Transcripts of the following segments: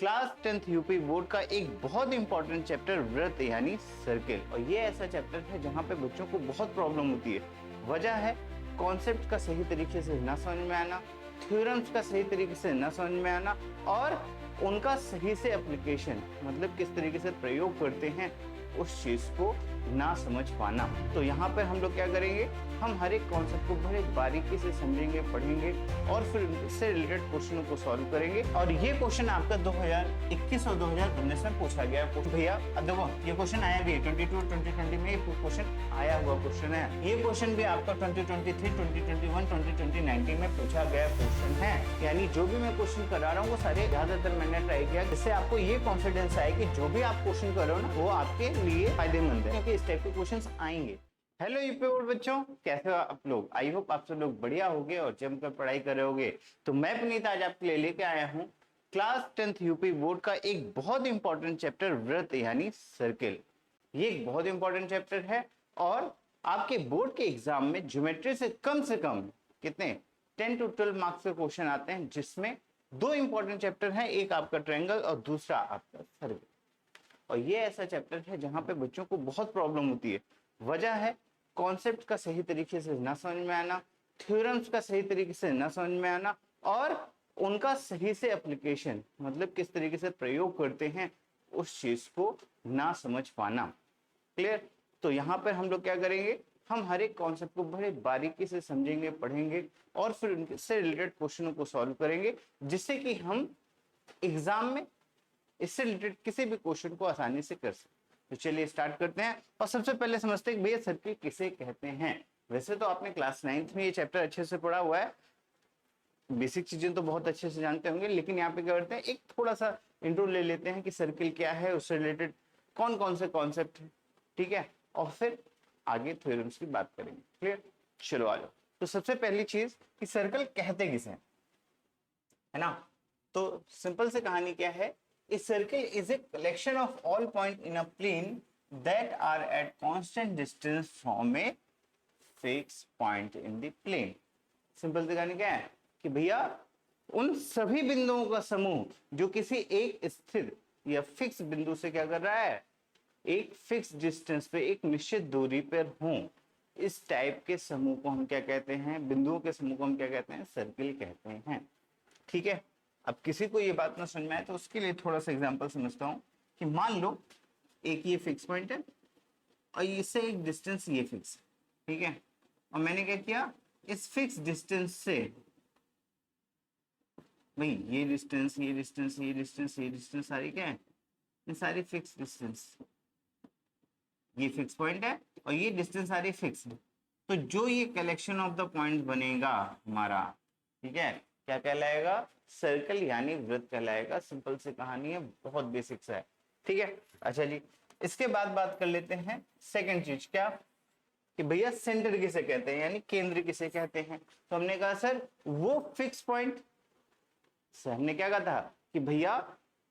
Class 10th UP board का एक बहुत इंपॉर्टेंट चैप्टर वृत्त यानी सर्किल। और ये ऐसा चैप्टर है जहाँ पे बच्चों को बहुत प्रॉब्लम होती है। वजह है कॉन्सेप्ट का सही तरीके से ना समझ में आना, थ्योरम्स का सही तरीके से ना समझ में आना और उनका सही से एप्लीकेशन मतलब किस तरीके से प्रयोग करते हैं उस चीज को ना समझ पाना। तो यहाँ पर हम लोग क्या करेंगे, हम हर एक कॉन्सेप्ट को बड़े बारीकी से समझेंगे, पढ़ेंगे और फिर इससे रिलेटेड क्वेश्चनों को सॉल्व करेंगे। और ये क्वेश्चन आपका 2021 और 2019 में पूछा गया है। भैया अब देखो ये क्वेश्चन आया भी 22 और 2020 में ये क्वेश्चन आया हुआ क्वेश्चन है। ये क्वेश्चन भी आपका 2023, 2021, 2019 में पूछा गया क्वेश्चन है। यानी जो भी मैं क्वेश्चन करा रहा हूँ वो सारे ज्यादातर मैंने ट्राई किया, जिससे आपको ये कॉन्फिडेंस आए कि जो भी आप क्वेश्चन कर रहे हो ना वो आपके लिए फायदेमंद है, क्योंकि इस टाइप के क्वेश्चंस आएंगे। हेलो यूपी बोर्ड बच्चों, कैसे हो आप लोग? आई होप आप सब लोग बढ़िया होगे और जमकर पढ़ाई कर रहे होगे। तो मैं पुनीत आज आपके लिए लेके आया हूँ क्लास 10th यूपी बोर्ड का एक बहुत इंपॉर्टेंट चैप्टर वृत्त यानी सर्किल। ये एक बहुत इंपॉर्टेंट चैप्टर है और आपके बोर्ड के एग्जाम में ज्योमेट्री से कम कितने 10 to 12 मार्क्स के क्वेश्चन आते हैं, जिसमें दो इंपॉर्टेंट चैप्टर हैं, एक आपका ट्रायंगल और दूसरा आपका सर्किल। और ये ऐसा चैप्टर है जहां पे बच्चों को बहुत प्रॉब्लम होती है। वजह है कॉन्सेप्ट का सही तरीके से ना समझ में आना, थ्योरम्स का सही तरीके से ना समझ में आना और उनका सही से एप्लीकेशन मतलब किस तरीके से प्रयोग करते हैं उस चीज को ना समझ पाना। क्लियर? तो यहाँ पर हम लोग क्या करेंगे, हम हर एक कॉन्सेप्ट को बड़े बारीकी से समझेंगे, पढ़ेंगे और फिर उनसे रिलेटेड क्वेश्चनों को सॉल्व करेंगे, जिससे कि हम एग्जाम में इससे रिलेटेड किसी भी क्वेश्चन को आसानी से कर सकते। तो चलिए स्टार्ट करते हैं और सबसे पहले समझते हैं भैया सर्किल किसे कहते हैं। वैसे तो आपने क्लास 9th में ये चैप्टर अच्छे से पढ़ा हुआ है, बेसिक चीजें तो बहुत अच्छे से जानते होंगे, लेकिन यहाँ पे क्या करते हैं एक थोड़ा सा इंट्रो ले लेते हैं कि सर्किल क्या है, उससे रिलेटेड कौन कौन से कॉन्सेप्ट है, ठीक है, और फिर आगे थ्योरम्स की बात करेंगे। क्लियर? चलो आ जाओ। तो सबसे पहली चीज कि सर्कल कहते किसे है ना। तो सिंपल से कहानी क्या है, a circle is a collection of all points in a plane that are at constant distance from a fixed point in the plane। Simple से कहानी क्या है कि भैया उन सभी बिंदुओं का समूह जो किसी एक स्थिर या फिक्स बिंदु से क्या कर रहा है, एक फिक्स डिस्टेंस पे एक निश्चित दूरी पर हो, इस टाइप के समूह को हम क्या कहते हैं, बिंदुओं के समूह को हम क्या कहते हैं, सर्किल कहते हैं। ठीक है, अब किसी को ये बात ना समझ में आए तो उसके लिए थोड़ा सा एग्जांपल समझता हूं कि मान लो एक ये फिक्स पॉइंट है और इससे एक डिस्टेंस ये फिक्स, ठीक है, और मैंने क्या किया, इस फिक्स डिस्टेंस से भाई ये डिस्टेंस ये डिस्टेंस ये डिस्टेंस ये डिस्टेंस सारी क्या है, ये सारी फिक्स डिस्टेंस, ये फिक्स पॉइंट है और ये डिस्टेंस सारी फिक्स है। तो जो ये कलेक्शन ऑफ द पॉइंट बनेगा हमारा, ठीक है, क्या कहलाएगा, सर्कल यानी वृत्त कहलाएगा। सिंपल सी कहानी है, बहुत बेसिक सा है। ठीक है, अच्छा जी, इसके बाद बात कर लेते हैं सेकंड चीज, क्या कि भैया सेंटर किसे कहते हैं यानी केंद्र किसे कहते हैं। तो हमने कहा सर वो फिक्स पॉइंट, सर हमने क्या कहा था कि भैया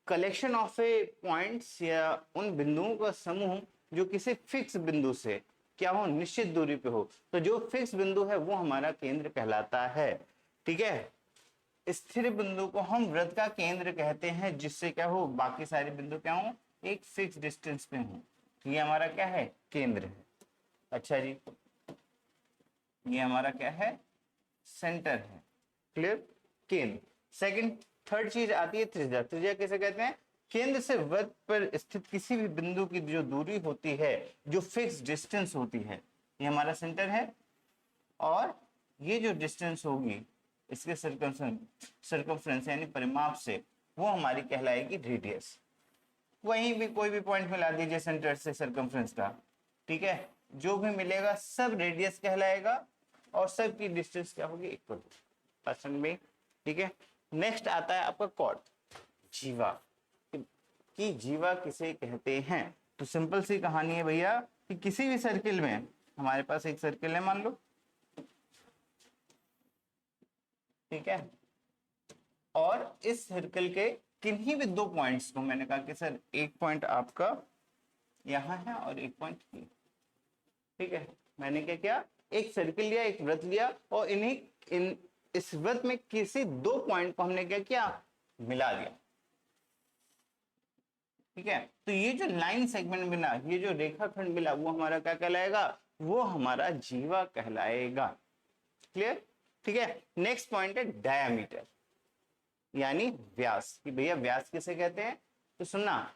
कलेक्शन ऑफ ए पॉइंट्स या उन बिंदुओं का समूह जो किसी फिक्स बिंदु से क्या हो, निश्चित दूरी पे हो। तो जो फिक्स बिंदु है वो हमारा केंद्र कहलाता है। ठीक है, स्थिर बिंदु को हम वृत्त का केंद्र कहते हैं, जिससे क्या हो, बाकी सारे बिंदु क्या हो, एक फिक्स डिस्टेंस पे हो। ये हमारा क्या है, केंद्र है। अच्छा जी, ये हमारा क्या है, सेंटर है। क्लियर? केंद्र। सेकंड थर्ड चीज आती है त्रिज्या। त्रिज्या किसे कहते हैं, केंद्र से वृत्त पर स्थित किसी भी बिंदु की जो दूरी होती है, जो फिक्स डिस्टेंस होती है, ये हमारा सेंटर है। और ये जो डिस्टेंस होगी इसके सर्कमफ्रेंस यानी परिमाप से, वो हमारी कहलाएगी रेडियस। वहीं भी कोई भी पॉइंट मिला दीजिए सेंटर से सर्कमफ्रेंस का, ठीक है, जो भी मिलेगा सब रेडियस कहलाएगा और सब की डिस्टेंस क्या होगी, इक्वल पर्सन में। ठीक है, नेक्स्ट आता है आपका कॉर्ड, जीवा, कि जीवा किसे कहते हैं। तो सिंपल सी कहानी है भैया कि किसी भी सर्किल में, हमारे पास एक सर्किल है मान लो, ठीक है, और इस सर्कल के किन्हीं भी दो पॉइंट्स को, मैंने कहा कि सर एक पॉइंट आपका यहां है और एक पॉइंट, ठीक है, मैंने क्या किया, एक सर्किल लिया, एक वृत्त लिया और इस वृत्त में किसी दो पॉइंट को हमने क्या किया, मिला दिया। ठीक है। तो ये जो लाइन सेगमेंट मिला, ये जो रेखाखंड मिला, वो हमारा क्या कहलाएगा, वो हमारा जीवा कहलाएगा। क्लियर, ठीक है। नेक्स्ट पॉइंट है डायामीटर यानी व्यास, कि भैया व्यास किसे कहते हैं। तो सुनना,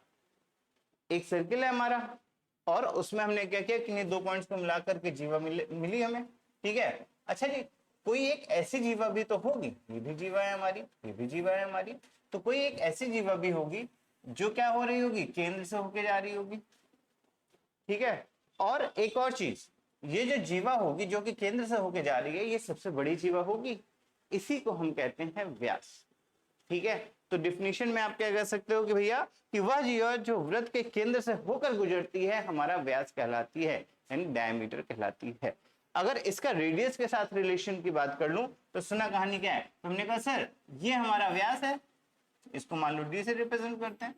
एक सर्किल है हमारा और उसमें हमने क्या किया कि दो पॉइंट्स को मिलाकर के जीवा मिली हमें, ठीक है। अच्छा जी, कोई एक ऐसी जीवा भी तो होगी, ये भी जीवा है हमारी, ये भी जीवा है हमारी, तो कोई एक ऐसी जीवा भी होगी जो क्या हो रही होगी, केंद्र से होके जा रही होगी, ठीक है। और एक और चीज, ये जो जीवा होगी जो कि केंद्र से होके जा रही है, ये सबसे बड़ी जीवा होगी, इसी को हम कहते हैं व्यास, ठीक है। तो डिफिनेशन में आप क्या कह सकते हो कि भैया कि वह जीवा जो वृत्त के केंद्र से होकर गुजरती है हमारा व्यास कहलाती है, यानी डायमीटर कहलाती है। अगर इसका रेडियस के साथ रिलेशन की बात कर लूं तो सुना कहानी क्या है, तो हमने कहा सर ये हमारा व्यास है, इसको मान लो डी से रिप्रेजेंट करते हैं,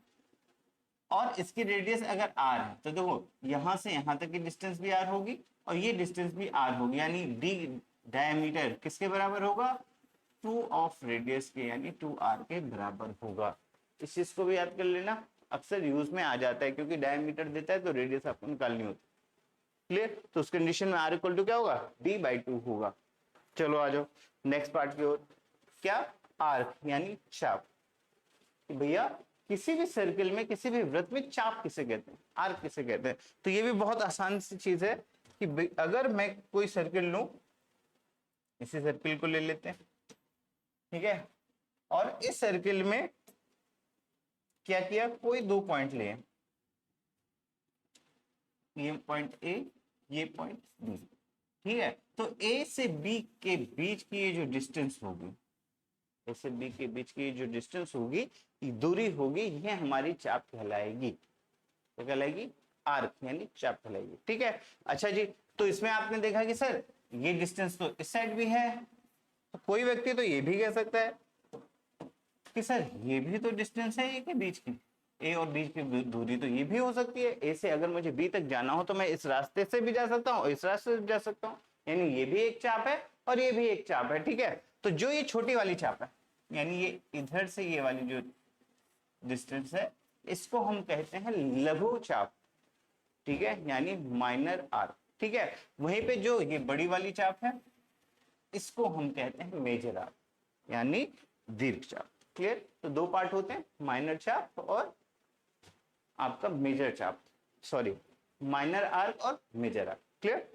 और इसकी रेडियस अगर आर है तो देखो यहां से यहां तक की डिस्टेंस भी आर होगी और ये डिस्टेंस भी आर होगी, यानी डी डायमीटर किसके बराबर होगा, 2 ऑफ रेडियस के, यानी 2r के बराबर होगा। इस चीज को भी याद कर लेना, अक्सर यूज में आ जाता है क्योंकि डायमीटर देता है तो रेडियस आपको निकालनी होती है। क्लियर, तो उस कंडीशन में r इक्वल टू क्या होगा, d/2 होगा। चलो आ जाओ नेक्स्ट पार्ट की ओर, क्या आर्क यानी चाप। भैया किसी भी सर्किल में, किसी भी वृत्त में चाप किसे कहते हैं, आर्क किसे कहते हैं। तो ये भी बहुत आसान सी चीज है कि अगर मैं कोई सर्किल लूं, इसी सर्किल को ले लेते हैं, ठीक है, और इस सर्किल में क्या किया, कोई दो पॉइंट लिए, ये पॉइंट ए, ये पॉइंट बी, ठीक है। तो ए से बी के बीच की ये जो डिस्टेंस होगी, ए से बी के बीच की जो डिस्टेंस होगी, दूरी होगी, ये हमारी चाप कहलाएगी, तो कहलाएगी आर्क यानी चाप कहलाएगी, ठीक है। अच्छा जी, तो इसमें आपने देखा कि सर ये डिस्टेंस तो इस साइड भी है, तो कोई व्यक्ति तो ये भी कह सकता है कि सर ये भी तो डिस्टेंस है ए के बीच की, ए और बी की दूरी तो ये भी हो सकती है, ए से अगर मुझे बी तक जाना हो तो मैं इस रास्ते से भी जा सकता हूँ, इस रास्ते से भी जा सकता हूँ, यानी ये भी एक चाप है और ये भी एक चाप है, ठीक है। तो जो ये छोटी वाली चाप है, यानी ये इधर से ये वाली जो डिस्टेंस है, इसको हम कहते हैं लघु चाप, ठीक है, यानी माइनर आर्क, ठीक है। वहीं पे जो ये बड़ी वाली चाप है, इसको हम कहते हैं मेजर आर्क, यानी दीर्घ चाप। क्लियर, तो दो पार्ट होते हैं, माइनर चाप और आपका मेजर चाप, सॉरी माइनर आर्क और मेजर आर्क। क्लियर,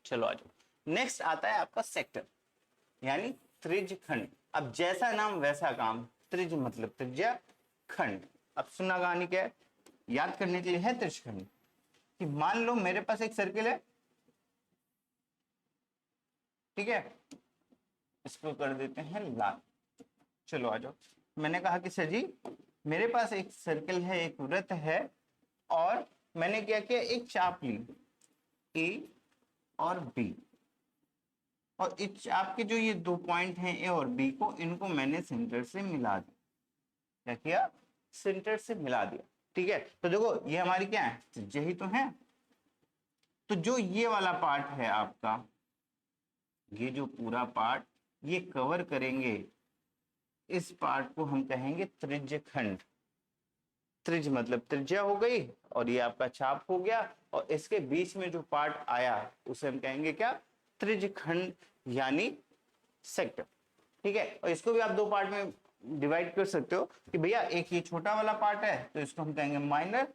चलो आ जाओ। नेक्स्ट आता है आपका सेक्टर यानी त्रिज्य खंड। अब जैसा नाम वैसा काम, त्रिज्य मतलब त्रिज्या, खंड। अब सुनना कहानी क्या है, याद करने के लिए है त्रिज्य खंड, कि मान लो मेरे पास एक सर्किल है, ठीक है, इसको कर देते हैं लाल। चलो आ जाओ, मैंने कहा कि सर जी मेरे पास एक सर्किल है, एक वृत्त है, और मैंने क्या किया, एक चाप ली ए और बी, और इस चाप के जो ये दो पॉइंट हैं ए और बी को, इनको मैंने सेंटर से मिला दिया। क्या किया, सेंटर से मिला दिया, ठीक है। तो देखो ये हमारी क्या है, यही तो है। तो जो ये वाला पार्ट है आपका, ये जो पूरा पार्ट ये कवर करेंगे, इस पार्ट को हम कहेंगे त्रिज्य खंड। त्रिज्य मतलब त्रिज्या हो गई, और ये आपका चाप हो गया, और इसके बीच में जो पार्ट आया उसे हम कहेंगे क्या, त्रिज्य खंड यानी सेक्टर, ठीक है। और इसको भी आप दो पार्ट में डिवाइड कर सकते हो कि भैया एक ये छोटा वाला पार्ट है तो इसको हम कहेंगे माइनर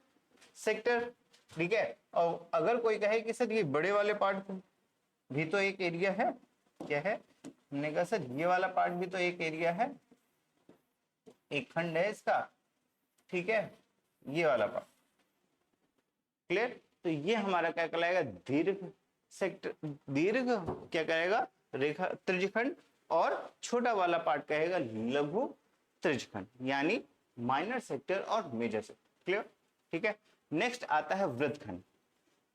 सेक्टर, ठीक है। और अगर कोई कहे कि सर ये बड़े वाले पार्ट भी तो एक एरिया है, क्या है, हमने कहा सर ये वाला पार्ट भी तो एक एरिया है, एक खंड है इसका, ठीक है, ये वाला पार्ट। क्लियर, तो ये हमारा क्या कहलाएगा, दीर्घ सेक्टर, दीर्घ क्या कहेगा, रेखा त्रिज्यखंड, और छोटा वाला पार्ट कहेगा लघु त्रिज्यखंड, यानी माइनर सेक्टर और मेजर सेक्टर। क्लियर, ठीक है। नेक्स्ट आता है वृत्तखंड,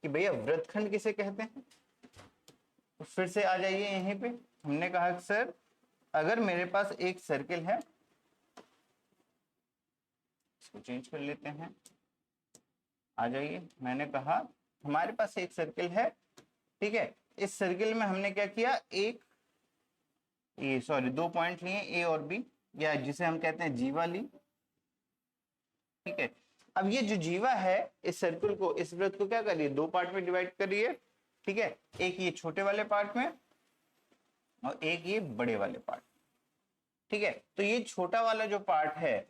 कि भैया वृत्तखंड किसे कहते हैं। तो फिर से आ जाइए यहीं पे, हमने कहा कि सर अगर मेरे पास एक सर्किल है, इसको चेंज कर लेते हैं, आ जाइए, मैंने कहा हमारे पास एक सर्किल है, ठीक है। इस सर्किल में हमने क्या किया, एक ये सॉरी दो पॉइंट लिए ए और बी, या जिसे हम कहते हैं जीवा ली, ठीक है। अब ये जो जीवा है इस सर्कल को, इस वृत्त को क्या करिए, दो पार्ट में डिवाइड करिए, ठीक है, एक ये छोटे वाले पार्ट में और एक ये बड़े वाले पार्ट, ठीक है। तो ये छोटा वाला जो पार्ट है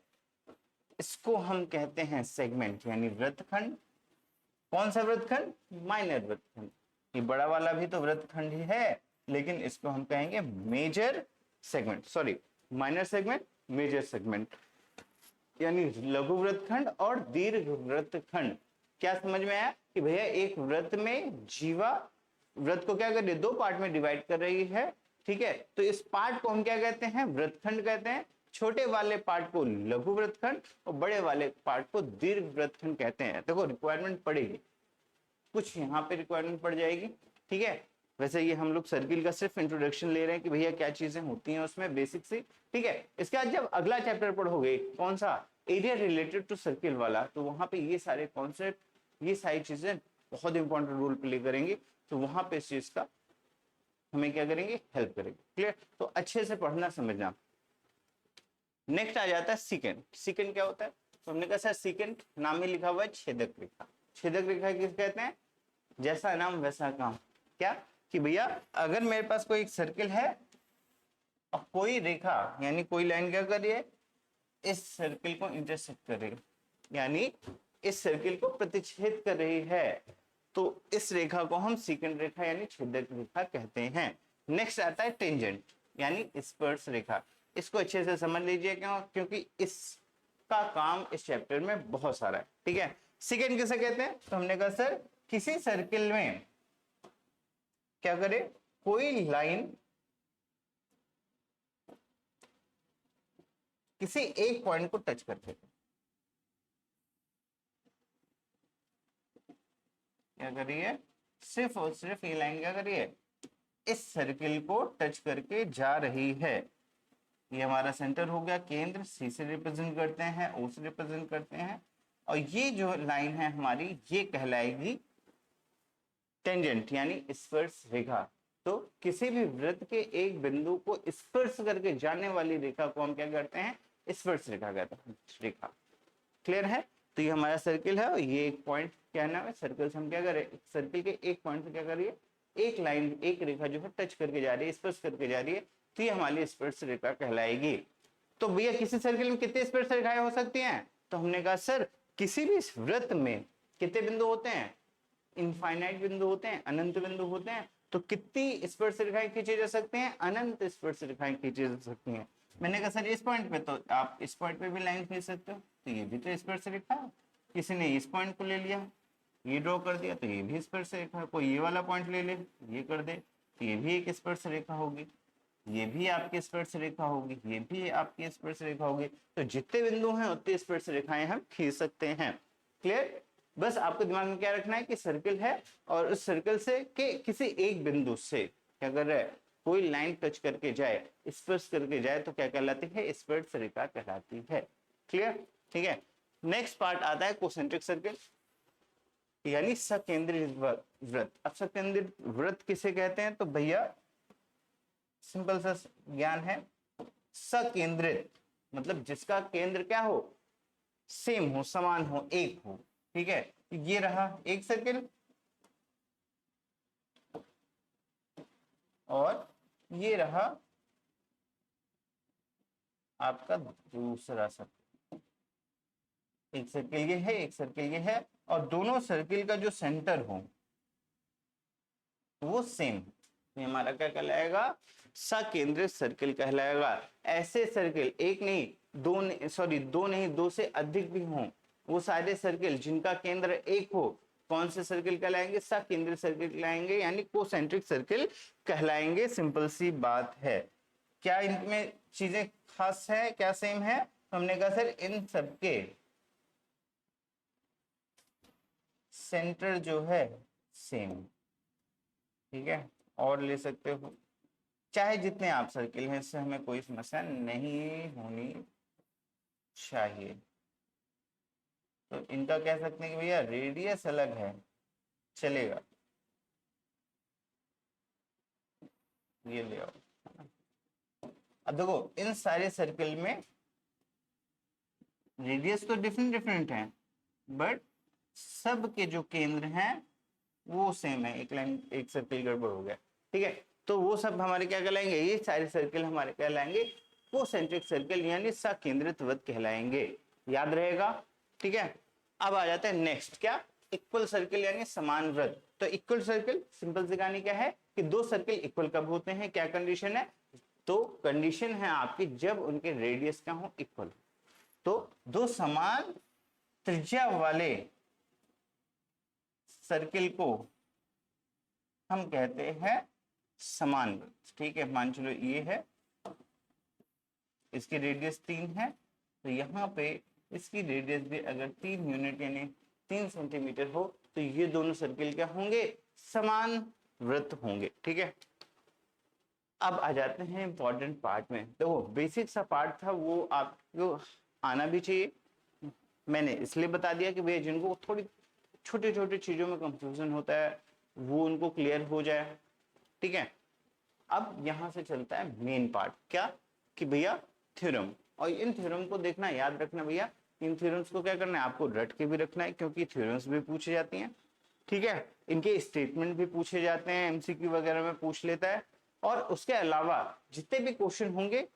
इसको हम कहते हैं सेगमेंट यानी वृत्तखंड। कौन सा वृत्तखंड, माइनर वृत्तखंड। ये बड़ा वाला भी तो वृत्तखंड ही है, लेकिन इसको हम कहेंगे major segment, sorry minor segment, major segment, यानी लघु वृत्तखंड और दीर्घ वृत्तखंड। क्या समझ में आया कि भैया एक वृत्त में जीवा वृत्त को क्या कर रही है, दो पार्ट में डिवाइड कर रही है, ठीक है। तो इस पार्ट को हम क्या कहते हैं, वृत्तखंड कहते हैं। छोटे वाले पार्ट को लघु वृत्तखंड और बड़े वाले पार्ट को दीर्घ वृत्तखंड कहते हैं। देखो रिक्वायरमेंट पड़ेगी, कुछ यहाँ पे रिक्वायरमेंट पड़ जाएगी, ठीक है। वैसे ये हम लोग सर्किल का सिर्फ इंट्रोडक्शन ले रहे हैं कि भैया क्या चीजें होती हैं उसमें बेसिक सी, ठीक है। इसके बाद जब अगला चैप्टर पढ़ोगे कौन सा, एरिया रिलेटेड टू सर्किल वाला, तो वहां पे ये सारे कॉन्सेप्ट, ये सारी चीजें बहुत इंपॉर्टेंट रोल प्ले करेंगे। तो वहां पे इस चीज का हमें क्या करेंगे, हेल्प करेंगे। क्लियर, तो अच्छे से पढ़ना समझना। नेक्स्ट आ जाता है सीकेंट। सीकेंट क्या होता है, तो हमने कहा सर सीकेंट नाम में लिखा हुआ है छेदक रेखा। छेदक रेखा किस कहते हैं, जैसा नाम वैसा काम। क्या कि भैया अगर मेरे पास कोई एक सर्किल है और कोई रेखा यानी कोई लाइन क्या कर रही है, इस सर्किल को इंटरसेक्ट कर रही है, यानी इस सर्किल को प्रतिच्छेद कर रही है, तो इस रेखा को हम सीकेंट रेखा यानी छेदक रेखा कहते हैं। नेक्स्ट आता है टेंजेंट यानी स्पर्श रेखा। इसको अच्छे से समझ लीजिए, क्यों, क्योंकि इसका काम इस चैप्टर में बहुत सारा है, ठीक है। सेकेंड किसे कहते हैं, तो हमने कहा सर किसी सर्किल में क्या करे, कोई लाइन किसी एक पॉइंट को टच करके, क्या करिए, सिर्फ और सिर्फ ये लाइन क्या करिए, इस सर्किल को टच करके जा रही है। ये हमारा सेंटर हो गया, केंद्र सी से रिप्रेजेंट करते हैं, ओ से रिप्रेजेंट करते हैं, और ये जो लाइन है हमारी ये कहलाएगी टेंजेंट यानी स्पर्श रेखा। तो किसी भी वृत्त के एक बिंदु को स्पर्श करके जाने वाली रेखा को हम क्या करते हैं, स्पर्श रेखा कहते हैं, रेखा। क्लियर है, तो ये हमारा सर्किल है और ये एक पॉइंट क्या नाम है, सर्कल से हम क्या करें, सर्किल के एक पॉइंट पे क्या करिए, एक लाइन एक रेखा जो है टच करके जा रही है, स्पर्श करके जा रही है, तो ये हमारी स्पर्श रेखा कहलाएगी। तो भैया किसी सर्किल में कितने स्पर्श रेखाएं हो सकती हैं, तो हमने कहा सर किसी भी वृत्त में कितने बिंदु होते हैं, इनफाइनाइट बिंदु होते हैं, अनंत बिंदु होते हैं। तो कितनी स्पर्श रेखाएं खींची जा सकती हैं, अनंत स्पर्श रेखाएं खींची जा सकती हैं। मैंने कहा सर इस पॉइंट पे, तो आप इस पॉइंट पे भी लाइन खींच सकते हो, तो ये भी तो स्पर्श रेखा है। किसी ने इस पॉइंट को ले लिया, ये ड्रॉ कर दिया, तो ये भी स्पर्श रेखा है। कोई ये वाला पॉइंट ले ले, ये कर दे, तो ये भी एक स्पर्श रेखा होगी, ये भी आपकी स्पर्श रेखा होगी, ये भी आपकी स्पर्श रेखा होगी। तो जितने बिंदु हैं उतनी स्पर्श रेखाएं हम खींच सकते हैं। क्लियर, बस आपको दिमाग में क्या रखना है कि सर्किल है और उस सर्किल से के किसी एक बिंदु से क्या कर रहा है, कोई लाइन टच करके जाए, स्पर्श करके जाए, तो क्या कहलाती है, स्पर्श रेखा कहलाती है। क्लियर, ठीक है। नेक्स्ट पार्ट आता है कोसेंट्रिक सर्किल यानी सकेंद्रित वृत्त। अब सकेंद्रित वृत्त किसे कहते हैं, तो भैया सिंपल सा ज्ञान है, सकेंद्रित मतलब जिसका केंद्र क्या हो, सेम हो, समान हो, एक हो, ठीक है। ये रहा एक सर्किल और ये रहा आपका दूसरा सर्किल। एक सर्किल ये है, एक सर्किल ये है, और दोनों सर्किल का जो सेंटर हो वो सेम, तो हमारा क्या कहलाएगा, सकेंद्रित सर्किल कहलाएगा। ऐसे सर्किल एक नहीं, दो नहीं, सॉरी दो नहीं, दो से अधिक भी हों, वो सारे सर्किल जिनका केंद्र एक हो, कौन से सर्किल कहलाएंगे, सकेंद्रित सर्किल कहलाएंगे, यानी कोसेंट्रिक सर्किल कहलाएंगे। सिंपल सी बात है। क्या इनमें चीजें खास है, क्या सेम है, तो हमने कहा सर इन सबके सेंटर जो है सेम, ठीक है। और ले सकते हो चाहे जितने आप सर्किल हैं, इससे हमें कोई समस्या नहीं होनी चाहिए। तो इनका कह सकते हैं कि भैया रेडियस अलग है, चलेगा, ये ले आओ। अब देखो इन सारे सर्किल में रेडियस तो डिफरेंट डिफरेंट है, बट सब के जो केंद्र हैं वो सेम है। एक लाइन एक सर्किल गड़बड़ हो गया, ठीक है। तो वो सब हमारे क्या कहलाएंगे, ये सारे सर्किल हमारे कहलाएंगे कोसेंट्रिक सर्किल यानी सकेंद्रित वृत्त कहलाएंगे, याद रहेगा, ठीक है। अब आ जाते हैं नेक्स्ट, क्या, इक्वल सर्किल यानी समान वृत्त। तो इक्वल सर्किल सिंपल सी कहानी क्या है कि दो सर्किल इक्वल कब होते हैं, क्या कंडीशन है, तो कंडीशन है आपकी जब उनके रेडियस क्या हो, इक्वल। तो दो समान त्रिज्या वाले सर्किल को हम कहते हैं समान वृत्त, ठीक है। मान चलो ये है, इसकी रेडियस 3 है, तो यहाँ पे इसकी रेडियस भी अगर 3 यूनिट यानी 3 सेंटीमीटर हो तो ये दोनों सर्किल क्या होंगे, समान वृत्त होंगे, ठीक है। अब आ जाते हैं इंपॉर्टेंट पार्ट में। देखो बेसिक सा पार्ट था वो आपको आना भी चाहिए, मैंने इसलिए बता दिया कि भैया जिनको थोड़ी छोटे छोटे चीजों में कंफ्यूजन होता है वो उनको क्लियर हो जाए, ठीक है। अब यहां से चलता है मेन पार्ट, क्या, कि भैया थ्योरम, और इन थ्योरम को देखना, याद रखना भैया, इन थ्योरम्स को क्या करना है, आपको रट के भी रखना है क्योंकि थ्योरम्स भी पूछे जाती हैं, ठीक है। इनके स्टेटमेंट भी पूछे जाते हैं, एमसीक्यू वगैरह में पूछ लेता है। और उसके अलावा जितने भी क्वेश्चन होंगे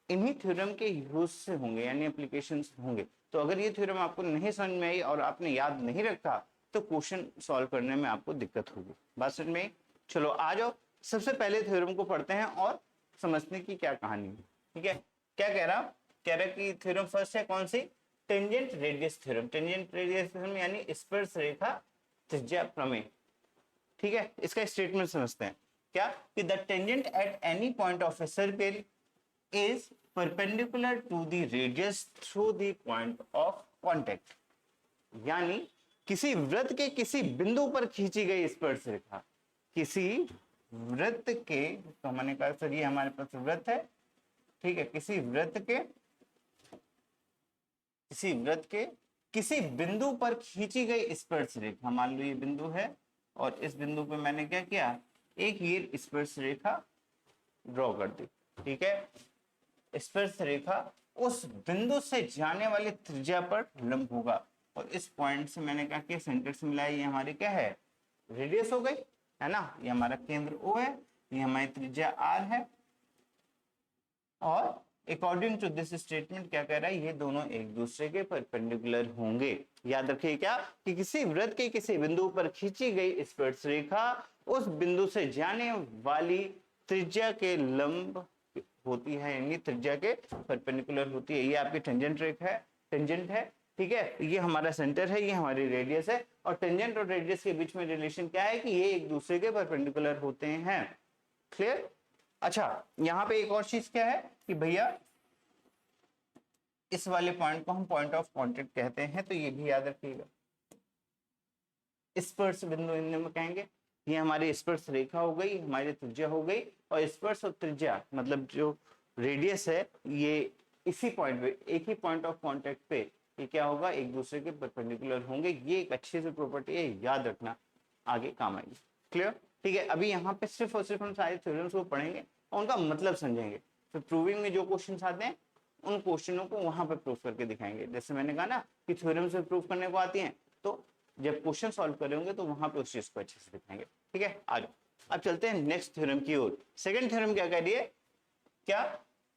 इन्हीं थ्योरम के यूज से होंगे यानी एप्लीकेशन होंगे। तो अगर ये थ्योरम आपको नहीं समझ में आई और आपने याद नहीं रखा तो क्वेश्चन सॉल्व करने में आपको दिक्कत होगी, बात समझ में आई? चलो आ जाओ, सबसे पहले थ्योरम को पढ़ते हैं और समझने की क्या कहानी है, ठीक है। क्या कह रहा कि थ्योरम फर्स्ट है कौन सी, tangent radius theorem. Tangent radius theorem यानी स्पर्श रेखा त्रिज्या प्रमेय, ठीक है। इसका स्टेटमेंट समझते हैं, क्या, कि the tangent at any point of a circle is perpendicular to the radius through the point of contact। यानी किसी वृत्त के किसी बिंदु पर खींची गई स्पर्श रेखा, किसी वृत्त के, तो मैंने कहा सर ये हमारे पास वृत्त है, ठीक है, किसी वृत्त के किसी बिंदु पर खींची गई स्पर्श रेखा, मान लो ये बिंदु है और इस बिंदु पे मैंने क्या किया, एक ये स्पर्श रेखा ड्रॉ कर दी, ठीक है। स्पर्श रेखा उस बिंदु से जाने वाली त्रिज्या पर लंब होगा, और इस पॉइंट से मैंने क्या किया, सेंटर से मिलाया, ये हमारी क्या है, रेडियस हो गई, है ना, ये हमारा केंद्र O है, ये हमारी त्रिज्या R है। और अकॉर्डिंग टू दिस स्टेटमेंट क्या कह रहा है, ये दोनों एक दूसरे के परपेंडिकुलर होंगे। याद रखिए क्या, कि किसी वृत्त के किसी बिंदु पर खींची गई स्पर्श रेखा उस बिंदु से जाने वाली त्रिज्या के लंब होती है, यानी त्रिज्या के परपेंडिकुलर होती है। ये आपकी टेंजेंट रेखा है, टेंजेंट है, ठीक है। ये हमारा सेंटर है, ये हमारी रेडियस है, और टेंजेंट और रेडियस के बीच में रिलेशन क्या है कि ये एक दूसरे के परपेंडिकुलर होते हैं, क्लियर। अच्छा यहाँ पे एक और चीज क्या है कि भैया इस वाले पॉइंट को हम पॉइंट ऑफ कांटेक्ट कहते हैं, तो ये भी याद रखिएगा, स्पर्श बिंदु में कहेंगे। ये हमारी स्पर्श रेखा हो गई, हमारी त्रिज्या हो गई, और स्पर्श और त्रिज्या मतलब जो रेडियस है ये इसी पॉइंट पे, एक ही पॉइंट ऑफ कांटेक्ट पे ये क्या होगा, एक दूसरे के परपेंडिकुलर होंगे। ये एक अच्छी सी प्रॉपर्टी है, याद रखना, आगे काम आएगी, क्लियर, ठीक है। अभी यहाँ पे सिर्फ और सिर्फ हम सारे थ्योरम्स को पढ़ेंगे और उनका मतलब समझेंगे, फिर प्रूविंग में जो क्वेश्चन आते हैं उन क्वेश्चनों को वहां पे प्रूव करके दिखाएंगे। जैसे मैंने कहा ना कि थ्योरम से प्रूव करने को आती हैं, तो जब क्वेश्चन सॉल्व करेंगे तो वहां पे उस चीज को अच्छे से दिखाएंगे, ठीक है। आ जाओ, अब चलते हैं नेक्स्ट थ्योरम की ओर। सेकंड थ्योरम क्या कह रही है, क्या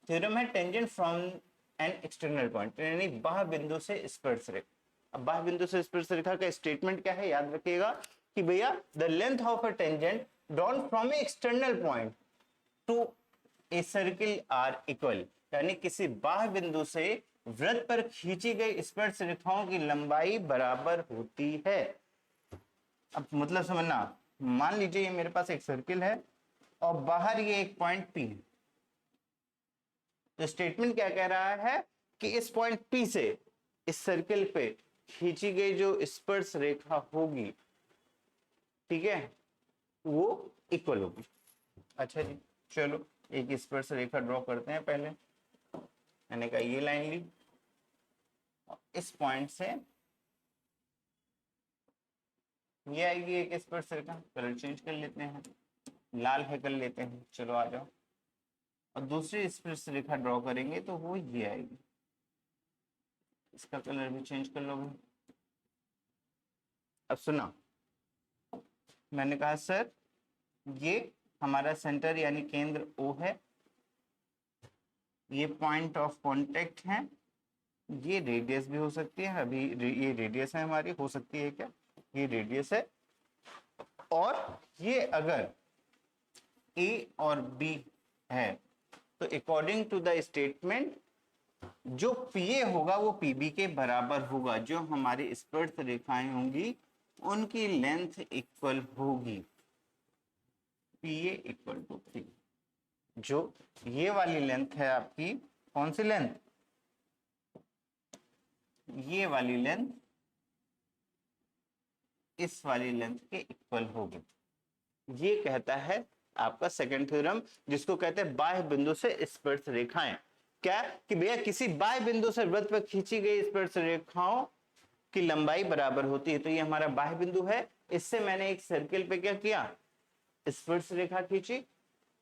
थ्योरम है, tangent from an external point, यानी बाह्य बिंदु से स्पर्श रेखा। अब बाह्य बिंदु से स्पर्श रेखा का स्टेटमेंट क्या है, याद रखिएगा कि भैया the length of a tangent drawn from a external point to a circle are equal, यानी किसी बाह्य बिंदु से वृत्त पर खींची गई स्पर्श रेखाओं की लंबाई बराबर होती है। अब मतलब समझना, मान लीजिए ये मेरे पास एक सर्किल है और बाहर ये एक पॉइंट P है, तो स्टेटमेंट क्या कह रहा है कि इस पॉइंट P से इस सर्किल पे खींची गई जो स्पर्श रेखा होगी, ठीक है, वो इक्वल होगी। अच्छा जी, चलो एक स्पर्श रेखा ड्रॉ करते हैं। पहले मैंने कहा ये लाइन ली, इस पॉइंट से ये आएगी एक स्पर्श रेखा, कलर चेंज कर लेते हैं, लाल है कर लेते हैं, चलो आ जाओ, और दूसरी स्पर्श रेखा ड्रॉ करेंगे तो वो ये आएगी, इसका कलर भी चेंज कर लोगे, अब सुना, मैंने कहा सर ये हमारा सेंटर यानी केंद्र O है, ये पॉइंट ऑफ कांटेक्ट है, ये रेडियस भी हो सकती है, अभी ये रेडियस है हमारी, हो सकती है क्या, ये रेडियस है, और ये अगर A और B है तो अकॉर्डिंग टू द स्टेटमेंट जो PA होगा वो PB के बराबर होगा, जो हमारी स्पर्श रेखाएं होंगी उनकी लेंथ इक्वल होगी, PA इक्वल टू P। जो ये वाली लेंथ है आपकी, कौन सी लेंथ, ये वाली लेंथ इस वाली लेंथ के इक्वल होगी। ये कहता है आपका सेकंड थ्योरम, जिसको कहते हैं बाह्य बिंदु से स्पर्श रेखाएं। क्या कि भैया किसी बाह्य बिंदु से वृत्त पर खींची गई स्पर्श रेखाओं की लंबाई बराबर होती है। तो ये हमारा बाह्य बिंदु है, इससे मैंने एक सर्किल पे क्या किया, स्पर्श रेखा खींची,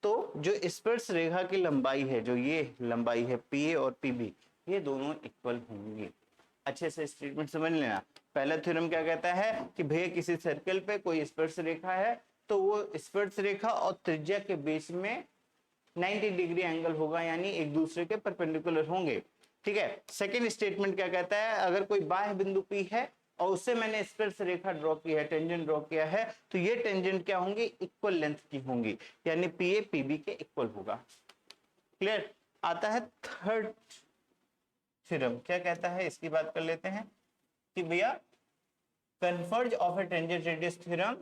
तो जो स्पर्श रेखा की लंबाई है, जो ये लंबाई है PA और PB, ये दोनों इक्वल होंगे। अच्छे से स्टेटमेंट समझ लेना। पहला थ्योरम क्या कहता है कि भैया किसी सर्कल पे कोई स्पर्श रेखा है तो वो स्पर्श रेखा और त्रिज्या के बीच में 90 डिग्री एंगल होगा, यानी एक दूसरे के परपेंडिकुलर होंगे। ठीक है। सेकंड स्टेटमेंट क्या कहता है, अगर कोई बाह्य बिंदु P है और उससे मैंने स्पर्श रेखा ड्रॉ की है, टेंजेंट ड्रॉ किया है, तो ये टेंजेंट क्या होंगी, इक्वल लेंथ की होंगी, यानी PA PB के इक्वल होगा। क्लियर। आता है थर्ड थ्योरम, क्या कहता है इसकी बात कर लेते हैं कि भैया converse of A tangent radius theorem,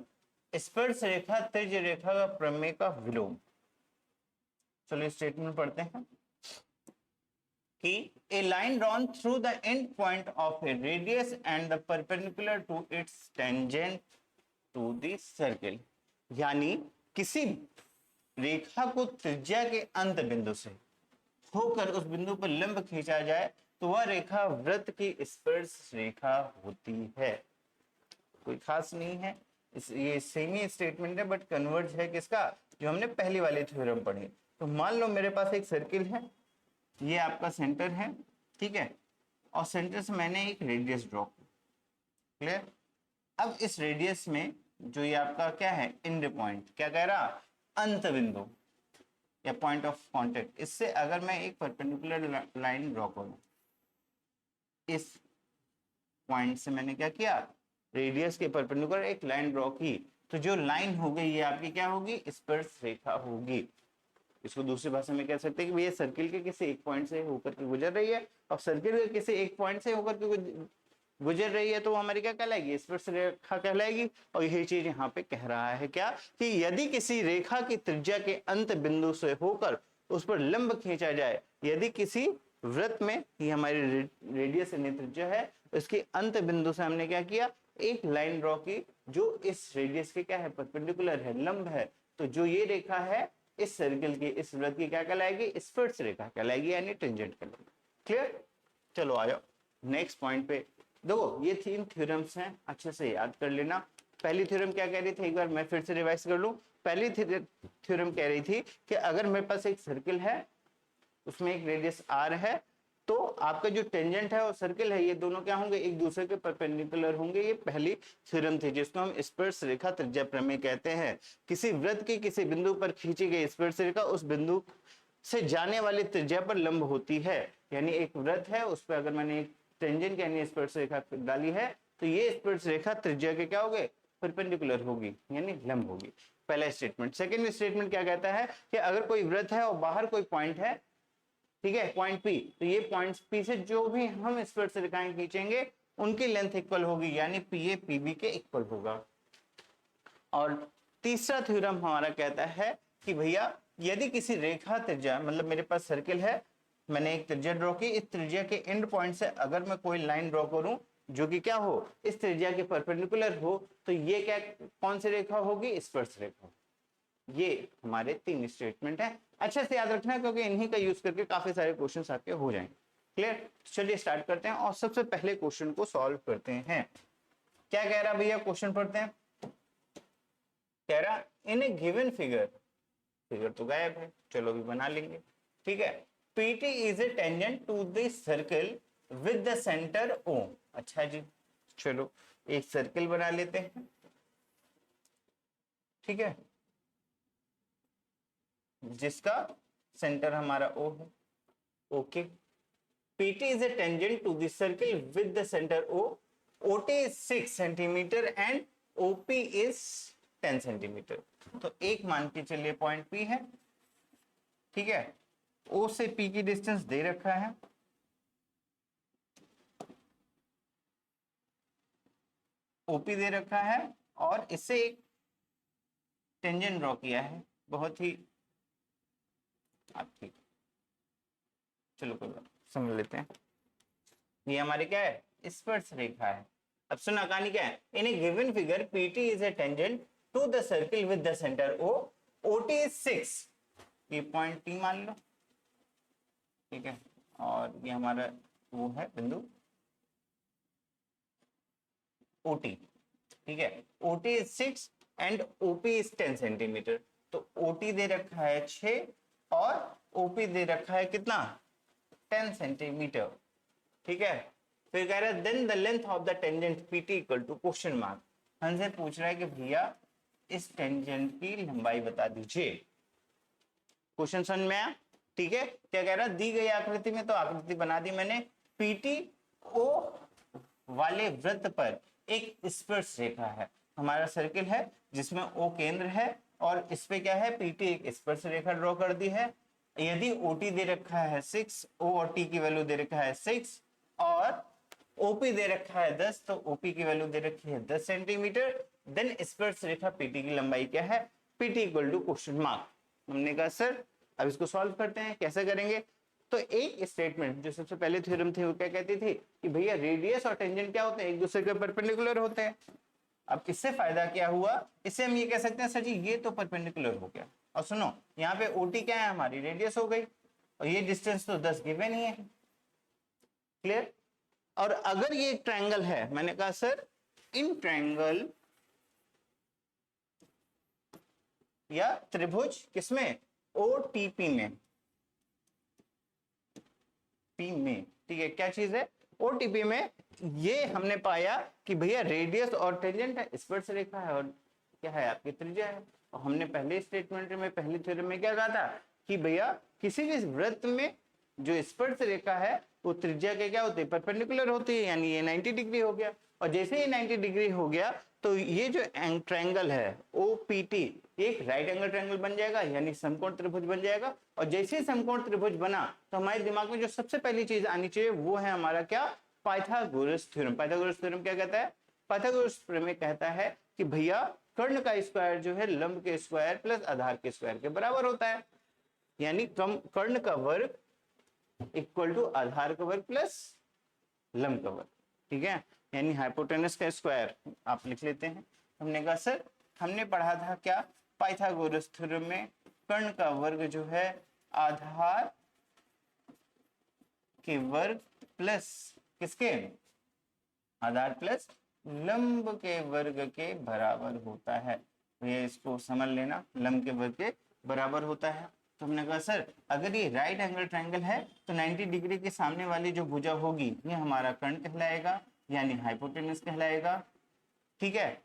स्पर्श रेखा त्रिज्य रेखा का प्रमेय का विलोम। चलिए स्टेटमेंट पढ़ते हैं कि a line drawn through the end point of a radius and the perpendicular to its tangent to the circle, यानी किसी रेखा को त्रिज्या के अंत बिंदु से होकर उस बिंदु पर लंब खींचा जाए तो वह रेखा वृत्त की स्पर्श रेखा होती है। कोई खास नहीं है, ये सेमी स्टेटमेंट है बट कन्वर्ज है किसका, जो हमने पहली वाली थ्योरम पढ़ी। तो मान लो मेरे पास एक सर्किल है, ये आपका सेंटर है, ठीक है, और सेंटर से मैंने एक रेडियस ड्रॉ की। क्लियर। अब इस रेडियस में जो ये आपका क्या है, एंड पॉइंट, क्या कह रहा, अंत बिंदु या पॉइंट ऑफ कांटेक्ट, इससे अगर मैं एक परपेंडिकुलर लाइन ड्रॉ करूं, इस पॉइंट से मैंने क्या किया, रेडियस के परपेंडिकुलर एक लाइन ड्रॉ की, तो जो लाइन हो गई ये आपकी क्या होगी, स्पर्श रेखा होगी। इसको दूसरी भाषा में कह सकते हैं कि ये सर्किल के किसी एक पॉइंट से होकर के गुजर रही है, और सर्किल के किसी एक पॉइंट से होकर के गुजर रही है, तो वो हमारी क्या कहलाएगी, स्पर्श रेखा कहलाएगी। और यही चीज यहाँ पे कह रहा है क्या, कि यदि किसी रेखा की त्रिज्या के अंत बिंदु से होकर उस पर लंब खींचा जाए, यदि किसी वृत्त में, ये हमारी रेडियस त्रिज्या है, उसके अंत बिंदु से हमने क्या किया, एक लाइन ड्रॉ की जो इस रेडियस के क्या है, परपेंडिकुलर है, लंब है, तो जो ये रेखा है इस सर्किल की, इस वृत्त की क्या कहलाएगी, स्पर्श रेखा कहलाएगी, यानी टेंजेंट कहलाएगी। क्लियर। चलो आ जाओ नेक्स्ट पॉइंट पे। देखो ये 3 थ्योरम्स हैं, अच्छे से याद कर लेना। पहली थ्योरम क्या कह रही थी, एक बार मैं फिर से रिवाइज कर लूं। पहली थ्योरम कह रही थी कि अगर मेरे पास एक सर्किल है, उसमें एक रेडियस R है, तो आपका जो टेंजेंट है और सर्किल है, ये दोनों क्या होंगे, एक दूसरे के परपेंडिकुलर होंगे। ये पहली थ्योरम थी, जिसको हम स्पर्श रेखा त्रिज्या प्रमेय कहते हैं। किसी वृत्त के किसी बिंदु पर खींची गई स्पर्श रेखा उस बिंदु से जाने वाली त्रिज्या पर लंब होती है, यानी एक वृत्त है, उस पर अगर मैंने एक टेंजेंट यानी स्पर्श रेखा डाली है, तो ये स्पर्श रेखा त्रिज्या के क्या होगे, परपेंडिकुलर होगी, यानी लंब होगी। पहला स्टेटमेंट। सेकंड स्टेटमेंट क्या कहता है कि अगर कोई वृत्त है और बाहर कोई पॉइंट है, ठीक है, पॉइंट P, तो ये पॉइंट P से जो भी हम स्पर्श रेखाएं खींचेंगे उनकी लेंथ इक्वल होगी, यानी PA PB के इक्वल होगा। और तीसरा थ्योरम हमारा कहता है कि भैया यदि किसी रेखा त्रिज्या, मतलब मेरे पास सर्किल है, मैंने एक त्रिज्या ड्रॉ की, इस त्रिज्या के एंड पॉइंट से अगर मैं कोई लाइन ड्रॉ करूं जो कि क्या हो, इस त्रिज्या के परपेंडिकुलर हो, तो ये क्या, कौन सी रेखा होगी, स्पर्श रेखा। ये हमारे 3 स्टेटमेंट है, अच्छे से याद रखना क्योंकि इन्हीं का यूज करके काफी सारे क्वेश्चंस आपके हो जाएंगे। क्लियर। चलिए स्टार्ट करते हैं और सबसे पहले क्वेश्चन को सॉल्व करते हैं। क्या कह रहा भैया, क्वेश्चन पढ़ते हैं। कह रहा इन ए गिवन फिगर, फिगर तो गायब है, चलो भी बना लेंगे, ठीक है। PT is a tangent to the circle with the centre O। अच्छा जी, चलो एक सर्कल बना लेते हैं, ठीक है, जिसका सेंटर हमारा O है। Okay, PT is a tangent to the circle with the center O. OT is 6 centimetre and OP is 10 centimetre. तो एक मान के चलिए पॉइंट P है, ठीक है, O से P की डिस्टेंस दे रखा है, OP दे रखा है, और इससे एक टेंजेंट ड्रॉ किया है, बहुत ही आप ठीक, चलो कोई बात समझ लेते हैं। ये हमारे क्या है, स्पर्श रेखा है। अब सुना कहानी क्या है, in a given figure PT is a tangent to the circle with the centre O, OT is 6, ये पॉइंट T मान लो, ठीक है, और ये हमारा वो है बिंदु OT, ठीक है, OT is 6 and OP is 10 centimetre. तो OT दे रखा है 6 और OP दे रखा है कितना, 10 सेंटीमीटर, ठीक है। फिर कह रहा है then the length of the tangent PT equal to question mark. हमसे पूछ रहा है कि भैया इस टेंजेंट की लंबाई बता दीजिए। क्वेश्चन समझ में आया, ठीक है। क्या कह रहा है, दी गई आकृति में, तो आकृति बना दी मैंने, PT O वाले वृत्त पर एक स्पर्श रेखा है, हमारा सर्किल है जिसमें O केंद्र है और इस पे क्या है, PT एक स्पर्श रेखा ड्रॉ कर दी है। यदि OT दे रखा है 6, O और T की वैल्यू दे रखा है 6 और OP दे रखा है 10, तो OP की वैल्यू दे रखी है 10 सेंटीमीटर, देन स्पर्श रेखा PT की लंबाई क्या है, PT equal to question mark. हमने कहा सर अब इसको सॉल्व करते हैं, कैसे करेंगे। तो एक स्टेटमेंट जो सबसे पहले थ्योरम थी वो क्या कहती थी कि भैया रेडियस और टेंजेंट क्या होते हैं, एक दूसरे के परपेंडिकुलर होते हैं। अब इससे फायदा क्या हुआ, इससे हम ये कह सकते हैं सर जी ये तो परपेंडिकुलर हो गया, और सुनो यहाँ पे OT क्या है, हमारी रेडियस हो गई, और ये डिस्टेंस तो 10 गिवन ही है, क्लियर। और अगर ये एक ट्रायंगल है, मैंने कहा सर इन ट्रायंगल या त्रिभुज किसमें, OTP में, P में, ठीक है, क्या चीज है, OTP में। ये हमने पाया कि भैया रेडियस और टेंजेंट है, स्पर्श रेखा है, और क्या है आपकी त्रिज्या है। और हमने पहले स्टेटमेंट में, पहले थ्योरम में क्या कहा था कि भैया किसी भी वृत्त में जो स्पर्श रेखा है वो त्रिज्या के क्या होते हैं, परपेंडिकुलर होती है, यानी ये 90 डिग्री हो गया। और जैसे ही 90 डिग्री हो गया तो ये जो ट्रायंगल है OPT एक राइट एंगल ट्रायंगल बन जाएगा, यानी समकोण त्रिभुज बन जाएगा। और जैसे ही समकोण त्रिभुज बना तो हमारे दिमाग में जो सबसे पहली चीज आनी चाहिए वो है हमारा क्या, पाइथागोरस थ्योरम। पाइथागोरस थ्योरम क्या कहता है, पाइथागोरस प्रमेय कहता है कि भैया कर्ण का स्क्वायर जो है लंब के स्क्वायर प्लस आधार के स्क्वायर के बराबर होता है, यानी कर्ण का वर्ग इक्वल टू आधार का वर्ग प्लस लंब का वर्ग, ठीक है, यानी हाइपोटेनस का स्क्वायर आप लिख लेते हैं। हमने कहा सर हमने पढ़ा था क्या, पाइथागोरस थ्योरम में कर्ण का वर्ग जो है आधार के वर्ग प्लस किसके, आधार प्लस लंब के वर्ग के बराबर होता है। ये इसको समझ लेना, लंब के वर्ग के बराबर होता है। तो हमने कहा सर अगर ये राइट एंगल ट्रायंगल है तो 90 डिग्री के सामने वाली जो भुजा होगी ये हमारा कर्ण कहलाएगा, यानी हाइपोटेनस कहलाएगा, ठीक है।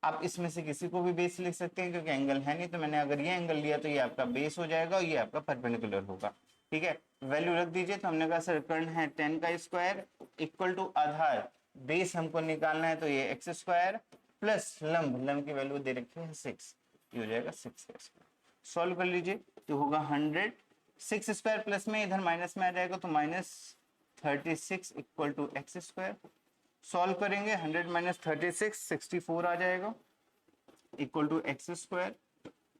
आप इसमें से किसी को भी बेस लिख सकते हैं क्योंकि एंगल है नहीं, तो मैंने अगर ये एंगल लिया तो ये आपका बेस हो जाएगा और ये आपका परपेंडिकुलर होगा, ठीक है। वैल्यू रख दीजिए, तो हमने कहा सर कर्ण है 10 का स्क्वायर इक्वल टू आधार, बेस हमको निकालना है तो ये एक्स स्क्वायर प्लस लंब की वैल्यू दे रखी है 6, ये हो जाएगा 6 का स्क्वायर। सॉल्व कर लीजिए तो होगा 100, 6 स्क्वायर प्लस में इधर माइनस में आ जाएगा तो -36 equal to X square. Solve करेंगे 100 माइनस 36 64 आ जाएगा equal to X square.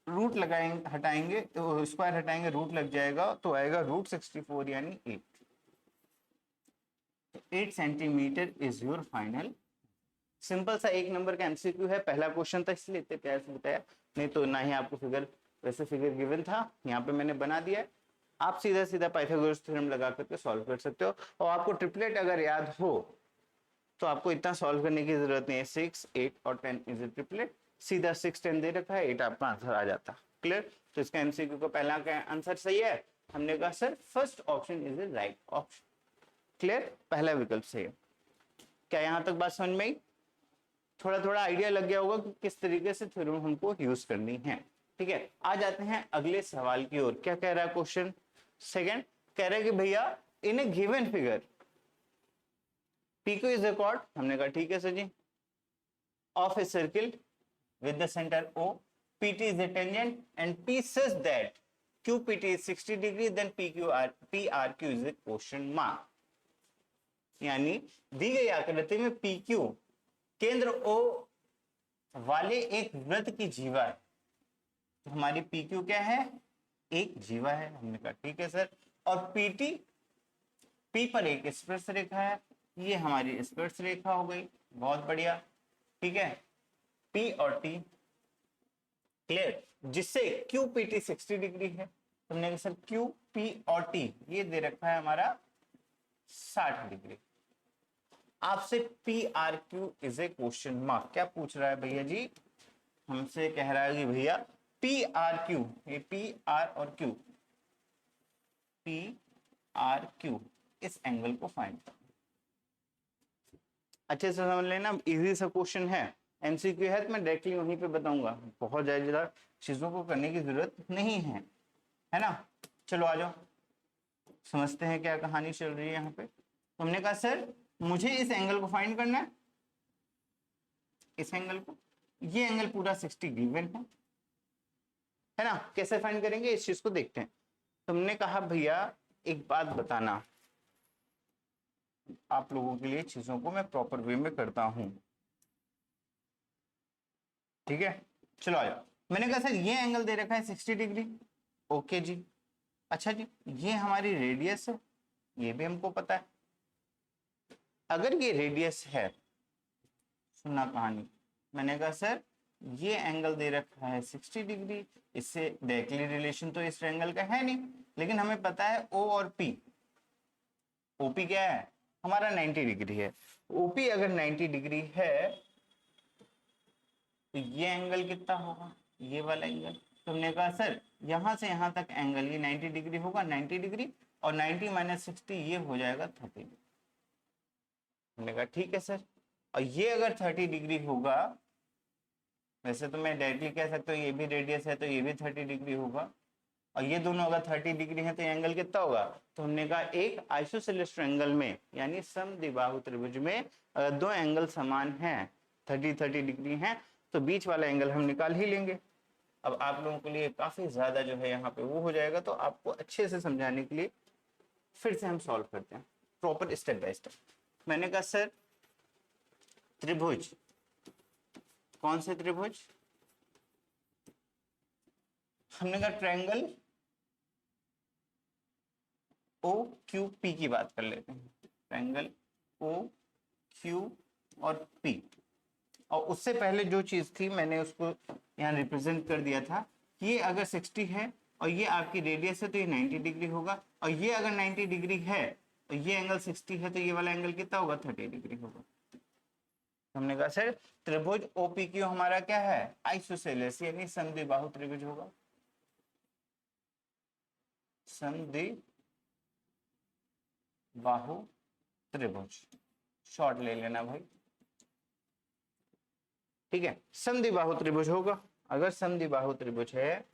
Root लगाएंगे, हटाएंगे तो स्क्वायर हटाएंगे, रूट लग जाएगा तो आएगा √64 यानी 8। 8 centimetre is your final. Simple सा एक नंबर का एमसीक्यू है, पहला क्वेश्चन था इसलिए इतने प्यार से बताया, नहीं तो ना ही आपको फिगर, वैसे फिगर गिवन था, यहाँ पे मैंने बना दिया है। आप सीधा सीधा पाइथागोरस थ्योरम लगा करके सॉल्व कर सकते हो। और आपको ट्रिपलेट अगर याद हो तो आपको इतना सॉल्व करने की जरूरत नहीं है, 6 8 और 10 इज ए ट्रिपलेट, सीधा 6 10 दे रखा है, 8 आपका आंसर आ जाता, क्लियर। तो इसका एमसीक्यू का पहला का आंसर सही है, हमने कहा sir first option is a right option, clear, पहला विकल्प सही है। क्या यहाँ तक बात समझ में आई? थोड़ा थोड़ा आइडिया लग गया होगा कि किस तरीके से थ्योरम हमको यूज करनी है। ठीक है, आ जाते हैं अगले सवाल की ओर। क्या कह रहा है क्वेश्चन सेकंड? कह रहा है कि भैया in a given figure PQ is the chord, हमने कहा ठीक है sir ji, of a circle with the center O, PT is the tangent and P such that QPT is 60 degree, then PRQ is a question mark। यानी दी गई आकृति में PQ केंद्र O वाले एक वृत्त की जीवा है, तो हमारी PQ क्या है? एक जीवा है। हमने कहा ठीक है सर। और PT P पर एक स्पर्श रेखा है, ये हमारी स्पर्श रेखा हो गई, बहुत बढ़िया। ठीक है, P और T क्लियर, जिससे QPT 60 डिग्री है। तुमने कहा सर QP और T ये दे रखा है हमारा 60 डिग्री। आपसे PRQ is a question mark. क्या पूछ रहा है भैया जी? हमसे कह रहा है कि भैया PRQ, ये PR और Q, PRQ इस एंगल को फाइंड करो। अच्छे से समझ लेना, इजी सा क्वेश्चन है, MCQ है, तो मैं डायरेक्टली वहीं पे बताऊंगा, बहुत ज्यादा चीजों को करने की जरूरत नहीं है, है ना। चलो आ जाओ, समझते हैं क्या कहानी चल रही है यहाँ पे। तुमने कहा सर मुझे इस एंगल को फाइंड करना है, इस एंगल को, ये एंगल पूरा 60 गिवन है ना। कैसे फाइंड करेंगे इस चीज को देखते हैं। तुमने कहा भैया एक बात बताना, आप लोगों के लिए चीजों को मैं प्रॉपर वे में करता हूं, ठीक है। चलो आ जाओ। मैंने कहा सर ये एंगल दे रखा है 60 डिग्री, ओके जी। अच्छा जी, ये हमारी रेडियस है, ये भी हमको पता है। अगर ये रेडियस है, सुनना कहानी, मैंने कहा सर ये एंगल दे रखा है 60 डिग्री, इससे डायरेक्टली रिलेशन तो इस ट्रायंगल का है नहीं, लेकिन हमें पता है O और P, OP क्या है हमारा 90 डिग्री है। OP अगर 90 डिग्री है तो ये एंगल कितना होगा? ये वाला एंगल। तुमने कहा सर यहां से यहां तक एंगल ये 90 डिग्री होगा, 90 डिग्री, और 90 माइनस 60 ये हो जाएगा 30 डिग्री। हमने कहा ठीक है सर। और ये अगर 30 डिग्री होगा, वैसे तो मैं डायरेक्टली कह सकता हूँ ये भी रेडियस है तो ये भी 30 डिग्री होगा, और ये दोनों अगर 30 डिग्री है तो ये एंगल कितना होगा? तो हमने कहा एक आइसोसेलेस ट्रायंगल में यानी समद्विबाहु त्रिभुज में अगर दो एंगल समान हैं, 30 डिग्री हैं, तो बीच वाला एंगल हम निकाल ही लेंगे। अब आप लोगों के लिए काफी ज्यादा जो है यहाँ पे वो हो जाएगा, तो आपको अच्छे से समझाने के लिए फिर से हम सॉल्व करते हैं प्रॉपर स्टेप बाय स्टेप। मैंने कहा सर त्रिभुज, कौन से त्रिभुज? हमने कहा ट्रायंगल OQP की बात कर लेते हैं, ट्रायंगल OQ और P। और उससे पहले जो चीज थी मैंने उसको यहाँ रिप्रेजेंट कर दिया था, ये अगर 60 है और ये आपकी रेडियस है तो ये 90 डिग्री होगा, और ये अगर 90 डिग्री है तो ये एंगल 60 है, तो ये वाला एंगल कितना होगा? 30 डिग्री होगा। हमने कहा सर त्रिभुज OPQ हमारा क्या है? आइसोसेलेस यानी समद्विबाहु त्रिभुज होगा, समद्विबाहु त्रिभुज, शॉर्ट ले लेना भाई, ठीक है। समद्विबाहु त्रिभुज होगा। अगर समद्विबाहु त्रिभुज है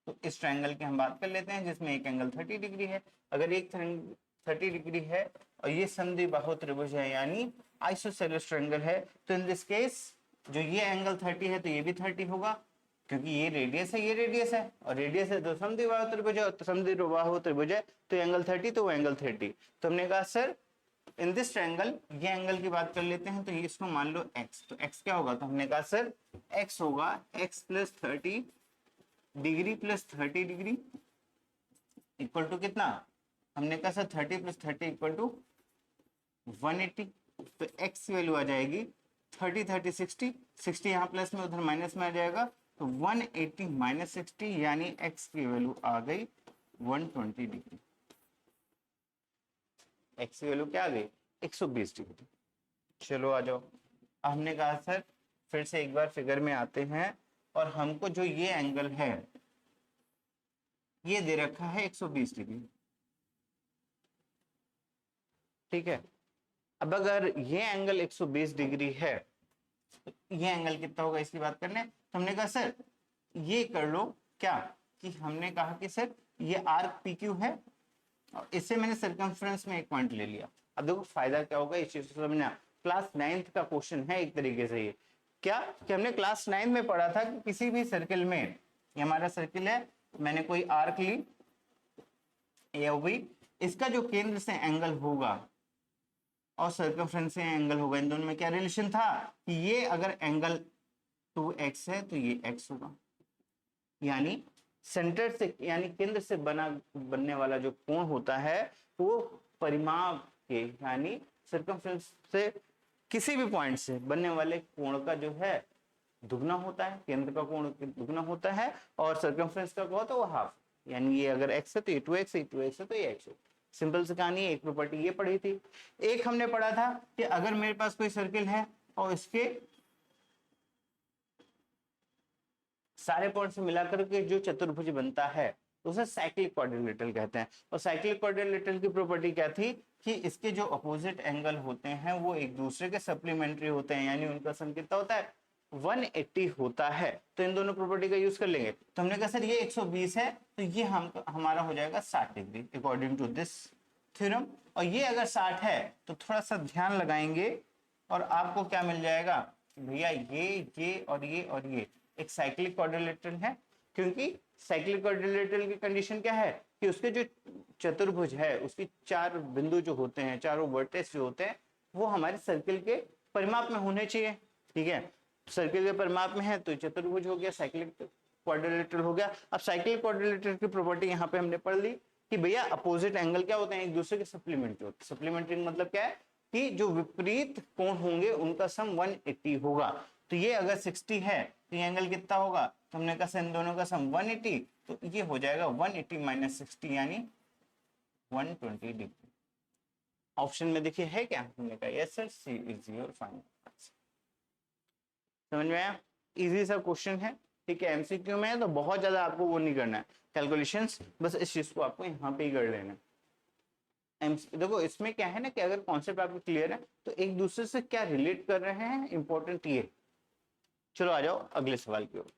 तो इस ट्रायंगल की हम बात कर लेते हैं जिसमें एक एंगल 30 डिग्री है। अगर एक 30 डिग्री है और ये समद्विबाहु त्रिभुज है यानी आइसोसेलेस ट्रायंगल है, तो इन दिस केस जो ये एंगल 30 है तो ये भी 30 होगा, क्योंकि ये रेडियस है, ये रेडियस है, और रेडियस है तो समद्विबाहु त्रिभुज है, तो समद्विबाहु त्रिभुज है तो एंगल 30 तो वो एंगल 30। तो हमने कहा सर इन दिस ट्रायंगल, ये एंगल की बात कर लेते हैं, तो ये इसको मान लो x, तो x क्या होगा? तो हमने कहा सर x होगा x plus 30 degree plus 30 degree equal to कितना? हमने कहा सर 30 प्लस 30 इक्वल टू 180। तो x की वैल्यू आ जाएगी 30 30 60, 60 यहाँ प्लस में उधर माइनस में आ जाएगा, तो 180 माइनस 60 यानी x की वैल्यू आ गई 120 डिग्री। x की वैल्यू क्या आ गई? 120 डिग्री। चलो आ जाओ। हमने कहा सर फिर से एक बार फिगर में आते हैं, और हमको जो ये एंगल है ये दे रखा है 120 डिग्री, ठीक है। अब अगर ये एंगल 120 डिग्री है तो ये एंगल कितना होगा इसकी बात करने, तो हमने कहा सर ये कर लो क्या, कि हमने कहा कि सर ये आर्क पी क्यू है और इससे मैंने सर्कमफ्रेंस में एक पॉइंट ले लिया। अब देखो फायदा क्या होगा इस चीज को समझना, क्लास 9th का क्वेश्चन है एक तरीके से ये, क्या कि हमने क्लास 9 में पढ़ा था कि किसी भी सर्किल में, ये हमारा सर्किल है, मैंने कोई आर्क ली ए और बी, इसका जो केंद्र से एंगल होगा और सर्कमफ्रेंस से एंगल होगा, इन दोनों में क्या रिलेशन था कि ये अगर एंगल 2x है तो ये x होगा, यानी सेंटर से यानी केंद्र से बनने वाला जो कोण होता है वो परिमाप के यानी सर्कमफ्रेंस से किसी भी पॉइंट से बनने वाले कोण का जो है दुगना होता है, केंद्र का कोण दुगना होता है और सर्कमफ्रेंस का होता है वो हाफ, यानी ये अगर x है तो ये 2x है, 2x है तो ये x है। सिंपल सी कहानी है। एक प्रॉपर्टी ये पढ़ी थी। एक हमने पढ़ा था कि अगर मेरे पास कोई सर्किल है और इसके सारे पॉइंट से मिलाकर के जो चतुर्भुज बनता है उसे साइक्लिक क्वाड्रिलेटरल कहते हैं। और साइक्लिक क्वाड्रिलेटरल की प्रॉपर्टी क्या थी कि इसके जो अपोजिट एंगल होते हैं वो एक दूसरे के सप्लीमेंट्री होते हैं, यानी उनका सम कितना होता है 180 होता है। तो इन दोनों प्रॉपर्टी का यूज कर लेंगे। तो हमने कहा सर ये 120 है तो ये हमारा हो जाएगा 60 degree according to this theorem. और ये अगर 60 है तो थोड़ा सा ध्यान लगाएंगे और आपको क्या मिल जाएगा भैया, ये और ये एक साइक्लिक क्वाड्रिलेटरल है, क्योंकि साइक्लिक क्वाड्रिलेटरल की कंडीशन क्या है कि उसके जो चतुर्भुज है उसकी चार बिंदु जो होते हैं, चारों वर्टेक्स जो होते हैं वो हमारे सर्किल के परिमाप में होने चाहिए। ठीक है, सर्किल के परिमाप में है तो चतुर्भुज हो गया, साइक्लिक क्वाड्रिलेटरल हो गया। अब साइक्लिक क्वाड्रिलेटरल की प्रॉपर्टी यहाँ पे हमने पढ़ ली कि भैया अपोजिट एंगल क्या होते हैं, एक दूसरे के सप्लीमेंट्री होते हैं। सप्लीमेंट्री मतलब क्या है कि जो विपरीत कोण होंगे उनका सम 180 होगा। तो ये अगर 60 है तो ये एंगल कितना होगा, तो हमने कहा इन दोनों का सम 180, तो ये हो जाएगा 180 माइनस 60 यानी 120 डिग्री। ऑप्शन में देखिए है क्या, हमने कहा yes sir C is your final answer. समझ में आया, इजी सा क्वेश्चन है। ठीक है, एमसीक्यू में है तो बहुत ज्यादा आपको वो नहीं करना है कैलकुलेशंस, बस इस चीज को आपको यहाँ पे ही कर लेना है। देखो इसमें क्या है ना कि अगर कॉन्सेप्ट आपको क्लियर है तो एक दूसरे से क्या रिलेट कर रहे हैं इंपॉर्टेंट ये। चलो आ जाओ अगले सवाल की ओर।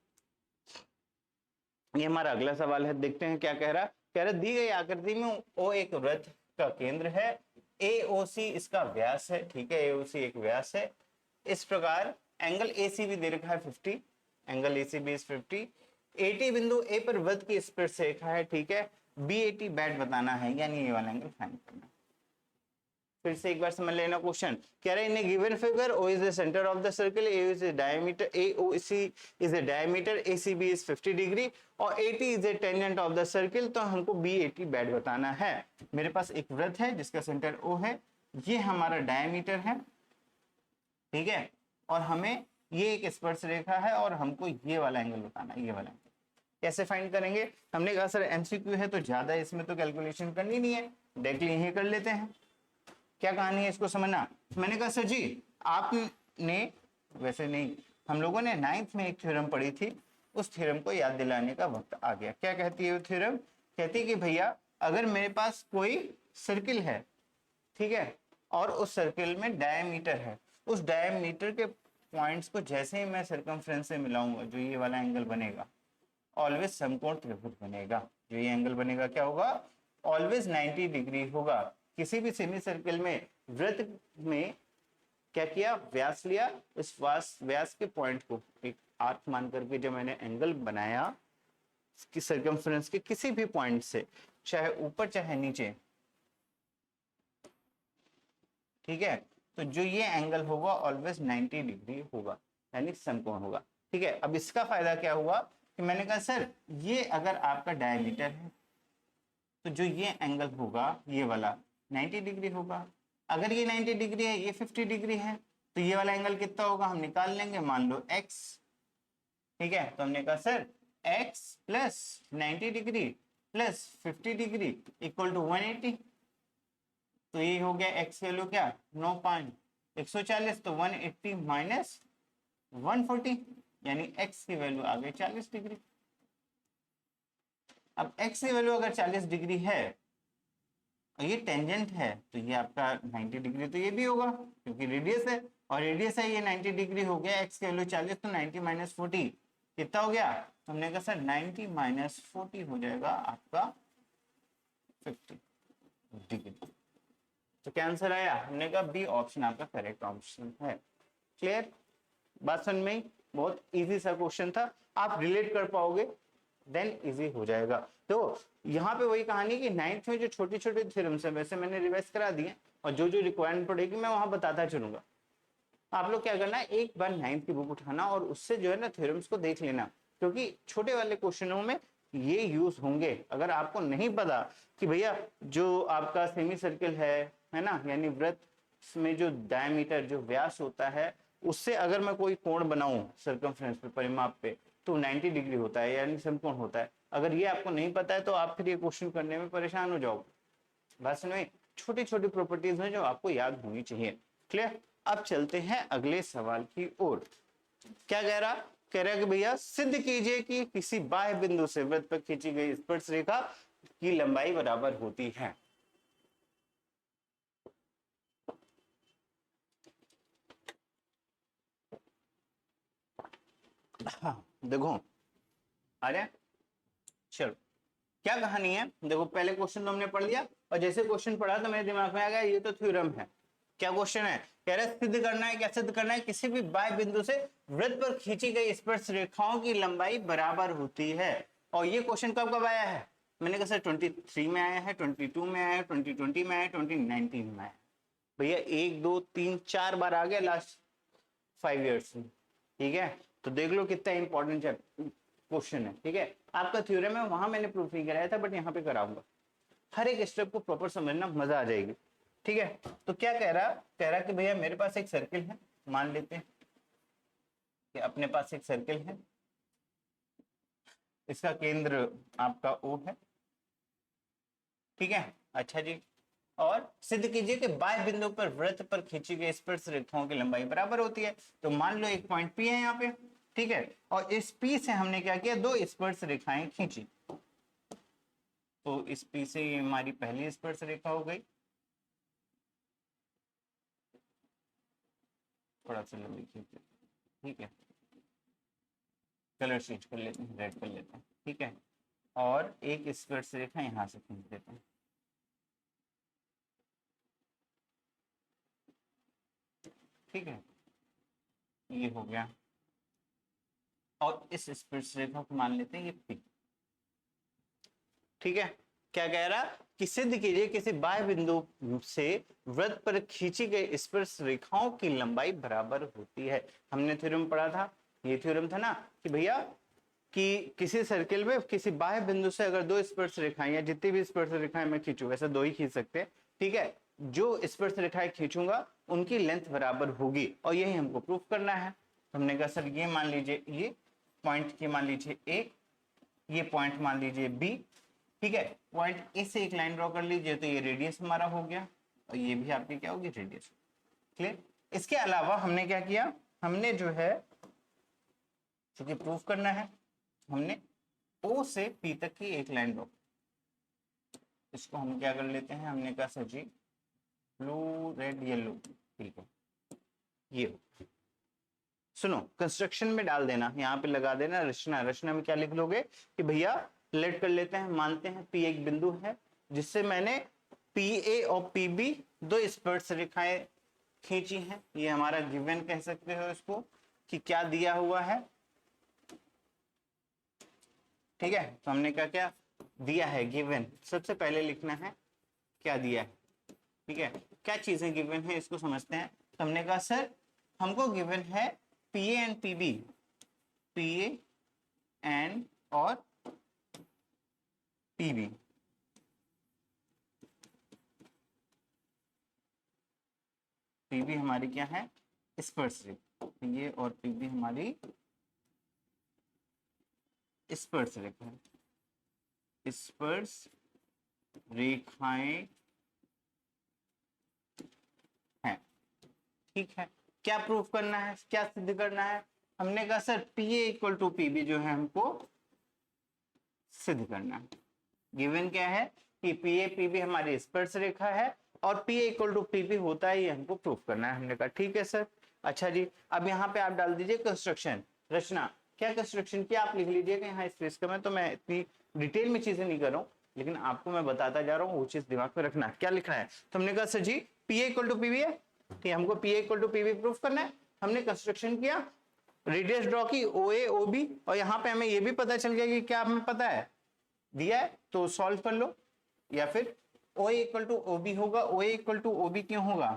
ये हमारा अगला सवाल है, देखते हैं क्या कह रहा है। कह रहा दी गई आकृति में ओ एक वृत्त का केंद्र है, एओसी इसका व्यास है। ठीक है, एओसी एक व्यास है। इस प्रकार एंगल एसीबी दे रखा है 50, एंगल एसीबी इज 50। एटी बिंदु ए पर वृत्त की स्पर्श रेखा है। ठीक है, बीएटी बैट बताना है, यानी ये वाला एंगल फाइंड करना है। फिर से एक बार समझ लेना क्वेश्चन। कह रहे in given figure O is the center of the circle, A is the diameter, AOC is the diameter, ACB is 50 degree और AT is the tangent of the circle। तो हमको BAT बैड बताना है। मेरे पास एक वृत्त है जिसका सेंटर O है, ये हमारा डायमीटर है। ठीक है, और हमें ये एक स्पर्श रेखा है और हमको ये वाला एंगल बताना है, ये वाला एंगल। कैसे फाइंड करेंगे, हमने कहा सर एमसीक्यू है तो ज्यादा इसमें तो कैलकुलेशन करनी नहीं है, डायरेक्टली यही कर लेते हैं। क्या कहानी है इसको समझना। मैंने कहा सर जी आपने, वैसे नहीं, हम लोगों ने 9th में एक थ्योरम पढ़ी थी, उस थ्योरम को याद दिलाने का वक्त आ गया। क्या कहती है वो थ्योरम, कहती है कि भैया अगर मेरे पास कोई सर्किल है, ठीक है, और उस सर्किल में डायमीटर है, उस डायमीटर के पॉइंट्स को जैसे ही मैं सर्कमफ्रेंस से मिलाऊंगा, जो ये वाला एंगल बनेगा ऑलवेज समकोण त्रिभुज बनेगा। जो ये एंगल बनेगा क्या होगा, ऑलवेज 90 डिग्री होगा। किसी भी सेमी सर्किल में वृत्त में क्या किया, व्यास लिया, इस व्यास के पॉइंट को एक आर्क मान करके जब मैंने एंगल बनाया कि सर्कमफ्रेंस के किसी भी पॉइंट से, चाहे ऊपर चाहे नीचे, ठीक है, तो जो ये एंगल होगा ऑलवेज 90 डिग्री होगा, यानी समकोण होगा। ठीक है, अब इसका फायदा क्या हुआ कि मैंने कहा सर ये अगर आपका डायमीटर है तो जो ये एंगल होगा ये वाला 90 डिग्री होगा। अगर ये 90 डिग्री है, ये 50 डिग्री है, तो ये वाला एंगल कितना होगा हम निकाल लेंगे, मान लो x। ठीक है, तो हमने कहा sir x plus 90 degree plus 50 degree equal to 180। तो ये हो गया x वैल्यू क्या 9.140, तो 180 माइनस 140 यानी x की वैल्यू आ गई 40 डिग्री। अब x की वैल्यू अगर 40 डिग्री है और ये टेंजेंट है तो ये आपका 90 डिग्री तो ये भी होगा क्योंकि रेडियस है, और रेडियस है ये 90 डिग्री हो गया, एक्स की वैल्यू 40 तो 90 माइनस 40 कितना हो गया, तो हमने कहा सर 90 माइनस 40 हो जाएगा आपका 50 डिग्री। तो क्या आंसर आया, हमने कहा बी ऑप्शन आपका करेक्ट ऑप्शन है। क्लियर, बात समझ में, बहुत इजी सा क्वेश्चन था, आप रिलेट कर पाओगे देन इजी हो जाएगा। तो यहाँ पे वही कहानी कि नाइन्थ में जो छोटी छोटी थ्योरम्स है वैसे मैंने रिवाइज करा दिए, और जो जो रिक्वायरमेंट पड़ेगी मैं वहां बताता चलूंगा। आप लोग क्या करना है, एक बार नाइन्थ की बुक उठाना और उससे जो है ना थ्योरम्स को देख लेना, क्योंकि छोटे वाले क्वेश्चनों में ये यूज होंगे। अगर आपको नहीं पता कि भैया जो आपका सेमी सर्किल है ना, यानी वृत्त में जो डायमीटर जो व्यास होता है उससे अगर मैं कोई कोण बनाऊं सर्कमफ्रेंस पे परिमाप पे तो 90 डिग्री होता है यानी समकोण होता है। अगर ये आपको नहीं पता है तो आप फिर ये क्वेश्चन करने में परेशान हो जाओगे। बस में छोटी छोटी प्रॉपर्टीज हैं जो आपको याद होनी चाहिए। क्लियर, अब चलते हैं अगले सवाल की ओर। क्या कह रहा है कि भैया सिद्ध कीजिए कि किसी बाह्य बिंदु से वृत्त पर खींची गई स्पर्श रेखा की लंबाई बराबर होती है। हाँ, देखो अरे चलो क्या कहानी है, देखो पहले क्वेश्चन तो हमने पढ़ लिया और जैसे क्वेश्चन पढ़ा तो मेरे दिमाग में आ गया ये तो थ्योरम है। क्या क्वेश्चन है, कह रहे सिद्ध करना है, क्या सिद्ध करना है, किसी भी बाह्य बिंदु से वृत्त पर खींची गई स्पर्श रेखाओं की लंबाई बराबर होती है। और ये क्वेश्चन कब कब आया है, मैंने कहा सर 23 में आया है, 22 में आया है, 2020 में आया है, 2019 में आया। भैया 1 2 3 4 बार आ गया लास्ट 5 ईयर्स में। ठीक है, तो देख लो कितना इंपॉर्टेंट क्वेश्चन है। ठीक है, आपका थ्योरम है वहां मैंने प्रूफ नहीं कराया था बट यहाँ पे कराऊंगा, हर एक स्टेप को प्रॉपर समझना, मजा आ जाएगी। ठीक है, तो क्या कह रहा कि भैया मेरे पास एक सर्किल है, मान लेते हैं कि अपने पास एक सर्किल है, इसका केंद्र आपका O है। ठीक है, अच्छा जी, और सिद्ध कीजिए कि बाह्य बिंदु पर वृत्त पर खींची गई स्पर्श रेखाओं की लंबाई बराबर होती है। तो मान लो एक पॉइंट P है यहाँ पे, ठीक है, और इस P से हमने क्या किया, दो स्पर्श रेखाएं खींची। तो इस P से ये हमारी पहली स्पर्श रेखा हो गई, थोड़ा सा लंबी खींचे, ठीक है, कलर चेंज कर लेते हैं, रेड कर लेते हैं। ठीक है, और एक स्पर्श रेखा यहां से खींच देते हैं। ठीक है, ये हो गया, और इस स्पर्श रेखा को मान लेते हैं ये P। ठीक है, क्या कह रहा कि सिद्ध कीजिए किसी बाह्य बिंदु से वृत्त पर खींची गई स्पर्श रेखाओं की लंबाई बराबर होती है। हमने थ्योरम पढ़ा था, ये थ्योरम था ना कि भैया कि किसी सर्किल में किसी बाह्य बिंदु से अगर दो स्पर्श रेखाएं या जितनी भी स्पर्श रेखाएं मैं खींचू, वैसे दो ही खींच सकते हैं। ठीक है, जो स्पर्श रेखाएं खींचूंगा उनकी लेंथ बराबर होगी और यही हमको प्रूफ करना है। हमने कहा सर ये मान लीजिए, ये पॉइंट की मान लीजिए A, ये पॉइंट मान लीजिए B। ठीक है, पॉइंट ए से एक लाइन ड्रॉ कर लीजिए तो ये रेडियस हमारा हो गया और ये भी आपकी क्या होगी, रेडियस। क्लियर, इसके अलावा हमने क्या किया, हमने जो है चूंकि प्रूफ करना है, हमने O से P तक की एक लाइन ड्रॉ, इसको हम क्या कर लेते हैं, हमने कहा सर जी ब्लू रेड येलो, ठीक है, ये सुनो कंस्ट्रक्शन में डाल देना, यहाँ पे लगा देना रचना। रचना में क्या लिख लोगे कि भैया लेट कर लेते हैं, मानते हैं P एक बिंदु है जिससे मैंने PA और PB दो स्पर्श रेखाएं खींची हैं। ये हमारा गिवन कह सकते हो इसको कि क्या दिया हुआ है। ठीक है, तो हमने क्या क्या दिया है, गिवन सबसे पहले लिखना है क्या दिया है। ठीक है, क्या चीजें गिवन है इसको समझते हैं। तो हमने कहा सर हमको गिवन है PA and PB, PA and और PB। PB हमारी क्या है, स्पर्श रेखा, ये और PB हमारी स्पर्श रेखा है, स्पर्श रेखाएं हैं। ठीक है, क्या प्रूफ करना है, क्या सिद्ध करना है, हमने कहा sir PA equal to PB जो है हमको सिद्ध करना है। गिवन क्या है कि पी ए पी बी हमारी स्पर्श रेखा है और P A equal to P B होता है, ये हमको प्रूफ करना है। हमने कहा ठीक है सर। अच्छा जी, अब यहाँ पे आप डाल दीजिए कंस्ट्रक्शन, रचना। क्या कंस्ट्रक्शन किया आप लिख लीजिएगा, यहाँ स्पेस कम है तो मैं इतनी डिटेल में चीजें नहीं कर रहा हूँ, लेकिन आपको मैं बताता जा रहा हूँ, वो चीज दिमाग में रखना क्या लिखना है। तो हमने कहा sir ji P A equal to P B है, ठीक, हमको P A equal to P B proof करना है। हमने कंस्ट्रक्शन किया, रेडियस ड्रॉ की ओ ए ओ बी, और यहाँ पे हमें ये भी पता चल गया कि क्या हमें पता है दिया है, तो सॉल्व कर लो। या फिर O A equal to O B होगा। O A equal to O B क्यों होगा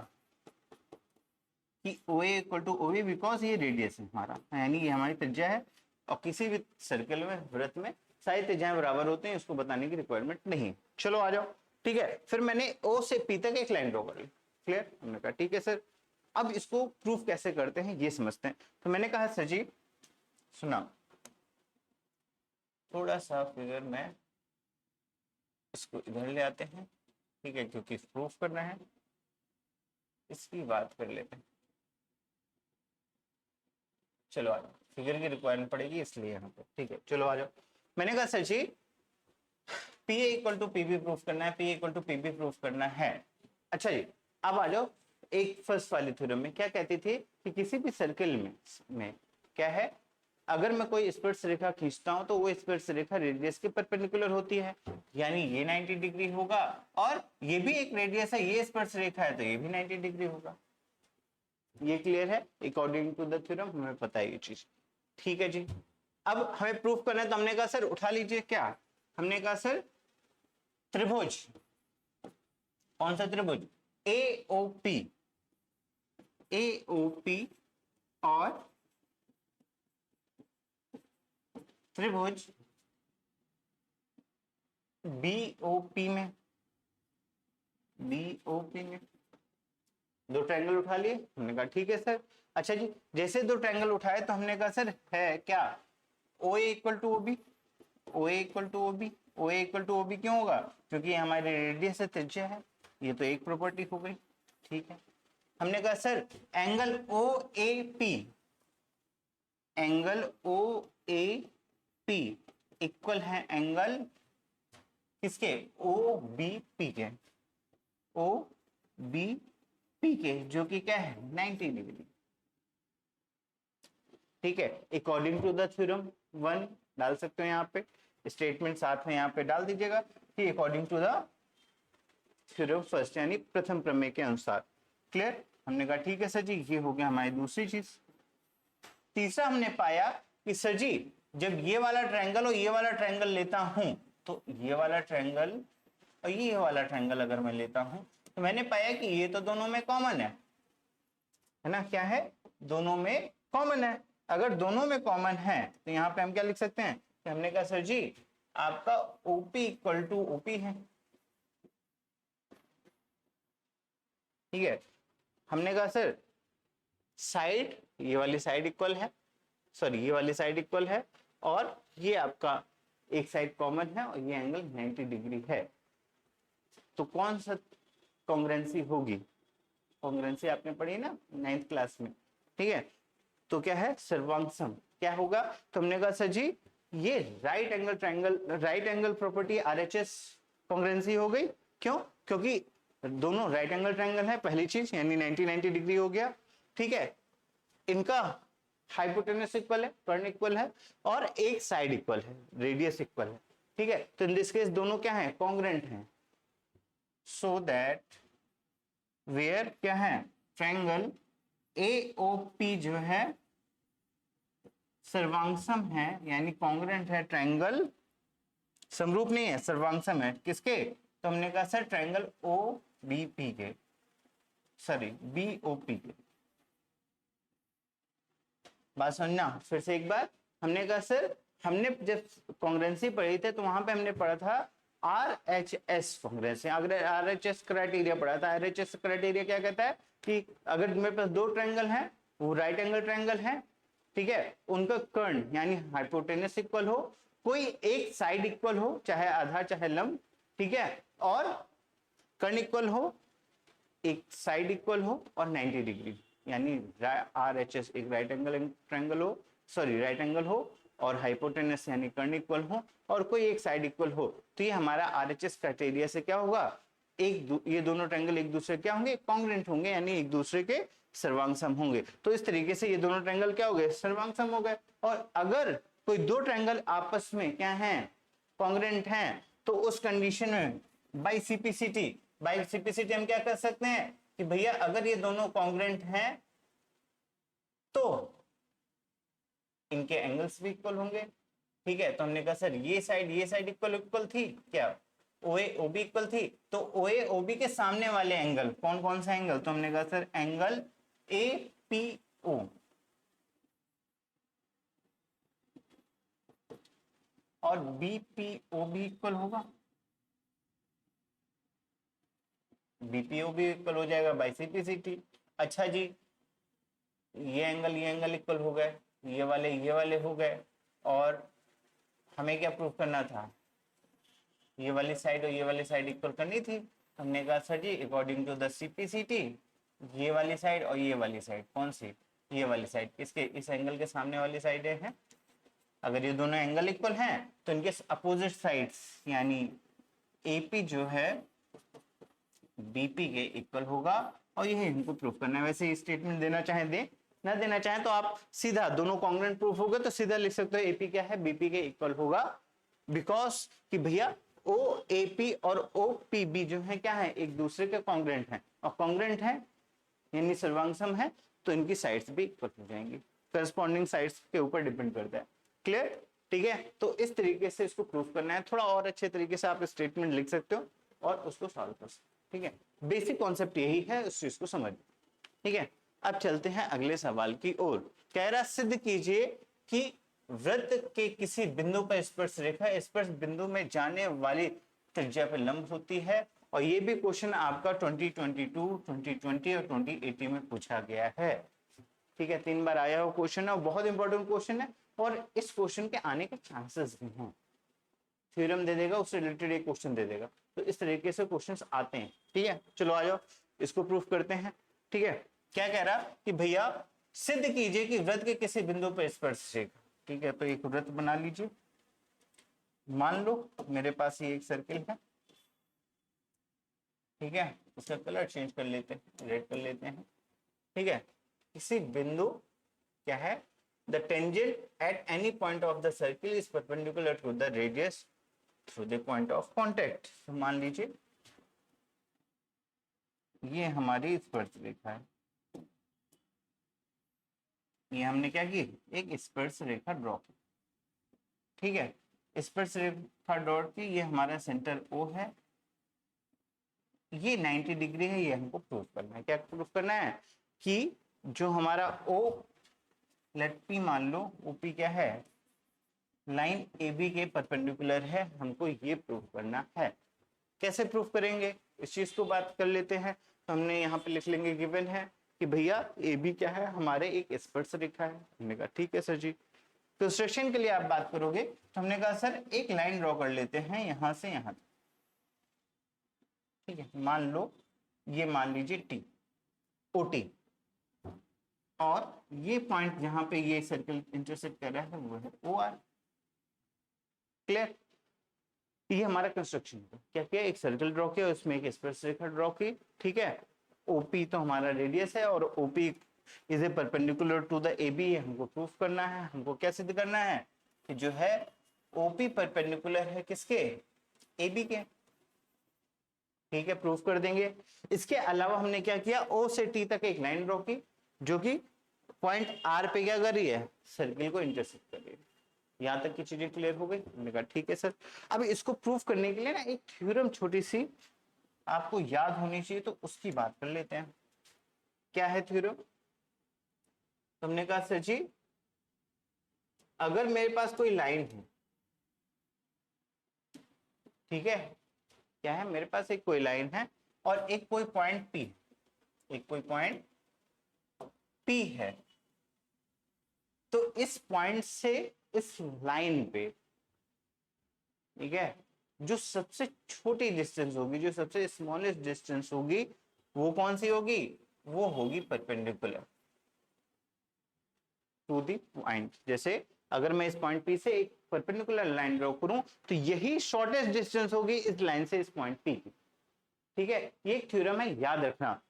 कि O A equal to O B because ये रेडियस है हमारा, यानी ये हमारी त्रिज्या है, और किसी भी सर्कल में वृत्त में सारी त्रिज्याएं बराबर होते हैं, इसको बताने की रिक्वायरमेंट नहीं। चलो आ जाओ, ठीक है। फिर मैंने ओ से पी तक एक लाइन ड्रॉ कर ली, क्लियर। हमने कहा ठीक है सर, अब इसको प्रूफ कैसे करते हैं ये समझते हैं। तो मैंने कहा सर जी सुना, थोड़ा सा फिगर में इसको इधर ले आते हैं, ठीक है, क्योंकि प्रूफ करना है, इसकी बात कर लेते हैं। चलो आ जाओ, फिगर की रिक्वायरमेंट पड़ेगी इसलिए यहाँ पे, ठीक है। चलो आ जाओ, मैंने कहा sir ji P A equal to P B proof करना है, P equal to P B proof करना है। अच्छा जी, अब आ जाओ एक फर्स्ट वाली थ्योरम में क्या कहती थी कि किसी भी सर्किल में क्या है, अगर मैं कोई स्पर्श रेखा खींचता हूं तो वो स्पर्श रेखा रेडियस के परपेंडिकुलर होती है, यानी ये 90 डिग्री होगा, और ये भी एक रेडियस है, ये स्पर्श रेखा है तो ये भी 90 डिग्री होगा। ये क्लियर है, अकॉर्डिंग टू द थ्योरम हमें पता है ये चीज, ठीक है जी। अब हमें प्रूफ करना है, तो हमने कहा सर उठा लीजिए, क्या हमने कहा सर त्रिभुज, कौन सा त्रिभुज, एओपी, एओपी और त्रिभुज बीओपी में, बीओपी में दो ट्रायंगल उठा लिए। हमने कहा ठीक है सर। अच्छा जी, जैसे दो ट्रायंगल उठाए तो हमने कहा सर है क्या ओ A equal to O B, O A equal to O B, O A equal to O B क्यों होगा, क्योंकि ये हमारी रेडियस से त्रिज्या है, ये तो एक प्रॉपर्टी हो गई, ठीक है। हमने कहा sir angle O A P, angle O A P equal है एंगल किसके, ओ बी पी के, ओ बी पी के, जो कि क्या है 90 डिग्री, ठीक है। अकॉर्डिंग टू द थ्योरम 1 डाल सकते हो यहाँ पे, स्टेटमेंट साथ में यहाँ पे डाल दीजिएगा कि according to the theorem first, यानी प्रथम प्रमेय के अनुसार, क्लियर। हमने कहा ठीक है सर जी, ये हो गया हमारी दूसरी चीज। तीसरा हमने पाया कि सर जी जब ये वाला ट्रायंगल और ये वाला ट्रायंगल लेता हूं, तो ये वाला ट्रायंगल और ये वाला ट्रायंगल अगर मैं लेता हूं, तो मैंने पाया कि ये तो दोनों में कॉमन है ना, क्या है, दोनों में कॉमन है। अगर दोनों में कॉमन है तो यहाँ पे हम क्या लिख सकते हैं कि हमने कहा सर जी आपका ओपी इक्वल टू ओपी है, ठीक है। हमने कहा सर साइड, ये वाली साइड इक्वल है, सॉरी ये वाली साइड इक्वल है, और ये आपका एक साइड कॉमन है और ये एंगल 90 डिग्री है। तो कौन सा कॉन्ग्रुएंसी होगी, कॉन्ग्रुएंसी आपने पढ़ी ना 9th क्लास में, ठीक है। तो क्या है सर्वांगसम, क्या होगा, तो हमने कहा सर जी ये right angle triangle, right angle property RHS congruency हो गई, क्यों, क्योंकि दोनों राइट एंगल ट्रायंगल है, पहली चीज, यानी 90 डिग्री हो गया, ठीक है। इनका हाइपोटेनस इक्वल है, कर्ण इक्वल है, और एक साइड इक्वल है, रेडियस इक्वल है, ठीक है। तो इन दिस केस दोनों क्या है, कॉन्ग्रुएंट हैं, सो दैट वेयर क्या है ट्रायंगल एओपी जो है सर्वांगसम है, यानी कॉन्ग्रुएंट है, ट्रायंगल समरूप नहीं है, सर्वांगसम है, किसके, तो हमने कहा sir triangle O B P के, सॉरी बीओपी के। बात समझना फिर से एक बार, हमने कहा सर हमने जब कॉन्ग्रुएंसी पढ़ी थे तो वहां पे हमने पढ़ा था RHS कॉन्ग्रुएंसी, अगर RHS क्राइटेरिया पढ़ा था। RHS क्राइटेरिया क्या कहता है कि अगर मेरे पास दो ट्रायंगल हैं, वो राइट एंगल ट्रायंगल है, ठीक है, उनका कर्ण यानी हाइपोटेनस इक्वल हो, कोई एक साइड इक्वल हो, चाहे आधा चाहे लंब, ठीक है, और कर्ण इक्वल हो, एक साइड इक्वल हो और 90 डिग्री, यानी RHS एक राइट एंगल ट्रायंगल हो, सॉरी राइट एंगल हो, और हाइपोटेनस यानी कर्ण इक्वल हो और कोई एक साइड इक्वल हो, तो ये हमारा आरएचएस क्राइटेरिया से क्या होगा, ये दोनों ट्रायंगल एक दूसरे क्या होंगे, कॉन्ग्रुएंट होंगे, यानी एक दूसरे के सर्वांग होंगे। तो इस तरीके से ये दोनों ट्रायंगल क्या हो गए, सर्वांग हो गए। और अगर कोई दो ट्रायंगल आपस में क्या है, कॉन्ग्रुएंट हैं, तो उस कंडीशन में बाय सीपीसीटी हम क्या कर सकते हैं कि भैया अगर ये दोनों कॉन्ग्रुएंट हैं तो इनके एंगल्स भी इक्वल होंगे। ठीक है, तो हमने कहा सर ये साइड इक्वल थी क्या, ओए ओबी इक्वल थी, तो ओए ओबी के सामने वाले एंगल कौन कौन सा एंगल, तो हमने कहा सर एंगल एपीओ और बीपीओ भी इक्वल होगा, बीपीओ भी इक्वल हो जाएगा बाई सीपीसीटी। अच्छा जी, ये एंगल इक्वल हो गए, ये वाले हो गए, और हमें क्या प्रूफ करना था, ये वाली साइड और ये वाली साइड इक्वल करनी थी। हमने कहा sir ji according to the CPCT ये वाली साइड और ये वाली साइड कौन सी, ये वाली साइड इसके इस एंगल के सामने वाली साइड है। अगर ये दोनों एंगल इक्वल हैं तो इनके अपोजिट साइड्स यानी एपी जो है बीपी के इक्वल होगा, और यही इनको प्रूफ करना है। वैसे स्टेटमेंट देना चाहे दे, ना देना चाहे तो आप सीधा दोनों कॉन्ग्रुएंट प्रूफ होगा तो सीधा लिख सकते हो एपी क्या है, बीपी के इक्वल होगा, बिकॉज कि भैया ओ एपी और ओ पीबी जो है क्या है, एक दूसरे के कॉन्ग्रुएंट हैं, और कॉन्ग्रुएंट है यानी सर्वांग है, तो इनकी साइड्स भी इक्वल हो जाएंगी, करस्पॉन्डिंग साइड्स के ऊपर डिपेंड करता है। क्लियर, ठीक है। तो इस तरीके से इसको प्रूफ करना है, थोड़ा और अच्छे तरीके से आप स्टेटमेंट लिख सकते हो और उसको सॉल्व कर सकते हो। ठीक है, बेसिक कॉन्सेप्ट यही है, उस चीज को समझ। ठीक है, अब चलते हैं अगले सवाल की ओर। कह रहा सिद्ध कीजिए कि वृत्त के किसी बिंदु पर स्पर्श रेखा स्पर्श बिंदु में जाने वाली त्रिज्या पर लंब होती है, और ये भी क्वेश्चन आपका 2022, 2020 और 2018 में पूछा गया है। ठीक है, 3 बार आया हुआ क्वेश्चन है और बहुत इंपॉर्टेंट क्वेश्चन है, और इस क्वेश्चन के आने के चांसेस भी हैं। थ्योरम दे देगा, उससे रिलेटेड एक क्वेश्चन दे देगा, तो इस तरीके से क्वेश्चंस आते हैं। ठीक है, चलो आ जाओ इसको प्रूफ करते हैं। ठीक है, क्या कह रहा कि भैया सिद्ध कीजिए कि वृत्त के किसी बिंदु पर स्पर्श रेखा। ठीक है, तो एक वृत्त बना लीजिए, मान लो मेरे पास ये एक सर्किल है। ठीक है, इसका कलर चेंज कर लेते हैं, रेड कर लेते हैं। ठीक है, किसी बिंदु क्या है, the tangent at any point of the circle is perpendicular to the radius through the point of contact. तो मान लीजिए ये हमारी स्पर्श रेखा है, ये हमने क्या की, एक स्पर्श रेखा ड्रॉ की। ठीक है, स्पर्श रेखा ड्रॉ की, ये हमारा सेंटर O है, ये 90 डिग्री है, ये हमको प्रूफ करना है। क्या प्रूफ करना है कि जो हमारा O लेट पी मान लो, ओपी क्या है, लाइन ए बी के परपेंडिकुलर है, हमको ये प्रूफ करना है। कैसे प्रूफ करेंगे इस चीज को बात कर लेते हैं। तो हमने यहाँ पे लिख लेंगे, गिवन है कि भैया ए बी क्या है, हमारे एक स्पर्श रेखा है। हमने कहा ठीक है सर जी। कंस्ट्रक्शन के लिए आप बात करोगे तो हमने कहा सर एक लाइन ड्रॉ कर लेते हैं यहां से यहां तक। ठीक है, मान लो ये मान लीजिए टी ओ टी, और ये पॉइंट जहां पे ये सर्कल इंटरसेक्ट कर रहा है वो है ओ आर। क्लियर, ये हमारा कंस्ट्रक्शन है। क्या किया, एक सर्कल ड्रॉ किया, उसमें एक स्पर्श रेखा ड्रॉ की। ठीक है, ओपी तो हमारा रेडियस है, और OP is a perpendicular to the A B, हमको प्रूफ करना है। हमको क्या सिद्ध करना है कि जो है ओपी परपेंडिकुलर है किसके, ए बी के। ठीक है, प्रूफ कर देंगे। इसके अलावा हमने क्या किया, ओ से टी तक एक लाइन ड्रॉ की जो कि पॉइंट आर पे क्या कर रही है, सर्किल को इंटरसेक्ट कर रही है। यहां तक की चीजें क्लियर हो गई। हमने कहा ठीक है सर। अब इसको प्रूफ करने के लिए ना एक थ्योरम छोटी सी आपको याद होनी चाहिए, तो उसकी बात कर लेते हैं। क्या है थ्योरम, तुमने कहा सर जी अगर मेरे पास कोई लाइन है, ठीक है, क्या है, मेरे पास एक कोई लाइन है और एक कोई पॉइंट पी, एक कोई पॉइंट पी है, तो इस पॉइंट से इस लाइन पे, ठीक है, जो सबसे छोटी डिस्टेंस होगी, जो सबसे स्मॉलेस्ट डिस्टेंस होगी, वो कौन सी होगी, वो होगी परपेंडिकुलर टू दी पॉइंट। जैसे अगर मैं इस पॉइंट पी से एक परपेंडिकुलर लाइन ड्रॉ करूं तो यही शॉर्टेस्ट डिस्टेंस होगी इस लाइन से इस पॉइंट पी की। ठीक है, ये एक थ्योरम है, याद रखना।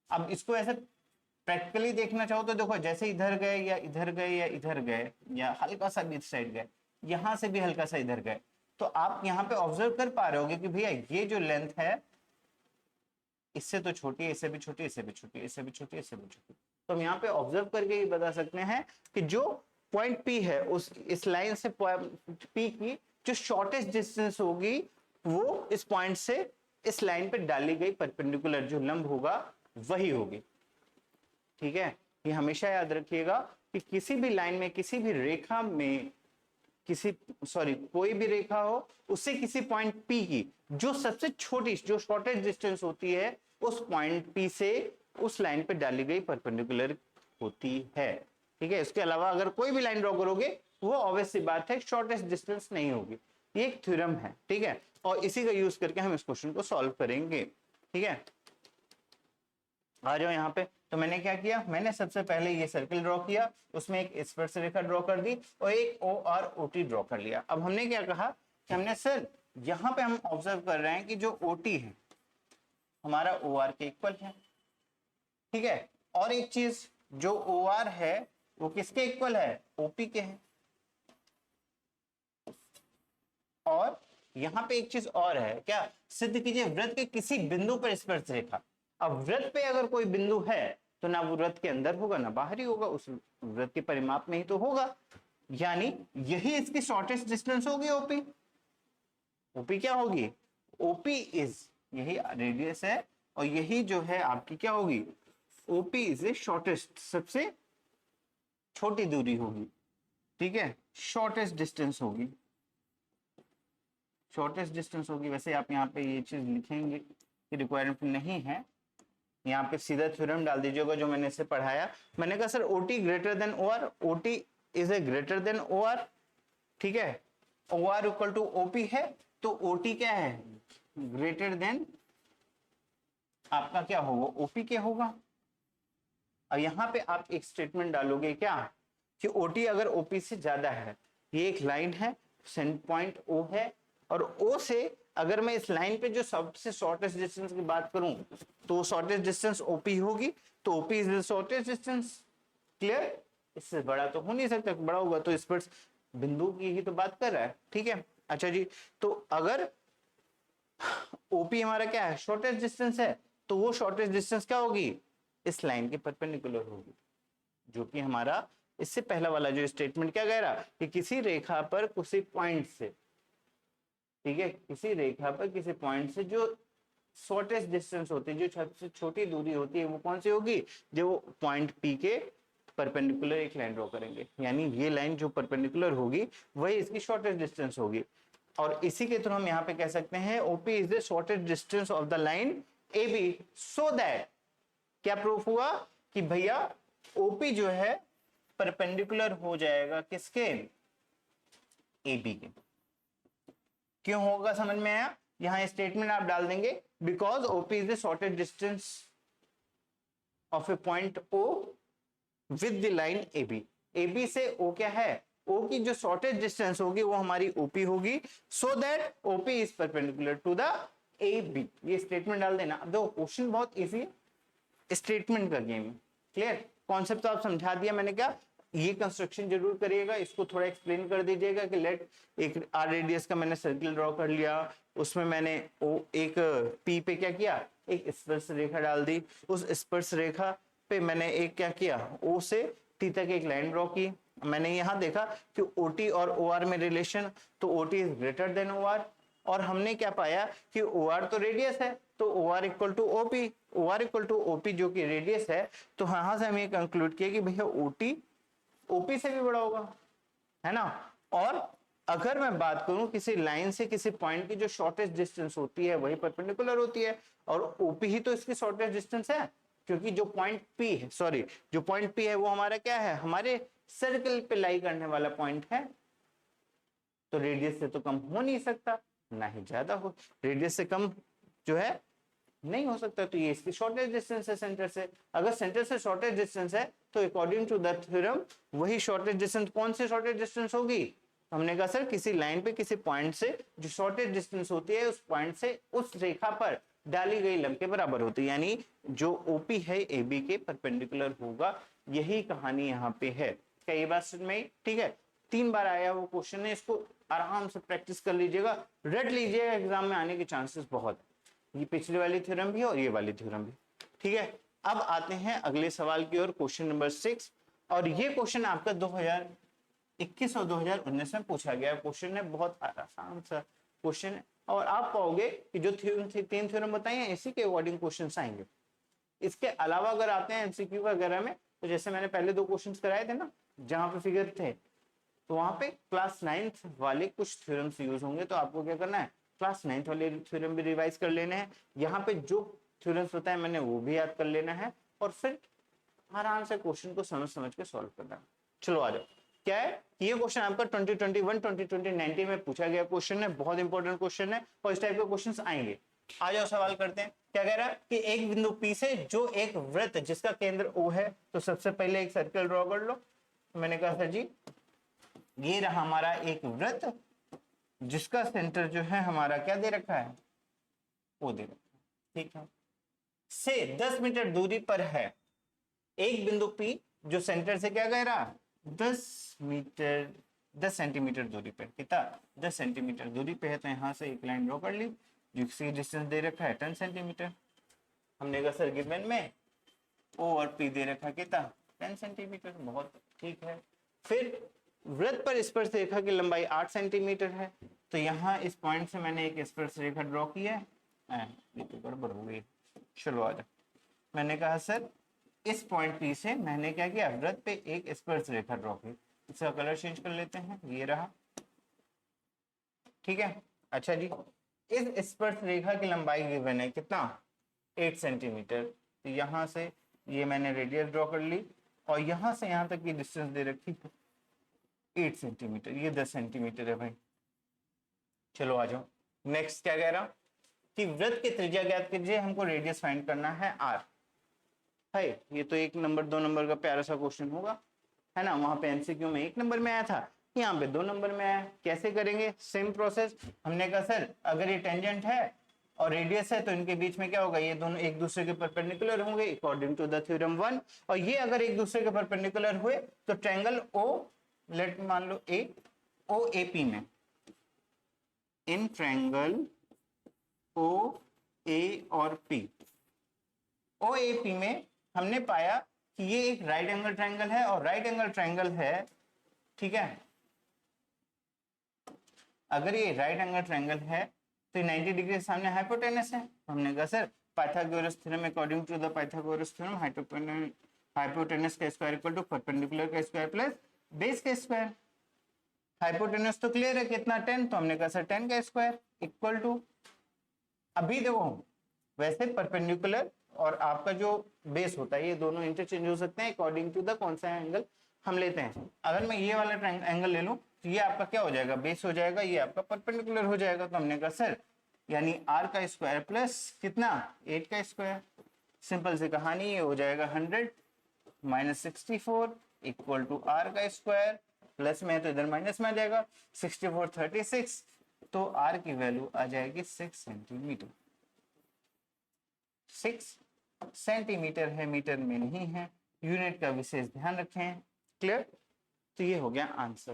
अब इसको ऐसे प्रैक्टिकली देखना चाहो तो देखो, जैसे इधर गए या इधर गए या इधर गए या हल्का सा भी इस साइड गए, यहां से भी हल्का सा इधर गए, तो आप यहाँ पे ऑब्जर्व कर पा रहे होगे कि भैया ये जो लेंथ है इससे तो छोटी है, इससे भी छोटी, इससे भी छोटी, इससे भी छोटी, इससे भी छोटी। तो हम यहाँ पे ऑब्जर्व करके ये बता सकते हैं कि जो पॉइंट पी है उस इस लाइन से पी की जो शॉर्टेस्ट डिस्टेंस होगी वो इस पॉइंट से इस लाइन पे डाली गई परपेंडिकुलर जो लंब होगा वही होगी। ठीक है, ये हमेशा याद रखिएगा कि किसी भी लाइन में, किसी भी रेखा में, कोई भी रेखा हो उससे किसी पॉइंट पी की जो सबसे छोटी, जो शॉर्टेस्ट डिस्टेंस होती है उस पॉइंट पी से उस लाइन पे डाली गई परपेंडिकुलर होती है। ठीक है, इसके अलावा अगर कोई भी लाइन ड्रॉ करोगे वो ऑब्वियस सी बात है शॉर्टेस्ट डिस्टेंस नहीं होगी। ये एक थ्योरम है। ठीक है, और इसी का यूज करके हम इस क्वेश्चन को सॉल्व करेंगे। ठीक है, आ जाओ यहाँ पे। तो मैंने क्या किया, मैंने सबसे पहले ये सर्कल ड्रॉ किया, उसमें एक स्पर्शरेखा ड्रॉ कर दी और एक ओ और ओटी ड्रॉ कर लिया। अब हमने क्या कहा कि हमने सर यहाँ पे हम ऑब्जर्व कर रहे हैं कि जो ओटी है हमारा ओ आर के इक्वल है। ठीक है, और एक चीज, जो ओ आर है वो किसके इक्वल है, ओपी के है। और यहाँ पे एक चीज और है, क्या, सिद्ध कीजिए वृत्त के किसी बिंदु पर स्पर्शरेखा। अब वृत्त पे अगर कोई बिंदु है तो ना वो वृत्त के अंदर होगा ना बाहर ही होगा, उस वृत्त के परिमाप में ही तो होगा, यानी यही इसकी शॉर्टेस्ट डिस्टेंस होगी ओपी। ओपी क्या होगी, ओपी इज, यही रेडियस है और यही जो है आपकी क्या होगी, ओपी इज ए शॉर्टेस्ट, सबसे छोटी दूरी होगी। ठीक है, शॉर्टेस्ट डिस्टेंस होगी, शॉर्टेस्ट डिस्टेंस होगी। वैसे आप यहाँ पे ये चीज लिखेंगे कि रिक्वायरमेंट नहीं है, यहाँ पे सीधा थ्योरम डाल दीजिएगा जो मैंने इसे पढ़ाया। मैंने कहा sir OT greater than O R, OT is a greater than O R. ठीक है, O R equal to OP है तो ओटी क्या है, ग्रेटर देन आपका क्या होगा, ओपी क्या होगा। अब यहाँ पे आप एक स्टेटमेंट डालोगे क्या कि ओटी अगर ओपी से ज्यादा है, ये एक लाइन है, सेंटर पॉइंट ओ है और ओ से अगर मैं इस लाइन पे जो सबसे शॉर्टेस्ट डिस्टेंस की बात करूं तो शॉर्टेस्ट डिस्टेंस ओपी होगी, तो OP is the shortest distance. Clear, इससे बड़ा तो हो नहीं सकता, बड़ा होगा तो स्पर्श बिंदु की ही तो बात कर रहा है। ठीक है, अच्छा जी, तो अगर ओपी हमारा क्या है, शॉर्टेस्ट डिस्टेंस है, तो वो शॉर्टेस्ट डिस्टेंस क्या होगी, इस लाइन के परपेंडिकुलर होगी, जो कि हमारा इससे पहला वाला जो स्टेटमेंट क्या कह रहा कि किसी रेखा पर किसी पॉइंट से, ठीक है, किसी रेखा पर किसी पॉइंट से जो शॉर्टेस्ट डिस्टेंस होती है, जो सबसे छोटी दूरी होती है, वो कौन सी होगी, जो पॉइंट पी के परपेंडिकुलर एक लाइन ड्रॉ करेंगे, यानी ये लाइन जो परपेंडिकुलर होगी वही इसकी शॉर्टेस्ट डिस्टेंस होगी। और इसी के थ्रू हम यहाँ पे कह सकते हैं OP is the shortest distance of the line A B, so that क्या प्रूफ हुआ कि भैया ओपी जो है परपेंडिकुलर हो जाएगा किसके, ए बी के। क्यों होगा समझ में आया, यहां स्टेटमेंट आप डाल देंगे because OP is the shortest distance of a point O with the line A B. A B से ओ क्या है, ओ की जो शॉर्टेस्ट डिस्टेंस होगी वो हमारी ओपी होगी, so that OP is perpendicular to the A B. ये स्टेटमेंट डाल देना। अब देखो क्वेश्चन बहुत इजी है, स्टेटमेंट का गेम। क्लियर, कॉन्सेप्ट तो आप समझा दिया मैंने, क्या ये कंस्ट्रक्शन जरूर करिएगा, इसको थोड़ा एक्सप्लेन कर दीजिएगा कि लेट एक आर रेडियस का मैंने सर्किल ड्रॉ कर लिया, उसमें मैंने ओ एक पी पे क्या किया, एक स्पर्श रेखा डाल दी, उस स्पर्श रेखा पे मैंने एक क्या किया, ओ से टी तक एक लाइन ड्रॉ की। मैंने यहाँ देखा कि ओटी और ओ आर में रिलेशन, तो OT is greater than O R, और हमने क्या पाया कि ओ आर तो रेडियस है, तो O R equal to OP, O R equal to OP जो कि रेडियस है, तो यहां से हम ये कंक्लूड किया कि भैया ओटी ओपी से भी बड़ा होगा, है ना। और अगर मैं बात करूं किसी लाइन से किसी पॉइंट की जो शॉर्टेस्ट डिस्टेंस होती है वही परपेंडिकुलर होती है, और ओपी ही तो इसकी शॉर्टेस्ट डिस्टेंस है, क्योंकि जो पॉइंट पी है, सॉरी जो पॉइंट पी है वो हमारा क्या है, हमारे सर्कल पे लाई करने वाला पॉइंट है, तो रेडियस से तो कम हो नहीं सकता, ना ही ज्यादा हो। रेडियस से कम जो है नहीं हो सकता, तो ये इसकी शॉर्टेज डिस्टेंस है सेंटर से। अगर सेंटर से शॉर्टेज डिस्टेंस है तो अकॉर्डिंग टू द थ्योरम वही शॉर्टेज डिस्टेंस, कौन सी शॉर्टेज डिस्टेंस होगी? हमने कहा सर किसी लाइन पे किसी पॉइंट से जो शॉर्टेज डिस्टेंस होती है उस पॉइंट से उस रेखा पर डाली गई लंब के बराबर होती है, यानी जो ओपी है एबी के परपेंडिकुलर होगा। यही कहानी यहाँ पे है। क्या ये बात समझ में आई? ठीक है, 3 बार आया वो क्वेश्चन है, इसको आराम से प्रैक्टिस कर लीजिएगा, रट लीजिएगा, एग्जाम में आने के चांसेस बहुत। ये पिछली वाली थ्योरम भी और ये वाली थ्योरम भी। ठीक है, अब आते हैं अगले सवाल की ओर, क्वेश्चन नंबर 6। और ये क्वेश्चन आपका 2021 और 2019 में पूछा गया क्वेश्चन है, बहुत आसान सा क्वेश्चन है। और आप पाओगे कि जो तीन थ्योरम बताई हैं इसी के अकॉर्डिंग क्वेश्चन आएंगे। इसके अलावा अगर आते हैं एमसीक्यू वगैरह में, तो जैसे मैंने पहले 2 क्वेश्चन कराए थे ना जहां पे फिगर थे, तो वहां पे क्लास 9th वाले कुछ थ्योरम्स यूज होंगे, तो आपको क्या करना है, क्लास 9th वाले थ्योरम भी रिवाइज कर लेने हैं। यहाँ पे जो थ्योरम्स बताए मैंने वो भी याद कर लेना है, और फिर आराम से क्वेश्चन को समझ समझ के सॉल्व करना है। चलो आ जाओ। क्या है ये क्वेश्चन आपका 2021 2019 में पूछा गया क्वेश्चन है, बहुत इंपॉर्टेंट क्वेश्चन है और इस टाइप के क्वेश्चन आएंगे। आ जाओ सवाल करते हैं। क्या कह रहा है कि एक बिंदु पी से जो एक वृत्त जिसका केंद्र ओ है, तो सबसे पहले एक सर्कल ड्रॉ कर लो। मैंने कहा सर जी ये रहा हमारा एक वृत्त जिसका सेंटर जो है हमारा क्या दे रखा है, ओ दे रखा है। ठीक है, से 10 मीटर दूरी पर है एक बिंदु पी जो सेंटर से क्या कह रहा, 10 सेंटीमीटर दूरी पे। कितना? 10 सेंटीमीटर दूरी पे है, तो यहां से एक लाइन ड्रॉ कर ली जिसकी डिस्टेंस दे रखा है 10 सेंटीमीटर। हमने कहा सर गिवन में ओ और पी दे रखा कितना, 10 सेंटीमीटर। बहुत ठीक है। फिर वृत्त पर स्पर्श रेखा की लंबाई 8 सेंटीमीटर है, तो यहाँ इस पॉइंट से मैंने एक स्पर्श रेखा ड्रॉ की है। ये तो गड़बड़ हो गई। चलो आ जाओ। मैंने कहा सर इस पॉइंट पी से मैंने क्या किया, वृत्त पे एक स्पर्श रेखा ड्रॉ की। इसका कलर चेंज कर लेते हैं, ये रहा। ठीक है, अच्छा जी, इस स्पर्श रेखा की लंबाई गिवन है कितना, 8 सेंटीमीटर। तो यहां से ये मैंने रेडियस ड्रॉ कर ली, और यहां से यहां तक की डिस्टेंस दे रखी 8 सेंटीमीटर, ये 10 सेंटीमीटर है भाई। चलो आ जाओ। नेक्स्ट क्या कह रहा कि वृत्त की त्रिज्या ज्ञात कीजिए, हमको रेडियस फाइंड करना है r। है ये तो 1 नंबर 2 नंबर का प्यारा सा क्वेश्चन होगा, है ना। वहां पे एमसीक्यू में 1 नंबर में आया था, यहाँ पे 2 नंबर में आया। कैसे करेंगे? Same process. हमने कहा सर अगर ये टेंजेंट है और रेडियस है तो इनके बीच में क्या होगा, ये दोनों एक दूसरे के परपेंडिकुलर होंगे अकॉर्डिंग टू द थ्योरम 1। और ये अगर एक दूसरे के परपेंडिकुलर हुए तो ट्रायंगल ओ, लेट मान लो ए, ओ ए पी में, इन ट्रायंगल ओ ए और पी, ओ ए पी में हमने पाया कि ये एक राइट एंगल ट्रायंगल है, और राइट एंगल ट्रायंगल है, ठीक है। अगर ये राइट एंगल ट्रायंगल है तो 90 डिग्री के सामने हाइपोटेनस है। हमने कहा sir Pythagoras theorem according to the Pythagoras theorem hypotenuse का स्क्वायर इक्वल टू परपेंडिकुलर का स्क्वायर प्लस बेस का स्क्वायर। हाइपोटेनस तो क्लियर है कितना, 10, तो हमने कहा सर 10 का स्क्वायर इक्वल टू, अभी देखो वैसे परपेंडिकुलर और आपका जो बेस होता है ये दोनों इंटरचेंज हो सकते हैं अकॉर्डिंग टू द कौन सा एंगल हम लेते हैं। अगर मैं ये वाला एंगल ले लूं तो ये आपका क्या हो जाएगा, बेस हो जाएगा, ये आपका परपेंडिकुलर हो जाएगा। तो हमने कहा सर यानी r का स्क्वायर प्लस कितना, 8 का स्क्वायर। सिंपल सी कहानी, ये हो जाएगा 100 माइनस 64 इक्वल टू r का स्क्वायर, प्लस में तो इधर माइनस में आ जाएगा, 64 36, तो r की वैल्यू आ जाएगी 6 सेंटीमीटर। 6 सेंटीमीटर है, मीटर में नहीं है, यूनिट का विशेष ध्यान रखें। क्लियर? तो ये हो गया आंसर।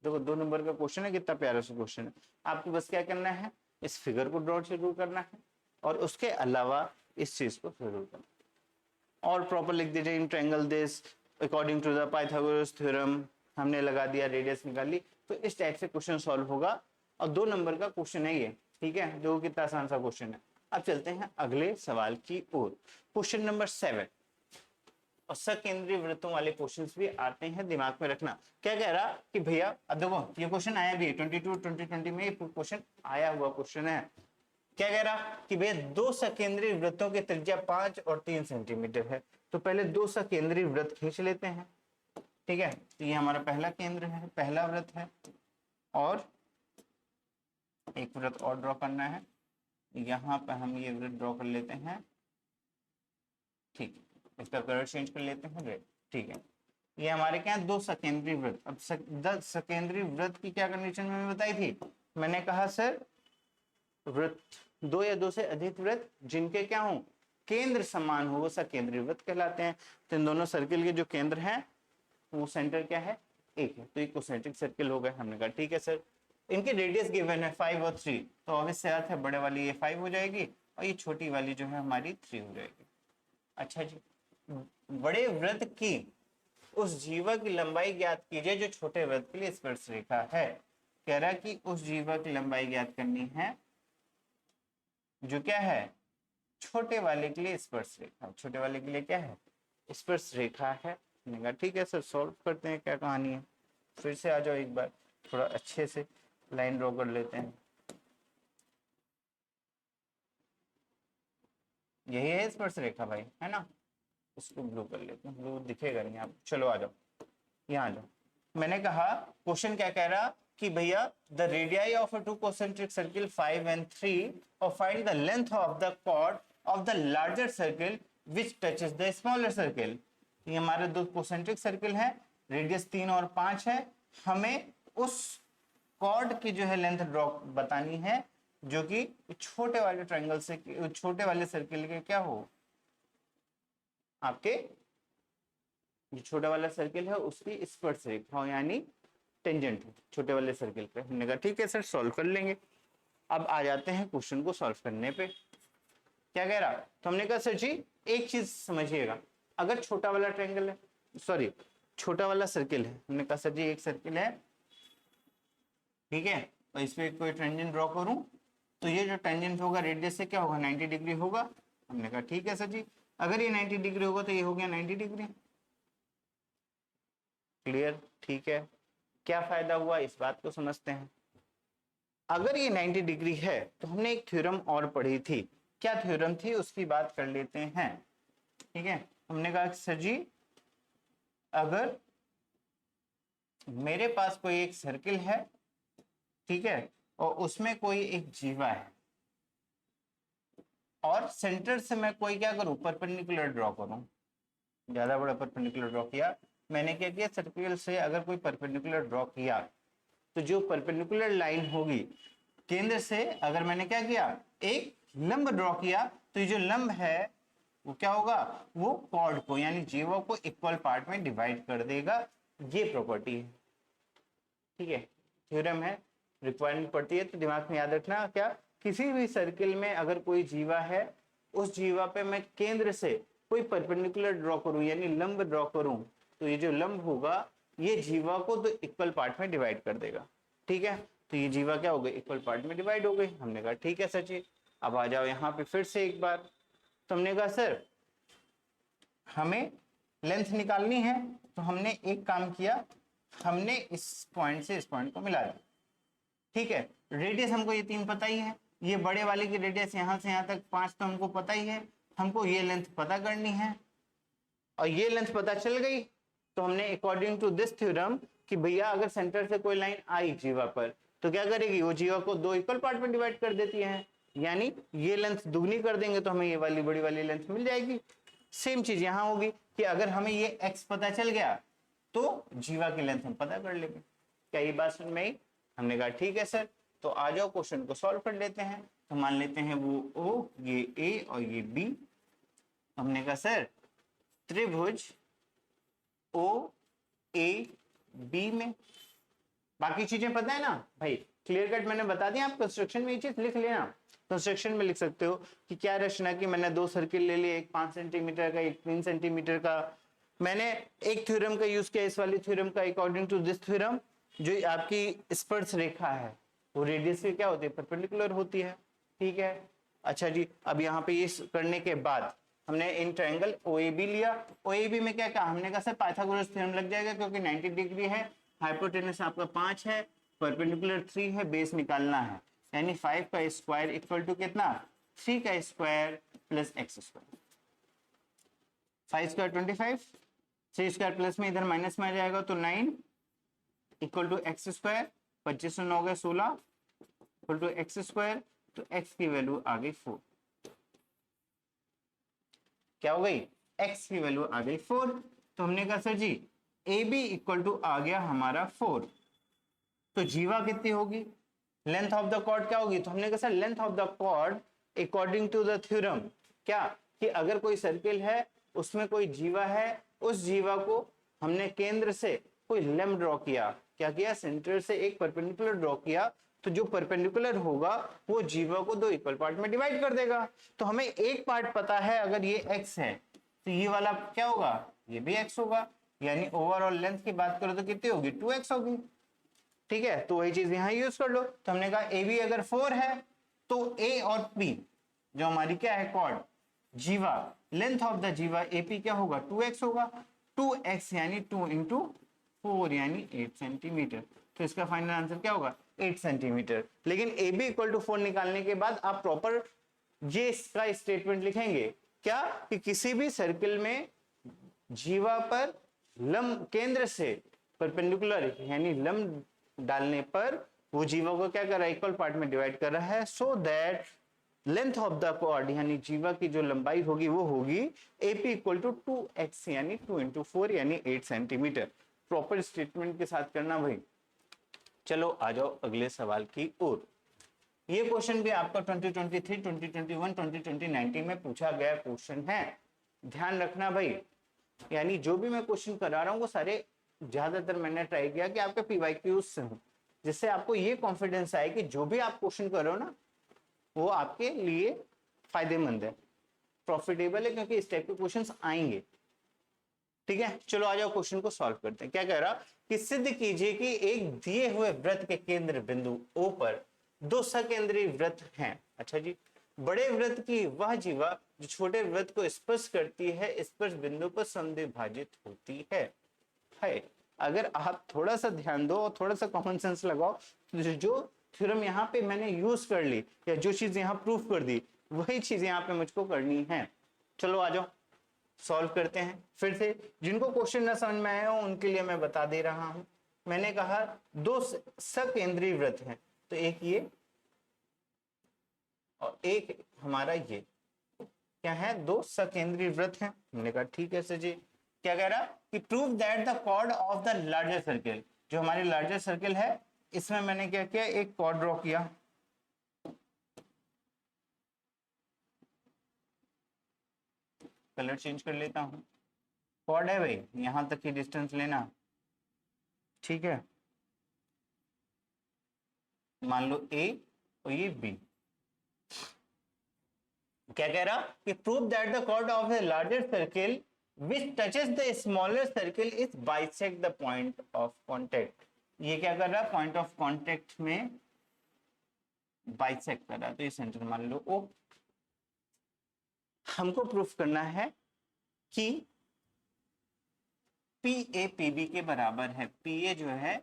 देखो 2 नंबर का क्वेश्चन है, कितना प्यारा सा क्वेश्चन है। आपको बस क्या करना है, इस फिगर को ड्रॉ जरूर करना है, और उसके अलावा इस चीज को जरूर करना है। और प्रॉपर लिख दीजिए in triangle this according to the Pythagoras theorem, हमने लगा दिया, रेडियस निकाल ली। तो इस टाइप से क्वेश्चन सॉल्व होगा, और 2 नंबर का क्वेश्चन है ये। ठीक है, जो कितना आसान सा क्वेश्चन है। अब चलते हैं अगले सवाल की ओर, क्वेश्चन नंबर 7। और सकेंद्रीय वृत्तों वाले क्वेश्चंस भी आते हैं, दिमाग में रखना। क्या कह रहा कि भैया अब देखो ये क्वेश्चन आया भी 2020 में, ये क्वेश्चन आया हुआ क्वेश्चन है। क्या कह रहा कि भैया 2 सकेंद्रीय वृत्तों की त्रिज्या 5 और 3 सेंटीमीटर है। तो पहले 2 सकेंद्रीय वृत्त खींच लेते हैं। ठीक है, तो ये हमारा पहला केंद्र है, पहला वृत्त है, और एक वृत्त और ड्रॉ करना है, यहाँ पे हम ये वृत्त ड्रॉ कर लेते हैं, ठीक है, इसका कलर चेंज कर लेते हैं रेड, ठीक है। ये हमारे क्या है, दो सकेंद्री वृत्त। अब सकेंद्री वृत्त की क्या कंडीशन मैंने बताई थी, मैंने कहा सर वृत्त दो या दो से अधिक वृत्त जिनके क्या हो, केंद्र समान हो, वो सकेंद्री वृत्त कहलाते हैं। तो इन दोनों सर्किल के जो केंद्र हैं वो सेंटर क्या है, एक है, तो एक कोसेंट्रिक सर्किल हो गए। हमने कहा ठीक है सर, इनके रेडियस गिवन है 5 और 3, तो ऑब्वियस से बात है बड़े वाली ये 5 हो जाएगी और ये छोटी वाली जो है हमारी 3 हो जाएगी। अच्छा जी, बड़े वृत्त की उस जीवा की लंबाई ज्ञात कीजिए जो छोटे वृत्त के लिए स्पर्श रेखा है। कह रहा कि उस जीवा की लंबाई ज्ञात करनी है जो क्या है, छोटे वाले के लिए स्पर्श रेखा। छोटे वाले के लिए क्या है, स्पर्श रेखा है। ठीक है सर, सॉल्व करते हैं, क्या कहानी है। फिर से आ जाओ एक बार, थोड़ा अच्छे से लाइन ड्रॉ कर लेते हैं। यही है स्पर्श रेखा भाई, है ना। इसको ब्लू कर लेते हैं, ब्लू दिखेगा नहीं आप, चलो आ जाओ, यहाँ आ जाओ। मैंने कहा क्वेश्चन क्या कह रहा कि भैया the radii of a two concentric circle 5 and 3 और find the length of the chord of the larger circle which touches the smaller circle. ये हमारे दो concentric सर्किल है, रेडियस 3 और 5 है। हमें उस कॉर्ड की जो है लेंथ ड्रॉ बतानी है जो कि छोटे वाले ट्रायंगल से, छोटे वाले सर्किल के क्या हो, आपके जो छोटा वाला सर्किल है उसकी स्पर्श रेखा हो, यानी टेंजेंट हो छोटे वाले सर्किल पे। हमने कहा ठीक है सर, सॉल्व कर लेंगे। अब आ जाते हैं क्वेश्चन को सॉल्व करने पे। क्या कह रहा, तो हमने कहा सर जी एक चीज समझिएगा, अगर छोटा वाला ट्रायंगल है, सॉरी छोटा वाला सर्किल है, हमने कहा सर जी एक सर्किल है, ठीक है, और इस पे कोई टेंजेंट ड्रॉ करूं तो ये जो टेंजेंट होगा रेडियस से क्या होगा, 90 डिग्री होगा। हमने कहा ठीक है सर जी, अगर ये 90 डिग्री होगा तो ये हो गया 90 डिग्री। क्लियर, ठीक है। क्या फायदा हुआ इस बात को समझते हैं। अगर ये 90 डिग्री है तो हमने एक थ्योरम और पढ़ी थी, क्या थ्योरम थी उसकी बात कर लेते हैं, ठीक है। हमने कहा सर जी अगर मेरे पास कोई एक सर्किल है, ठीक है, और उसमें कोई एक जीवा है और सेंटर से मैं कोई क्या करूं, परपेंडिकुलर ड्रॉ करूं, ज्यादा बड़ा परपेंडिकुलर ड्रॉ किया। मैंने क्या किया, सर्किल से अगर कोई परपेंडिकुलर ड्रॉ किया तो जो परपेंडिकुलर लाइन होगी केंद्र से, अगर मैंने क्या किया एक लंब ड्रॉ किया, तो ये जो लंब है वो क्या होगा, वो कॉर्ड को यानी जीवा को इक्वल पार्ट में डिवाइड कर देगा। ये प्रॉपर्टी है, ठीक है, थ्योरम है, रिक्वायरमेंट पड़ती है तो दिमाग में याद रखना। क्या, किसी भी सर्किल में अगर कोई जीवा है, उस जीवा पे मैं केंद्र से कोई परपेंडिकुलर ड्रॉ करूं यानी लंब ड्रॉ करूं, तो ये जो लंब होगा ये जीवा को तो इक्वल पार्ट में डिवाइड कर देगा, ठीक है। तो ये जीवा क्या हो गई, इक्वल पार्ट में डिवाइड हो गई। हमने कहा ठीक है सर जी, अब आ जाओ यहाँ पे फिर से एक बार। तो हमने कहा सर हमें लेंथ निकालनी है, तो हमने एक काम किया, हमने इस पॉइंट से इस पॉइंट को मिला दिया, ठीक है। रेडियस हमको ये 3 पता ही है, ये बड़े वाले की रेडियस यहाँ से यहाँ तक 5 तो हमको पता ही है, हमको ये लेंथ पता करनी है। और ये लेंथ पता चल गई तो हमने अकॉर्डिंग टू दिस थ्योरम कि भैया अगर सेंटर से कोई लाइन आई जीवा पर तो क्या करेगी, वो जीवा को 2 इक्वल पार्ट में डिवाइड कर देती है, यानी ये लेंथ दुगनी कर देंगे तो हमें ये वाली बड़ी वाली लेंथ मिल जाएगी। सेम चीज यहां होगी कि अगर हमें ये x पता चल गया तो जीवा की लेंथ हम पता कर लेंगे। क्या ये बात समझ में आई। हमने कहा ठीक है सर, तो आ जाओ क्वेश्चन को सॉल्व कर लेते हैं। तो मान लेते हैं वो O, ये A और ये B। हमने कहा सर त्रिभुज O A B में, बाकी चीजें पता है ना भाई, क्लियर कट मैंने बता दिया। आप कंस्ट्रक्शन में ये चीज लिख लेना, कंस्ट्रक्शन में लिख सकते हो कि क्या रचना की मैंने 2 सर्किल ले लिए, एक 5 सेंटीमीटर का, एक 3 सेंटीमीटर का। मैंने एक थ्योरम का यूज किया, इस वाली थ्योरम का, अकॉर्डिंग टू दिस थ्योरम जो आपकी स्पर्श रेखा है वो रेडियस से क्या होती है, परपेंडिकुलर होती है, ठीक है। अच्छा जी, अब यहाँ पे ये करने के बाद हमने इन ट्रायंगल OAB लिया। OAB में क्या कहा, हमने कहा सर पाइथागोरस थ्योरम लग जाएगा क्योंकि 90 डिग्री है, हाइपोटेनस आपका 5 है, परपेंडिकुलर 3 है, बेस निकालना है, यानी 5 का स्क्वायर इक्वल टू कितना, 3 का square plus x square. 5 square 25, 3 square plus में इधर माइनस में आ जाएगा तो 9 इक्वल टू x स्क्वायर, 25 9 गए 16 इक्वल टू x स्क्वायर तो x की वैल्यू आ गई 4। क्या हो गई? x की वैल्यू आ गई 4। तो हमने कहा sir ji A B equal to आ गया हमारा 4, तो जीवा कितनी होगी? लेंथ ऑफ द कॉर्ड क्या होगी? तो हमने कहा sir length of the chord according to the theorem क्या, कि अगर कोई सर्किल है उसमें कोई जीवा है, उस जीवा को हमने केंद्र से कोई लंब ड्रॉ किया, क्या किया? सेंटर से एक परपेंडिकुलर ड्रॉ किया, तो जो परपेंडिकुलर होगा वो जीवा को दो इक्वल पार्ट में डिवाइड कर देगा। तो हमें एक पार्ट पता है, अगर ये x है तो ये वाला क्या होगा? ये भी x होगा, यानी ओवरऑल लेंथ की बात करो तो कितनी होगी? 2x होगी। ठीक है, तो वही चीज यहां यूज कर लो। तो हमने कहा ए बी अगर 4 है तो a और p जो हमारी क्या है? कॉर्ड जीवा, लेंथ ऑफ द जीवा AP क्या होगा? 2x होगा। 2x यानी 2 इंटू 4 यानी 8 सेंटीमीटर। तो इसका फाइनल आंसर क्या होगा? 8 सेंटीमीटर। लेकिन AB इक्वल टू 4 निकालने के बाद आप प्रॉपर ये इसका स्टेटमेंट लिखेंगे क्या, कि किसी भी सर्किल में जीवा पर लंब केंद्र से परपेंडिकुलर यानी लंब डालने पर वो जीवा को क्या कर रहा है? इक्वल पार्ट में डिवाइड कर रहा है, so that length of the chord यानी जीवा की जो लंबाई होगी वो होगी एपी इक्वल टू 2x यानी 2 इंटू 4 यानी 8 सेंटीमीटर। प्रॉपर स्टेटमेंट के साथ करना भाई। चलो आ जाओ अगले सवाल की ओर। ये क्वेश्चन भी आपका 2023, 2021, 2019 में पूछा गया क्वेश्चन है, ध्यान रखना भाई। यानी जो भी मैं क्वेश्चन करा रहा हूँ वो सारे ज्यादातर मैंने ट्राई किया कि आपके पीवाईक्यूज से हो, जिससे आपको ये कॉन्फिडेंस आए कि जो भी आप क्वेश्चन कर रहे हो ना वो आपके लिए फायदेमंद है, प्रॉफिटेबल है, क्योंकि इस टाइप के क्वेश्चंस आएंगे। ठीक है, चलो आ जाओ क्वेश्चन को सॉल्व करते हैं। क्या कह रहा कि सिद्ध कीजिए कि एक दिए हुए वृत्त के केंद्र बिंदु O पर दो सकेंद्रीय वृत्त हैं। अच्छा जी, बड़े वृत्त की वह जीवा जो छोटे वृत्त को स्पर्श करती है स्पर्श बिंदु पर समद्विभाजित होती है। अगर आप थोड़ा सा ध्यान दो और थोड़ा सा कॉमन सेंस लगाओ तो जो थ्योरम यहाँ पे मैंने यूज कर ली या जो चीज यहाँ प्रूफ कर दी वही चीज यहाँ पे मुझको करनी है। चलो आ जाओ सॉल्व करते हैं फिर से। जिनको क्वेश्चन ना समझ में आया हो उनके लिए मैं बता दे रहा हूं। मैंने कहा दो सकेंद्रीय वृत्त हैं, तो एक ये और एक हमारा ये क्या है? दो सकेंद्रीय वृत्त हैं। हमने कहा ठीक है सर जी। क्या कह रहा कि prove that the chord of the larger circle, जो हमारी लार्जर सर्किल है इसमें मैंने क्या किया? एक कॉर्ड ड्रॉ किया। कलर चेंज कर लेता हूं। कॉर्ड है भाई, यहां तक की डिस्टेंस लेना, ठीक है। मान लो ए और ये बी। क्या कह रहा कि prove that the chord of the larger circle which touches the smaller circle is bisect the point of contact. ये क्या कर रहा? पॉइंट ऑफ कॉन्टेक्ट में बाइसेक्ट कर रहा है, तो ये सेंटर मान लो ओ। हमको प्रूफ करना है कि पी ए पी बी के बराबर है, पी ए जो है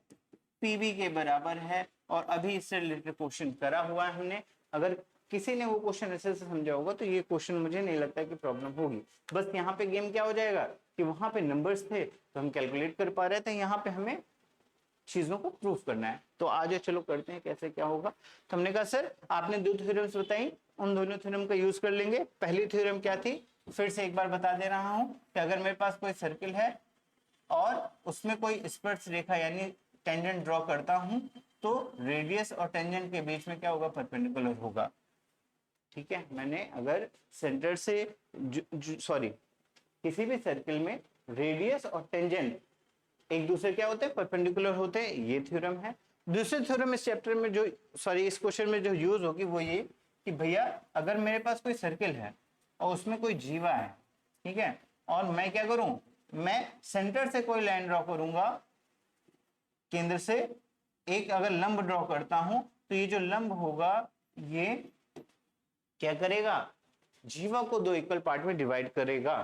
पी बी के बराबर है। और अभी इससे रिलेटेड क्वेश्चन करा हुआ है हमने। अगर किसी ने वो क्वेश्चन ऐसे से समझा होगा तो ये क्वेश्चन मुझे नहीं लगता कि प्रॉब्लम होगी। बस यहाँ पे गेम क्या हो जाएगा कि वहां पे नंबर्स थे तो हम कैलकुलेट कर पा रहे थे, यहाँ पे हमें चीजों को प्रूफ करना है। तो आज चलो करते हैं कैसे क्या होगा। तो हमने कहा सर आपने दो थ्योरम्स बताई, उन दोनों थ्योरम का यूज कर लेंगे। पहली थ्योरम क्या थी? फिर से एक बार बता दे रहा हूं कि अगर मेरे पास कोई सर्किल है और उसमें कोई स्पर्श रेखा यानी टेंजेंट ड्रॉ करता हूं तो रेडियस और टेंजेंट के बीच में क्या होगा? परपेंडिकुलर होगा। ठीक है, मैंने अगर सेंटर से सॉरी किसी भी सर्किल में रेडियस और टेंजेंट एक दूसरे क्या होते हैं? परपेंडिकुलर होते हैं। ये थ्योरम है। दूसरे थ्योरम इस चैप्टर में जो इस क्वेश्चन में जो यूज होगी वो ये कि भैया अगर मेरे पास कोई सर्किल है और उसमें कोई जीवा है, ठीक है, और मैं क्या करूं? मैं सेंटर से कोई लाइन ड्रॉ करूंगा, केंद्र से एक अगर लंब ड्रॉ करता हूं तो ये जो लंब होगा ये क्या करेगा? जीवा को दो इक्वल पार्ट में डिवाइड करेगा।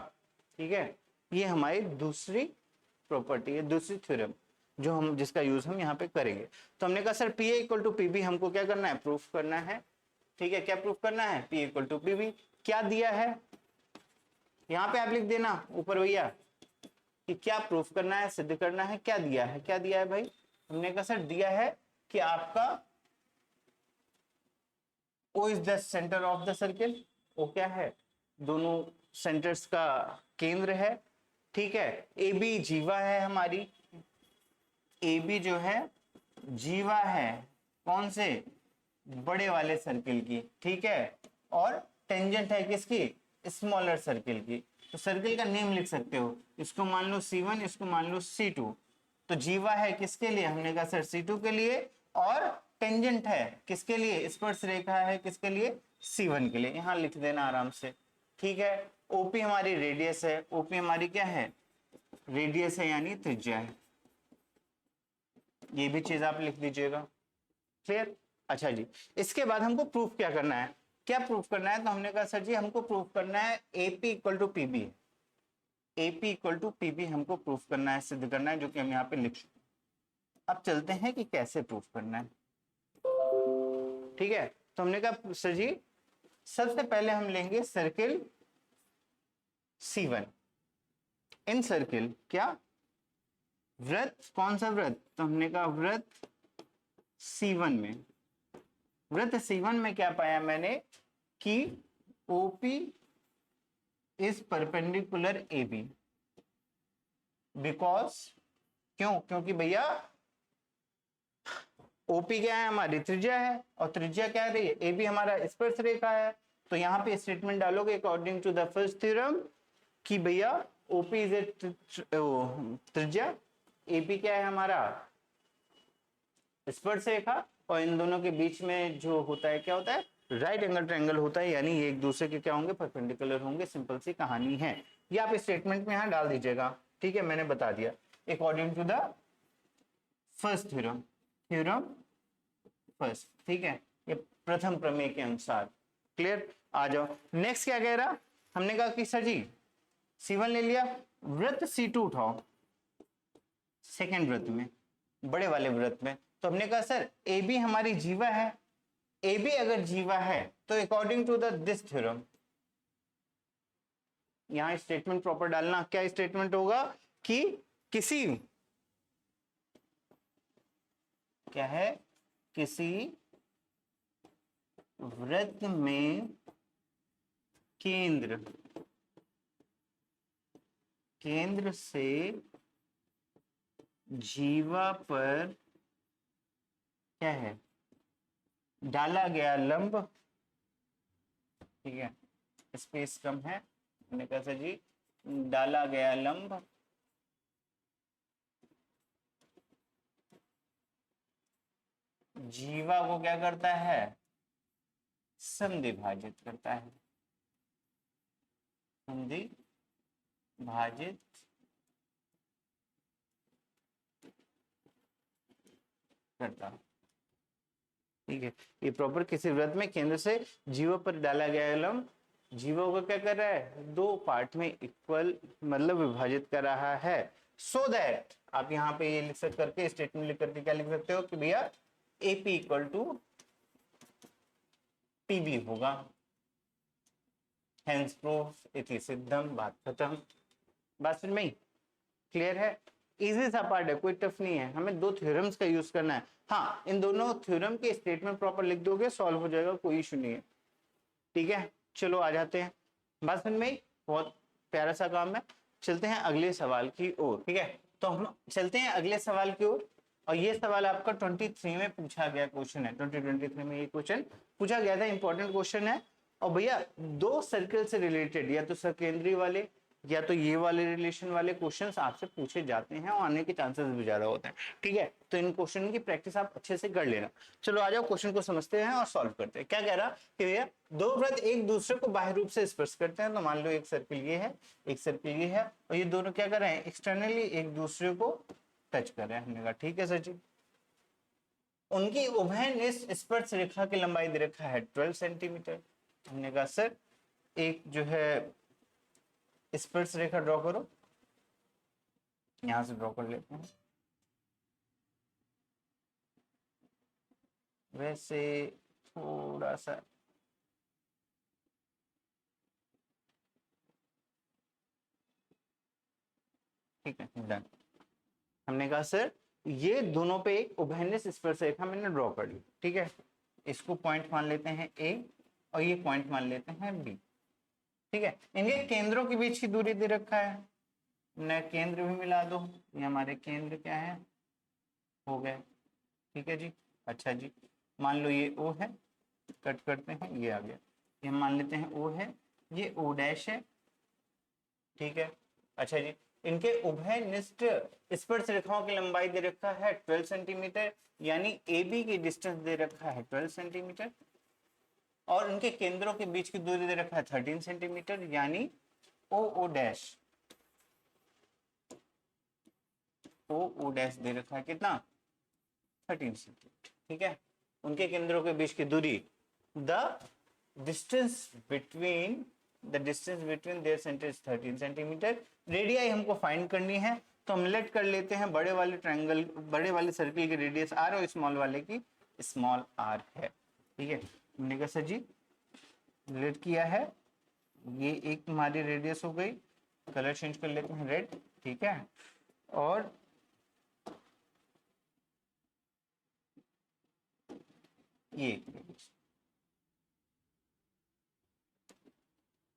ठीक है, ये हमारी दूसरी प्रॉपर्टी है, दूसरी थ्योरम जो हम जिसका यूज हम यहाँ पे करेंगे। तो हमने कहा sir P A equal to P B हमको क्या करना है? प्रूफ करना है। ठीक है, क्या प्रूफ करना है? P equal to P B. क्या दिया है यहाँ पे आप लिख देना ऊपर भैया कि क्या प्रूफ करना है, सिद्ध करना है। क्या दिया है? क्या दिया है भाई? हमने कहा सर दिया है कि आपका O is the centre of the circle, O क्या है, दोनों सेंटर्स का केंद्र है, ठीक है। ए बी जीवा है हमारी, ए बी जो है जीवा है, कौन से, बड़े वाले सर्किल की, ठीक है। और टेंजेंट है किसकी, स्मॉलर सर्किल की। तो सर्किल का नेम लिख सकते हो, इसको मान लो C1, इसको मान लो C2। तो जीवा है किसके लिए, हमने कहा सर C2 के लिए, और टेंजेंट है किसके लिए, स्पर्श रेखा है किसके लिए, C1 के लिए। यहां लिख देना आराम से, ठीक है। ओपी हमारी रेडियस है, ओपी हमारी क्या है, रेडियस है यानी त्रिज्या है, ये भी चीज आप लिख दीजिएगा, क्लियर। अच्छा जी, इसके बाद हमको प्रूफ क्या करना है, क्या प्रूफ करना है, तो हमने कहा सर जी हमको प्रूफ करना है AP equal to PB, AP equal to PB हमको प्रूफ करना है, सिद्ध करना है, जो कि हम यहाँ पे लिख चुके। अब चलते हैं कि कैसे प्रूफ करना है, ठीक है। तो हमने कहा सर जी सबसे पहले हम लेंगे सर्किल C1, इन सर्किल क्या, वृत्त, कौन सा वृत्त, तो हमने कहा वृत्त C1 में, वृत्त C1 में क्या पाया मैंने कि OP is perpendicular AB, because, क्यों, क्योंकि भैया OP क्या है, हमारी त्रिज्या है, और त्रिज्या क्या है रही है, AB हमारा स्पर्श रेखा है। तो यहाँ पे स्टेटमेंट डालोगे according to the first theorem कि भैया OP इज ए त्रिज्या, AB क्या है हमारा स्पर्श रेखा, और इन दोनों के बीच में जो होता है क्या होता है, राइट एंगल ट्रायंगल होता है, यानी ये एक दूसरे के क्या होंगे, परपेंडिकुलर होंगे, सिंपल सी कहानी है। ये आप स्टेटमेंट में यहाँ डाल दीजिएगा, ठीक है, मैंने बता दिया according to the first theorem, theorem first, ठीक है, ये प्रथम प्रमेय के अनुसार, क्लियर। आ जाओ नेक्स्ट क्या कह रहा, हमने कहा कि सर जी C1 ले लिया, वृत्त C2 उठाओ, सेकेंड वृत्त में, बड़े वाले वृत्त में। तो हमने कहा सर AB हमारी जीवा है, AB अगर जीवा है तो according to the this theorem, यहां स्टेटमेंट प्रॉपर डालना, क्या स्टेटमेंट होगा कि किसी, क्या है, किसी वृत्त में केंद्र, केंद्र से जीवा पर क्या है, डाला गया लंब, ठीक है, स्पेस कम है, हमने कहा सर जी डाला गया लंब जीवा को क्या करता है, समद्विभाजित करता है, समद्विभाजित करता है, ठीक है। ये प्रॉपर किसी वृत्त में केंद्र से जीवा पर डाला गया लंब जीवा को क्या कर रहा है, दो पार्ट में इक्वल मतलब विभाजित कर रहा है, सो दैट आप यहाँ पे ये लिख सकते करके स्टेटमेंट लिख करके क्या लिख सकते हो कि भैया एपी इक्वल टू पीबी होगा, हेंस प्रूफ इति सिद्धम, बात खत्म, बात समझ में, क्लियर है, इजी सा पार्ट है, कोई टफ नहीं है, हमें दो थ्योरम्स का यूज करना है। हाँ, इन दोनों थ्योरम के स्टेटमेंट प्रॉपर लिख दोगे सॉल्व हो जाएगा, कोई इशू नहीं है, ठीक है। चलो आ जाते हैं, बात समझ में, बहुत प्यारा सा काम है। चलते हैं अगले सवाल की ओर, ठीक है। तो हम चलते हैं अगले सवाल की ओर, और ये सवाल आपका 23 में पूछा गया क्वेश्चन है, 2023 में ये क्वेश्चन पूछा गया था, इंपॉर्टेंट क्वेश्चन है। और भैया दो सर्कल से रिलेटेड, या तो सकेंद्री वाले या तो ये वाले रिलेशन वाले क्वेश्चंस आपसे पूछे जाते हैं और आने के चांसेस भी ज्यादा होते हैं, ठीक है। तो इन क्वेश्चन की प्रैक्टिस आप अच्छे से कर लेना। चलो आ जाओ क्वेश्चन को समझते हैं और सॉल्व करते हैं। क्या कह रहा कि भैया दो वृत्त एक दूसरे को बाह्य रूप से स्पर्श करते हैं, तो मान लो एक सर्किल ये है, एक सर्किल ये है, और ये दोनों क्या कर रहे हैं, एक्सटर्नली एक दूसरे को टच कर रहे हैं। हमने कहा ठीक है सर जी, उनकी उभयनिष्ठ स्पर्श रेखा की लंबाई दे रखा है 12 सेंटीमीटर। हमने कहा सर एक जो है स्पर्श रेखा ड्रॉ करो, यहां से ड्रॉ कर लेते हैं, वैसे थोड़ा सा ठीक है, डन। हमने कहा सर ये दोनों पे एक उभयनिष्ठ स्पर्श रेखा मैंने ड्रॉ कर ली, ठीक है। इसको पॉइंट मान लेते हैं ए और ये पॉइंट मान लेते हैं बी। ठीक है, इनके केंद्रों के बीच की दूरी दे रखा है, न केंद्र भी मिला दो, ये हमारे केंद्र क्या है, हो गए। ठीक है जी। अच्छा जी, मान लो ये ओ है, कट करते हैं, ये आ गया, ये हम मान लेते हैं ओ है, ये ओ डैश है। ठीक है। अच्छा जी, इनके उभयनिष्ठ स्पर्श रेखाओं की लंबाई दे रखा है 12 सेंटीमीटर, यानी ए बी की डिस्टेंस दे रखा है 12 सेंटीमीटर, और उनके केंद्रों के बीच की दूरी दे रखा है 13 सेंटीमीटर, यानी ओ ओ डैश, ओ ओ डैश दे रखा है कितना, 13 सेंटीमीटर। ठीक है, उनके केंद्रों के बीच की दूरी, the distance between their centres 13 centimetre. Radii हमको फाइंड करनी है, तो हम लेट कर लेते हैं बड़े वाले ट्रायंगल, बड़े वाले सर्किल की रेडियस आर और स्मॉल वाले की स्मॉल आर है। ठीक है, हमने कहा सर जी लेट किया है, ये एक हमारी रेडियस हो गई, कलर चेंज कर लेते हैं रेड। ठीक है, और ये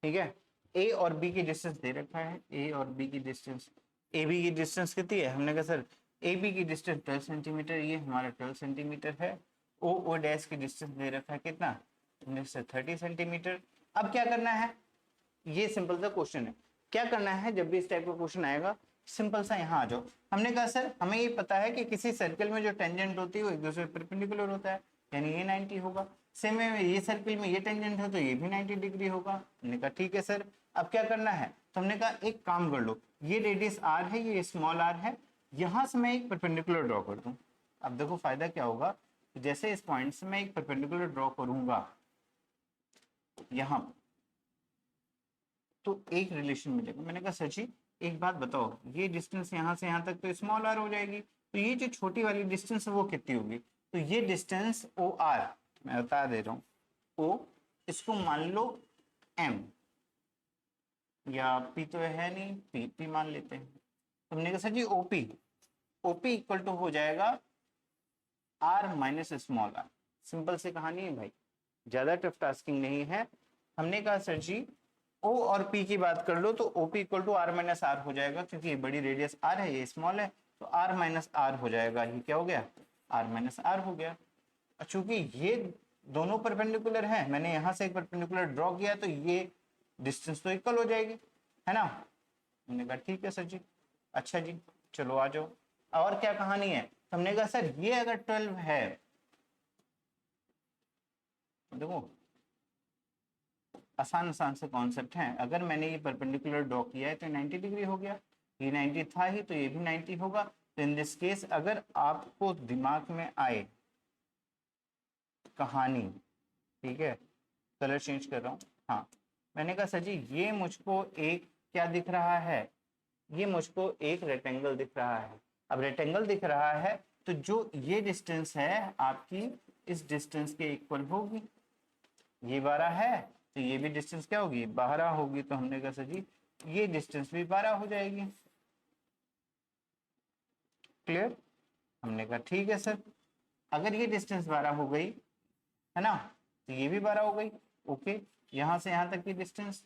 ठीक है, ए और बी की डिस्टेंस दे रखा है, ए और बी की डिस्टेंस, ए बी की डिस्टेंस कितनी है, हमने कहा सर ए बी की डिस्टेंस 12 सेंटीमीटर, ये हमारा 12 सेंटीमीटर है। ओ ओ डैश की डिस्टेंस दे रखा है कितना, हमने सर 30 सेंटीमीटर। अब क्या करना है, ये सिंपल सा क्वेश्चन है, क्या करना है जब भी इस टाइप का क्वेश्चन आएगा, सिंपल सा यहाँ आ जाओ। हमने कहा सर हमें ये पता है कि किसी सर्कल में जो टेंजेंट होती है वो एक दूसरे परपेंडिकुलर होता है, यानी ये 90 होगा। सेम में ये सर्कल में ये टेंजेंट है तो ये भी 90 डिग्री होगा। हमने कहा ठीक है सर, अब क्या करना है, तो हमने कहा एक काम कर लो, ये रेडियस आर है, ये स्मॉल आर है, यहां से मैं एक परपेंडिकुलर ड्रॉ कर दूं। अब देखो फायदा क्या होगा, जैसे इस पॉइंट से मैं एक परपेंडिकुलर ड्रॉ करूंगा यहां, तो एक रिलेशन मिलेगा। मैंने कहा सर जी एक बात बताओ, ये डिस्टेंस यहाँ से यहाँ तक तो स्मॉल आर हो जाएगी, तो ये जो छोटी वाली डिस्टेंस है वो कितनी होगी, तो ये डिस्टेंस ओ आर, मैं बता दे रहा हूँ, ओ इसको मान लो एम, या पी तो है नहीं, पी पी मान लेते हैं। तो हमने कहा sir ji OP, OP equal to हो जाएगा R minus small R. Simple सी कहानी है भाई, ज्यादा टफ टास्किंग नहीं है। हमने कहा सर जी ओ और पी की बात कर लो, तो OP equal to R minus R हो जाएगा, क्योंकि ये बड़ी रेडियस आर है, ये स्मॉल है, तो आर माइनस आर हो जाएगा, ये क्या हो गया, आर माइनस आर हो गया। चूंकि ये दोनों परपेंडिकुलर हैं, मैंने यहाँ से एक परपेंडिकुलर ड्रॉ किया, तो ये डिस्टेंस तो इक्वल हो जाएगी, है ना। हमने कहा ठीक है सर जी। अच्छा जी, चलो आ जाओ, और क्या कहानी है, हमने कहा सर ये अगर 12 है, देखो आसान आसान से कॉन्सेप्ट है, अगर मैंने ये परपेंडिकुलर ड्रॉ किया है तो 90 डिग्री हो गया, ये 90 था ही तो ये भी 90 होगा। तो इन दिस केस अगर आपको दिमाग में आए कहानी, ठीक है, कलर चेंज कर रहा हूँ, हाँ, मैंने कहा सर जी ये मुझको एक क्या दिख रहा है, ये मुझको एक रेक्टेंगल दिख रहा है। अब रेक्टेंगल दिख रहा है तो जो ये डिस्टेंस है आपकी इस डिस्टेंस के इक्वल होगी, ये 12 है तो ये भी डिस्टेंस क्या होगी, 12 होगी। तो हमने कहा सर जी ये डिस्टेंस भी 12 हो जाएगी। क्लियर, हमने कहा ठीक है सर, अगर ये डिस्टेंस 12 हो गई है ना, तो ये भी 12 हो गई। ओके, यहां से यहां तक की डिस्टेंस,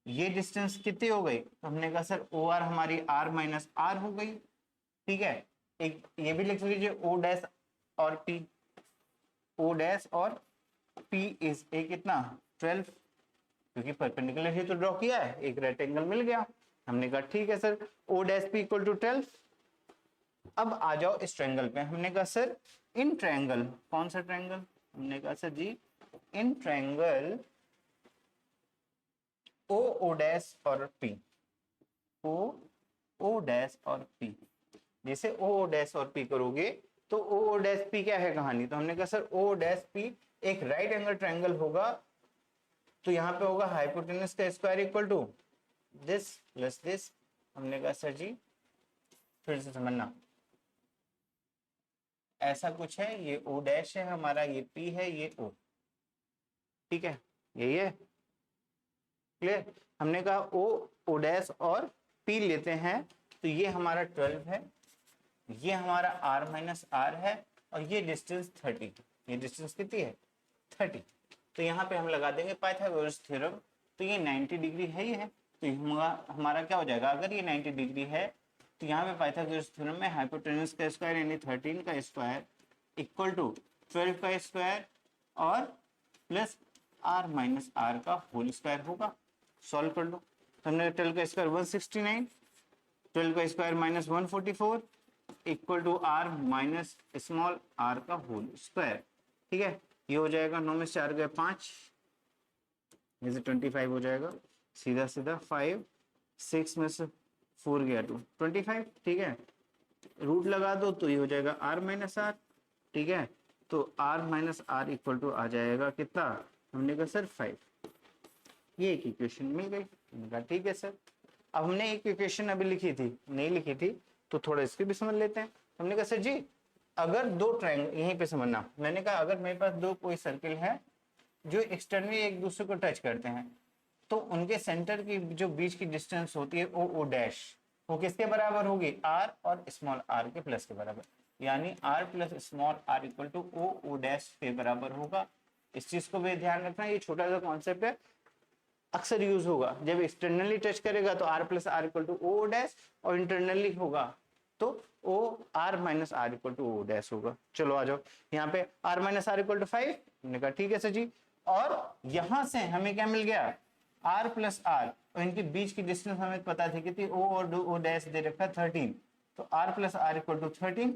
ये डिस्टेंस कितनी हो गई, तो हमने कहा सर ओ आर हमारी आर माइनस आर हो गई। ठीक है, एक ये भी लिख लीजिए ओ डैश और पी, ओ डैश और पी इज ए कितना 12, क्योंकि परपेंडिकुलर ही तो ड्रॉ किया है, एक रेक्टेंगल मिल गया। हमने कहा ठीक है sir, O dash P equal to 12। अब आ जाओ इस ट्रायंगल पे, हमने कहा सर इन ट्रायंगल, कौन सा ट्रायंगल, हमने कहा sir ji in triangle O O dash और पी, ओ ओ डैश और पी, जैसे ओ ओ डैश और पी करोगे तो ओ ओ डैश पी क्या है कहानी, तो हमने कहा सर ओ डैश पी एक राइट एंगल ट्रायंगल होगा, तो यहाँ पे होगा हाइपोटेनस का square equal to this plus this. हमने कहा सर जी फिर से समझना, ऐसा कुछ है, ये ओ डैश है हमारा, ये पी है, ये ओ, ठीक है, यही है। क्लियर, हमने कहा ओ ओ डैश और पी लेते हैं, तो ये हमारा 12 है, ये हमारा r माइनस आर है, और ये डिस्टेंस 30, ये डिस्टेंस कितनी है 30। तो यहाँ पे हम लगा देंगे पाइथागोरस थ्योरम। तो ये 90 डिग्री है ही है, तो हमारा क्या हो जाएगा, अगर ये 90 डिग्री है तो यहाँ पे पाइथागोरस थ्योरम में हाइपोटेन्यूज का स्क्वायर यानी 13 का स्क्वायर इक्वल टू 12 का स्क्वायर और प्लस r माइनस r का होल स्क्वायर होगा। सॉल्व कर लो। तो हमने 12 का स्क्वायर 169, 12 का square minus 144 equal to r minus small r का होल स्क्वायर। ठीक है, ये हो जाएगा 9 में से 4 गए 5, जैसे 25 हो जाएगा सीधा सीधा 5, 6 में से 4 गया 2, 25। ठीक है, रूट लगा दो तो ये हो जाएगा r माइनस r। ठीक है, तो r minus r equal to आ जाएगा कितना, हमने कहा सर 5। ये एक इक्वेशन मिल गई। ठीक है सर, अब हमने एक इक्वेशन अभी लिखी थी, नहीं लिखी थी तो थोड़ा इसकी भी समझ लेते हैं। हमने कहा सर जी अगर दो ट्रायंगल, यहीं पे समझना, मैंने कहा अगर मेरे पास दो कोई सर्किल है जो एक्सटर्नली एक दूसरे को टच करते हैं तो उनके सेंटर की जो बीच की डिस्टेंस होती है ओ डैश, वो किसके बराबर होगी, आर और स्मॉल आर के प्लस के बराबर, यानी R plus small R equal to O dash के बराबर होगा। इस चीज को भी ध्यान रखना, ये छोटा सा कॉन्सेप्ट है, अक्सर यूज होगा। जब एक्सटर्नली टच करेगा तो R plus R equal to O dash, और इंटरनली होगा तो O R minus R equal to O dash होगा। चलो आ जाओ, यहाँ पे R minus R equal to 5, हमने कहा ठीक है सर जी। और यहां से हमें क्या मिल गया, आर प्लस आर, और इनके बीच की डिस्टेंस हमें पता थी कितनी, ओ और ओ डैश दे रखा 13, तो R plus R equal to 13।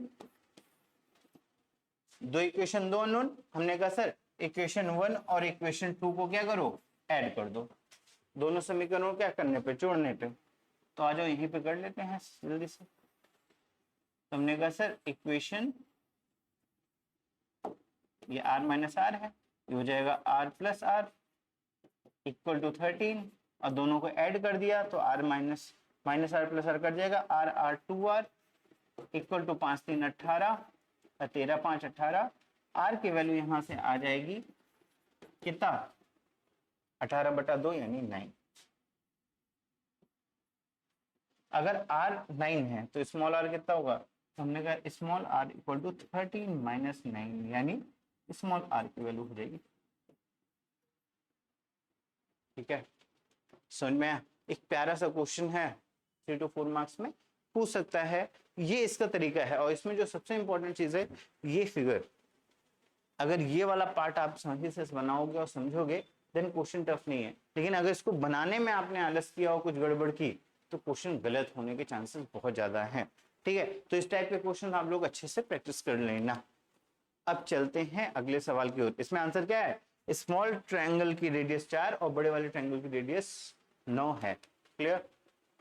दो इक्वेशन दो अननोन, हमने कहा सर इक्वेशन 1 और इक्वेशन 2 को क्या करो, ऐड कर दो, दोनों समीकरणों क्या करने पे, जोड़ने पे। तो आ जाओ यहीं पे कर लेते हैं जल्दी से। तो हमने कहा सर इक्वेशन, ये r माइनस आर है, ये हो जाएगा r plus R equal to 13, और दोनों को ऐड कर दिया तो r minus minus R plus R कर जाएगा, r r 2r equal to 5 3 18, 13 5 18, r की वैल्यू यहां से आ जाएगी कितना, 18/2 यानी 9। अगर r 9 है तो स्मॉल r कितना होगा, तो हमने कहा small r equal to 13 minus 9, यानी स्मॉल r की वैल्यू हो जाएगी। ठीक है, समझ में आया? एक प्यारा सा क्वेश्चन है, 3 to 4 मार्क्स में पूछ सकता है, ये इसका तरीका है। और इसमें जो सबसे इंपॉर्टेंट चीज है, ये फिगर, अगर ये वाला पार्ट आप सही से बनाओगे और समझोगे देन क्वेश्चन टफ नहीं है। लेकिन अगर इसको बनाने में आपने आलस किया और कुछ गड़बड़ की तो क्वेश्चन गलत होने के चांसेस बहुत ज्यादा हैं। ठीक है, तो इस टाइप के क्वेश्चन आप लोग अच्छे से प्रैक्टिस कर लेना। अब चलते हैं अगले सवाल की ओर। इसमें आंसर क्या है, स्मॉल ट्रायंगल की रेडियस 4 और बड़े वाले ट्रायंगल की रेडियस 9 है। क्लियर?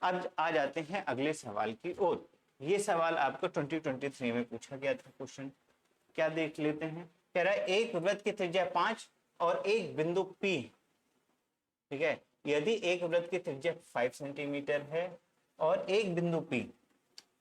अब आ जाते हैं अगले सवाल की ओर। ये सवाल आपको 2023 में पूछा गया था क्वेश्चन, क्या देख लेते हैं। कह रहा है एक वृत्त की त्रिज्या 5 और एक बिंदु P, ठीक है, यदि एक वृत्त की त्रिज्या 5 सेंटीमीटर है और एक बिंदु P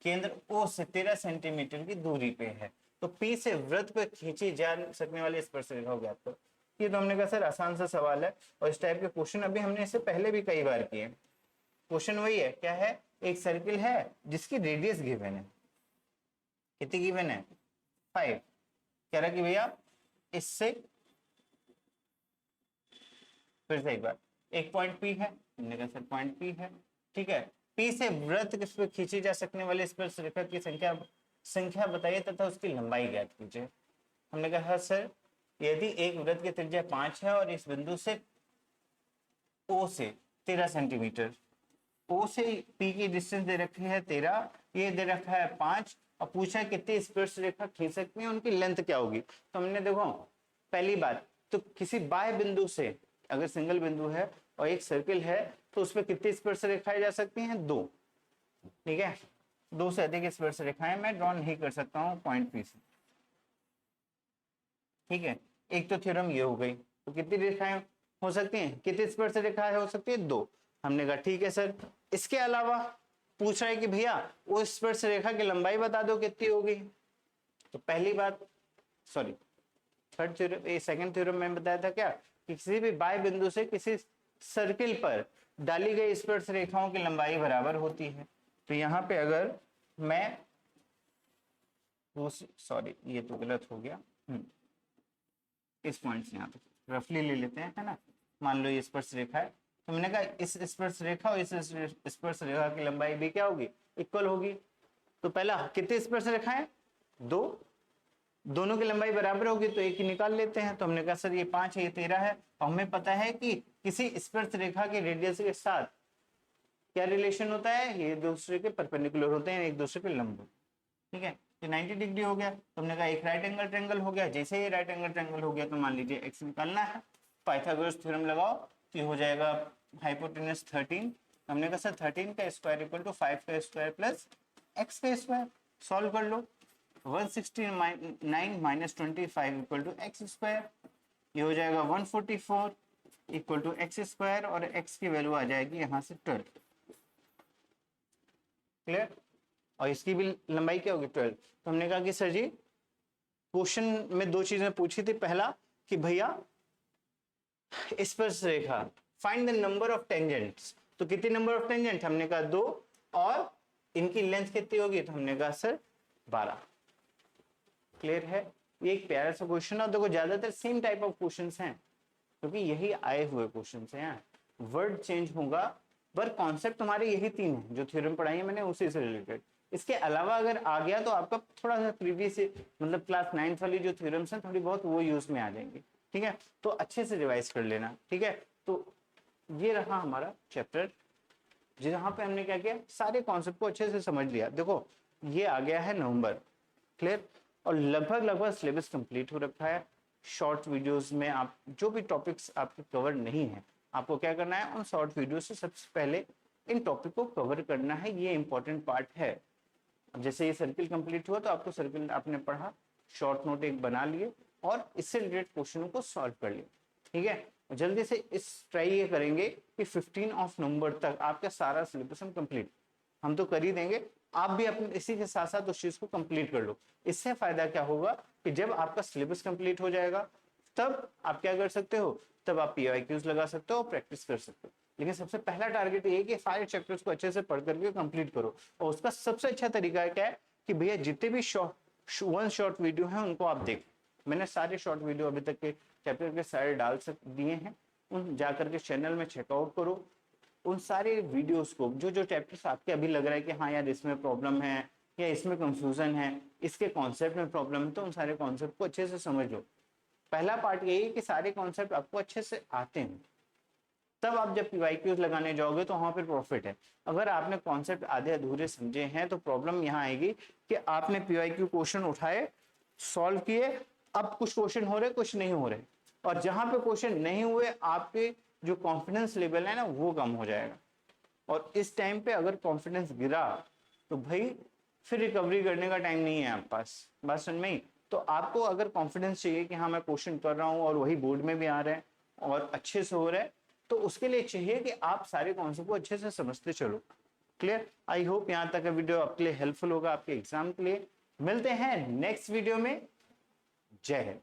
केंद्र O से 13 सेंटीमीटर की दूरी पे है, तो P से वृत्त पर खींची जा सकने वाली स्पर्शरेखा हो गया। आपको ये तो हमने कहा सर आसान सा सवाल है, और इस टाइप के क्वेश्चन अभी हमने इससे पहले भी कई बार किए। क्वेश्चन वही है, क्या है, एक सर्किल है जिसकी रेडियस गिवन है, कितनी गिवन है, 5। कह रहा कि भैया इससे, फिर से एक बार, एक पॉइंट P है, हमने कहा सर पॉइंट P है, ठीक है, P से वृत्त किस पे खींची जा सकने वाली स्पर्शरेखा की संख्या बताइए तथा उसकी लंबाई ज्ञात कीजिए। हमने कहा सर यदि एक वृत्त की त्रिज्या 5 है और इस बिंदु से O से 13 सेंटीमीटर, O से P की डिस्टेंस दे रखी है 13, ये दे रखा है 5, और पूछा कितनी स्पर्शरेखा खींच सकती है, उनकी लेंथ क्या होगी। तो हमने देखो पहली बात तो किसी बाह्य बिंदु से, अगर सिंगल बिंदु है और एक सर्किल है तो उसमें कितनी स्पर्शरेखाएं जा सकती हैं, 2। ठीक है, 2 से अधिक स्पर्शरेखाएं मैं ड्रॉ नहीं कर सकता हूं पॉइंट P से। ठीक है, एक तो थ्योरम ये हो गई, तो कितनी रेखाएं हो सकती हैं, कितनी स्पर्शरेखाएं हो सकती है, 2। हमने कहा ठीक है सर, इसके अलावा पूछ रहा है कि भैया वो स्पर्शरेखा की लंबाई बता दो कितनी होगी। तो पहली बात, sorry third theorem, second theorem में बताया था क्या कि किसी भी बाह्य बिंदु से किसी सर्किल पर डाली गई स्पर्शरेखाओं की लंबाई बराबर होती है। तो यहाँ पे अगर मैं, सॉरी ये तो गलत हो गया, इस पॉइंट से यहाँ तक रफली ले लेते हैं, है ना। मान लो ये स्पर्श रेखा है, तो मैंने कहा इस स्पर्श रेखा और इस स्पर्श रेखा की लंबाई भी क्या होगी, इक्वल होगी। तो पहला कितने स्पर्श रेखा है, 2, दोनों की लंबाई बराबर होगी तो एक ही निकाल लेते हैं। तो हमने कहा सर ये 5 है, ये 13 है। और हमें पता है कि किसी स्पर्श रेखा के रेडियस के साथ क्या रिलेशन होता है, ये दूसरे के परपेंडिकुलर होते हैं, एक दूसरे के लंब। ठीक है, ये 90 डिग्री हो गया। तो हमने कहा एक राइट एंगल ट्रायंगल हो गया। जैसे ये राइट एंगल ट्रायंगल हो गया तो मान लीजिए एक्स निकालना है, पाइथागोरस थ्योरम लगाओ तो ये हो जाएगा हाइपोटेनस 13। हमने कहा सर 13 का स्क्वायर इक्वल टू 5 का स्क्वायर प्लस एक्स का स्क्वायर। सॉल्व कर लो, 169 minus 25 equal to X square. ये हो जाएगा 144 इक्वल टू एक्स स्क्वायर और एक्स की वैल्यू आ जाएगी यहाँ से 12। क्लियर। और इसकी भी लंबाई क्या होगी 12। तो हमने कहा कि सर जी क्वेश्चन में 2 चीजें पूछी थी। पहला कि भैया स्पर्श रेखा find the number of tangents, तो कितने नंबर ऑफ टेंजेंट, हमने कहा 2, और इनकी लेंथ कितनी होगी, तो हमने कहा सर 12। क्लियर है। ये एक प्यारा सा क्वेश्चन है। देखो ज्यादातर सेम टाइप ऑफ क्वेश्चंस हैं क्योंकि यही आए हुए क्वेश्चंस हैं। वर्ड चेंज होगा पर कॉन्सेप्ट तुम्हारे यही 3 है जो थ्योरम पढ़ाई है मैंने उसी से रिलेटेड। इसके अलावा अगर आ गया तो आपका थोड़ा सा प्रीवियस मतलब क्लास 9th वाली जो थ्योरम्स हैं थोड़ी बहुत वो यूज में आ जाएंगे। ठीक है, तो अच्छे से रिवाइज कर लेना। ठीक है, तो ये रहा हमारा चैप्टर जहाँ पे हमने क्या किया, सारे कॉन्सेप्ट को अच्छे से समझ लिया। देखो ये आ गया है नवंबर। क्लियर। और लगभग सिलेबस कंप्लीट हो रखा है। शॉर्ट वीडियोस में आप जो भी टॉपिक्स आपके कवर नहीं है, आपको क्या करना है, उन शॉर्ट वीडियो से सबसे पहले इन टॉपिक को कवर करना है। ये इंपॉर्टेंट पार्ट है। अब जैसे ये सर्किल कंप्लीट हुआ तो आपको सर्किल आपने पढ़ा, शॉर्ट नोट एक बना लिए और इससे रिलेटेड क्वेश्चनों को सॉल्व कर लिया। ठीक है, जल्दी से इस ट्राई ये करेंगे कि 15 नवंबर तक आपका सारा सिलेबस हम कंप्लीट हम तो कर ही देंगे। आप भी अपने इसी के साथ साथ उस चीज को कंप्लीट कर लो। इससे फायदा क्या होगा कि जब आपका सिलेबस कंप्लीट हो जाएगा तब आप क्या कर सकते हो, तब आप PYQs लगा सकते हो, प्रैक्टिस कर सकते हो। लेकिन सबसे पहला टारगेट ये है कि सारे चैप्टर्स को अच्छे से पढ़ करके कंप्लीट करो। और उसका सबसे अच्छा तरीका क्या है कि भैया जितने भी शॉर्ट वीडियो हैं उनको आप देख। मैंने सारे शॉर्ट वीडियो अभी तक के चैप्टर के सारे डाल दिए हैं, उन जाकर के चैनल में चेकआउट करो। उन सारे वीडियोस को जो चैप्टर्स आपके अभी लग रहा है कि हाँ यार इसमें प्रॉब्लम है या इसमें कंफ्यूजन है, इसके कॉन्सेप्ट में प्रॉब्लम है, तो उन सारे कॉन्सेप्ट को अच्छे से समझ लो। पहला पार्ट यही है कि सारे कॉन्सेप्ट आपको अच्छे से आते हैं, तब आप जब PYQs लगाने जाओगे तो वहां पर प्रॉफिट है। अगर आपने कॉन्सेप्ट आधे अधूरे समझे हैं तो प्रॉब्लम यहाँ आएगी कि आपने PYQ क्वेश्चन उठाए, सॉल्व किए, अब कुछ क्वेश्चन हो रहे कुछ नहीं हो रहे, और जहां पे क्वेश्चन नहीं हुए आपके जो कॉन्फिडेंस लेवल है ना वो कम हो जाएगा। और इस टाइम पे अगर कॉन्फिडेंस गिरा तो भाई फिर रिकवरी करने का टाइम नहीं है आपके पास। बात समझ में ही। तो आपको अगर कॉन्फिडेंस चाहिए कि हाँ मैं क्वेश्चन कर रहा हूँ और वही बोर्ड में भी आ रहे हैं और अच्छे से हो रहा है, तो उसके लिए चाहिए कि आप सारे कॉन्सेप्ट को अच्छे से समझते चलो। क्लियर। आई होप यहाँ तक का वीडियो आपके लिए हेल्पफुल होगा आपके एग्जाम के लिए। मिलते हैं नेक्स्ट वीडियो में। जय हिंद।